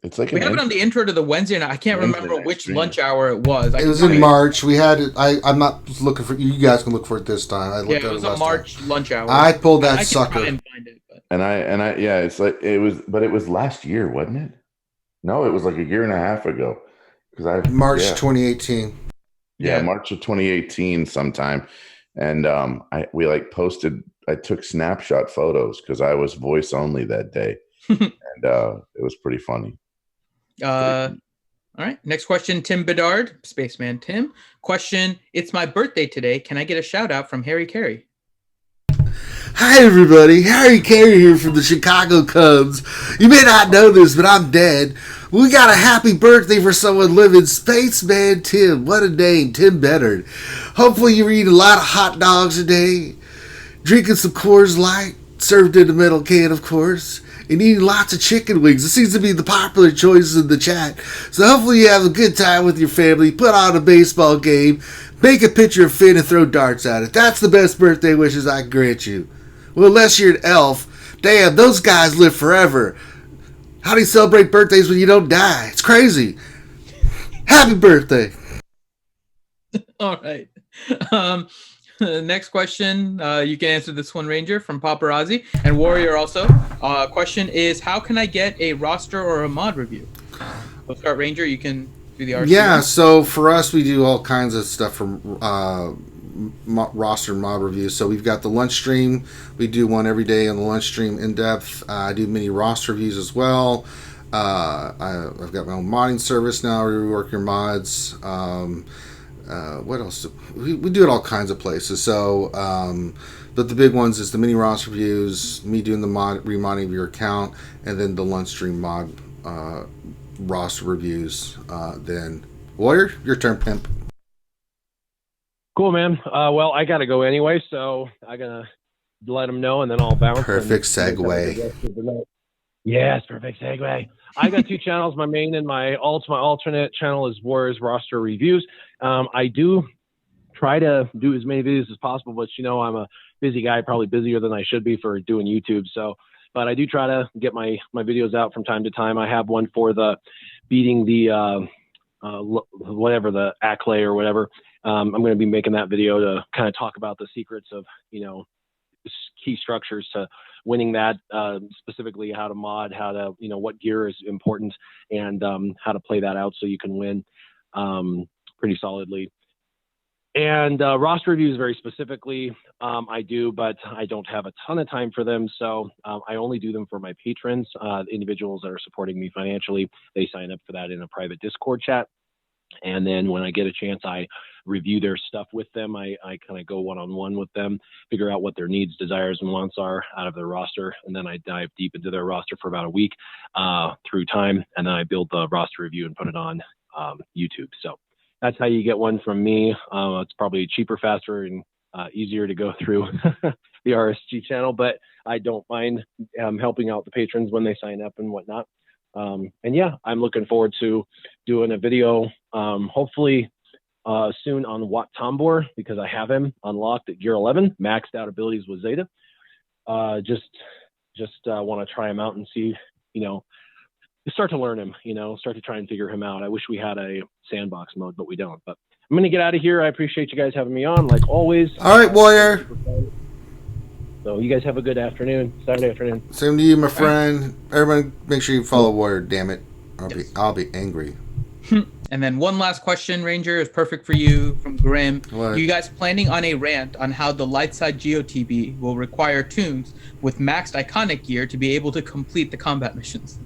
It's like we have it on the intro to the Wednesday night. I can't remember which lunch hour it was. It was in March. We had it. I'm not looking for you guys can look for it this time. I looked it was a March lunch hour. I pulled that sucker. I can try and find it, but. And I it's like it was, but it was last year, wasn't it? No, it was like a year and a half ago. March 2018. Yeah, March of 2018 sometime. And we like posted, I took snapshot photos because I was voice only that day. And it was pretty funny. All right. Next question, Tim Bedard, Spaceman Tim. Question, it's my birthday today. Can I get a shout out from Harry Carey? Hi, everybody. Harry Carey here from the Chicago Cubs. You may not know this, but I'm dead. We got a happy birthday for someone living, Spaceman Tim. What a name, Tim Bedard. Hopefully you're eating a lot of hot dogs today, drinking some Coors Light, served in a metal can, of course, and eating lots of chicken wings. It seems to be the popular choices in the chat. So hopefully you have a good time with your family, put on a baseball game, make a picture of Finn and throw darts at it. That's the best birthday wishes I can grant you. Well, unless you're an elf. Damn, those guys live forever. How do you celebrate birthdays when you don't die? It's crazy. Happy birthday. All right. Next question. You can answer this one, Ranger, from Paparazzi and Warrior also. Question is, how can I get a roster or a mod review? We'll start, Ranger. You can do the RC. Yeah, so for us, we do all kinds of stuff from roster and mod reviews. So we've got the lunch stream. We do one every day on the lunch stream in depth. I do mini roster reviews as well. I've got my own modding service now. We rework your mods. What else? We do it all kinds of places. So, but the big ones is the mini roster reviews, me doing the remodding of your account, and then the lunch stream mod roster reviews. Then Warrior, your turn, pimp. Cool, man. Well, I got to go anyway, so I'm going to let them know, and then I'll bounce. Perfect segue. Yes, perfect segue. I got two channels. My main and my alternate channel is Warriors Roster Reviews. I do try to do as many videos as possible, but I'm a busy guy, probably busier than I should be for doing YouTube. So, but I do try to get my videos out from time to time. I have one for the beating the whatever, the Acklay or whatever. I'm going to be making that video to kind of talk about the secrets of, key structures to winning that, specifically how to mod, how to, what gear is important, and how to play that out so you can win pretty solidly. And roster reviews very specifically, I do, but I don't have a ton of time for them. So I only do them for my patrons, individuals that are supporting me financially. They sign up for that in a private Discord chat. And then when I get a chance, I review their stuff with them. I kind of go one-on-one with them, figure out what their needs, desires, and wants are out of their roster. And then I dive deep into their roster for about a week through time. And then I build the roster review and put it on YouTube. So that's how you get one from me. It's probably cheaper, faster, and easier to go through the RSG channel. But I don't mind helping out the patrons when they sign up and whatnot. And yeah, I'm looking forward to doing a video, hopefully soon on Wat Tambor, because I have him unlocked at Gear 11, maxed out abilities with Zeta. Just want to try him out and see, start to learn him, start to try and figure him out. I wish we had a sandbox mode, but we don't. But I'm going to get out of here. I appreciate you guys having me on, like always. All right, Warrior. So you guys have a good afternoon, Saturday afternoon. Same to you, my friend. Everyone, make sure you follow Warrior, damn it. I'll be angry. And then one last question, Ranger, is perfect for you from Grim. What? You guys planning on a rant on how the light side GeoTB will require tunes with maxed iconic gear to be able to complete the combat missions?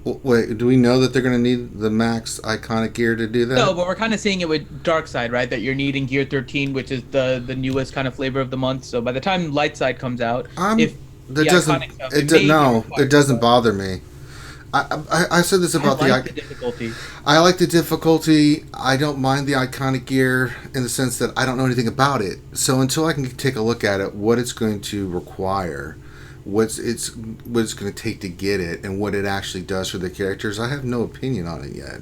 Wait, do we know that they're going to need the max iconic gear to do that? No, but we're kind of seeing it with Dark Side, right? That you're needing Gear 13, which is the newest kind of flavor of the month. So by the time Light Side comes out, it doesn't bother me. I said this about the difficulty. I like the difficulty. I don't mind the iconic gear in the sense that I don't know anything about it. So until I can take a look at it, what it's going to require, what it's going to take to get it, and what it actually does for the characters, I have no opinion on it yet.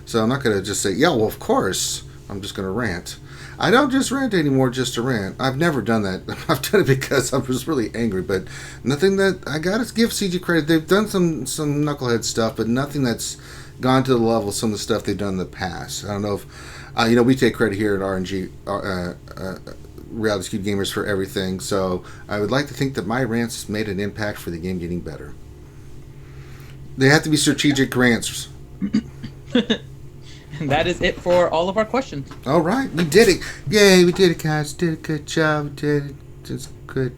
So I'm not going to just say, yeah, well, of course, I'm just going to rant. I don't just rant anymore just to rant. I've never done that. I've done it because I was really angry, but nothing that I got to give CG credit. They've done some knucklehead stuff, but nothing that's gone to the level of some of the stuff they've done in the past. I don't know if, we take credit here at RNG, Reality Skewed Gamers, for everything. So I would like to think that my rants made an impact for the game getting better. They have to be strategic rants. And that is it for all of our questions. All right, we did it. Yay, we did it, guys. Did a good job. We did it. It's good.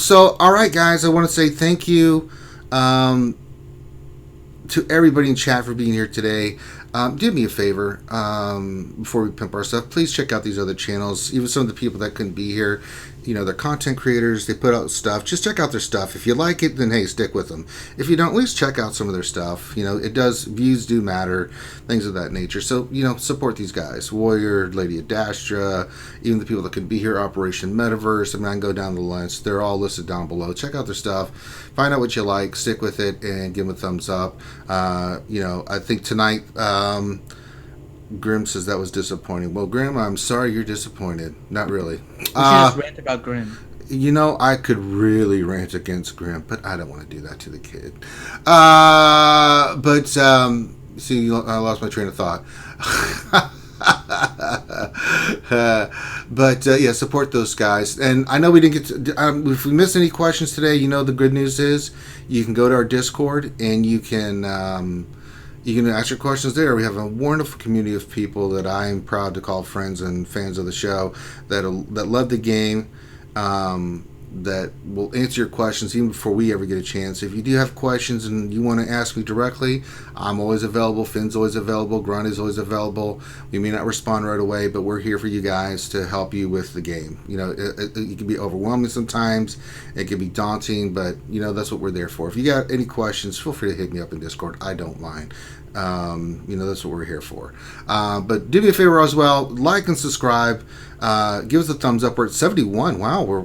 So, all right, guys, I want to say thank you to everybody in chat for being here today. Do me a favor before we pimp our stuff. Please check out these other channels. Even some of the people that couldn't be here, they're content creators. They put out stuff. Just check out their stuff. If you like it, then hey, stick with them. If you don't, at least check out some of their stuff. Views do matter, things of that nature. So, support these guys. Warrior, Lady Adastra, even the people that could be here, Operation Metaverse. I can go down the list. They're all listed down below. Check out their stuff. Find out what you like, stick with it, and give them a thumbs up. I think tonight, Grim says that was disappointing. Well, Grim, I'm sorry you're disappointed. Not really. We should just rant about Grim. I could really rant against Grim, but I don't want to do that to the kid. See, I lost my train of thought. Support those guys. And I know we didn't get to, if we missed any questions today, the good news is you can go to our Discord and you can ask your questions there. We have a wonderful community of people that I am proud to call friends and fans of the show that love the game, that will answer your questions even before we ever get a chance. If you do have questions and you want to ask me directly, I'm always available. Finn's always available. Grunt is always available. We may not respond right away, but we're here for you guys to help you with the game. It can be overwhelming sometimes. It can be daunting, but that's what we're there for. If you got any questions, feel free to hit me up in Discord. I don't mind. That's what we're here for. But do me a favor as well, like and subscribe. Give us a thumbs up. We're at 71. Wow, we're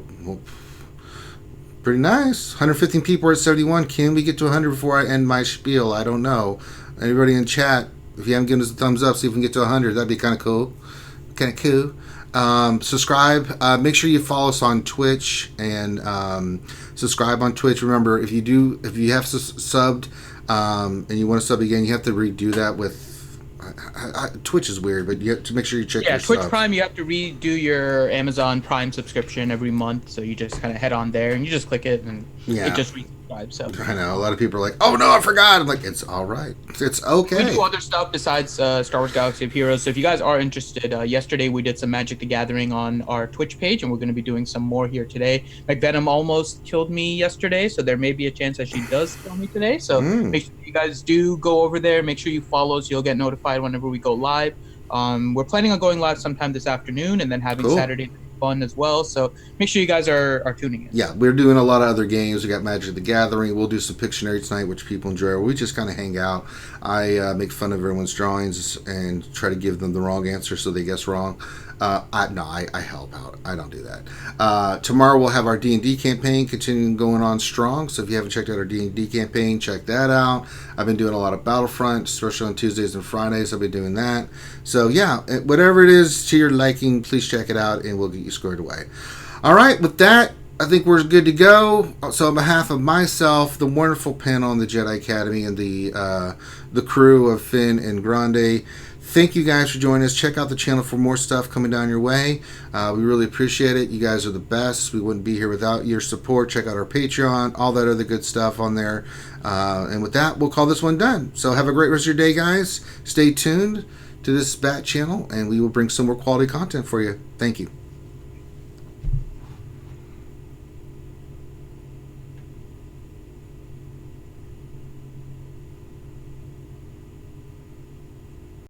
pretty nice. 115 people are at 71. Can we get to 100 before I end my spiel? I don't know. Anybody in chat, if you haven't given us a thumbs up, see if we can get to 100. That'd be kind of cool. Subscribe. Make sure you follow us on Twitch and subscribe on Twitch. Remember, if you have subbed and you want to sub again, you have to redo that with Twitch is weird, but you have to make sure you check your Twitch subs. Prime, you have to redo your Amazon Prime subscription every month, so you just kind of head on there and you just click it and it just resubscribes. So I know a lot of people are like, oh no, I forgot. I'm like, it's all right, it's okay. We do other stuff besides Star Wars Galaxy of Heroes, so if you guys are interested, yesterday we did some Magic the Gathering on our Twitch page, and we're going to be doing some more here today. McVenom almost killed me yesterday, so there may be a chance that she does kill me today, so make sure you guys do go over there. Make sure you follow so you'll get notified whenever we go live. We're planning on going live sometime this afternoon and then having Saturday fun as well, so make sure you guys are tuning in. Yeah, we're doing a lot of other games. We got Magic the Gathering. We'll do some Pictionary tonight, which people enjoy. We just kind of hang out. I make fun of everyone's drawings and try to give them the wrong answer so they guess wrong. I help out. I don't do that. Tomorrow we'll have our D&D campaign continuing going on strong, so if you haven't checked out our D&D campaign, check that out. I've been doing a lot of Battlefront, especially on Tuesdays and Fridays. I've been doing that. So yeah, whatever it is to your liking, please check it out and we'll get you squared away. All right, with that, I think we're good to go. So on behalf of myself, the wonderful panel on the Jedi Academy, and the crew of Finn and Grande, Thank you guys for joining us. Check out the channel for more stuff coming down your way. We really appreciate it. You guys are the best. We wouldn't be here without your support. Check out our Patreon, all that other good stuff on there. And with that, we'll call this one done. So have a great rest of your day, guys. Stay tuned to this Bat channel, and we will bring some more quality content for you. Thank you.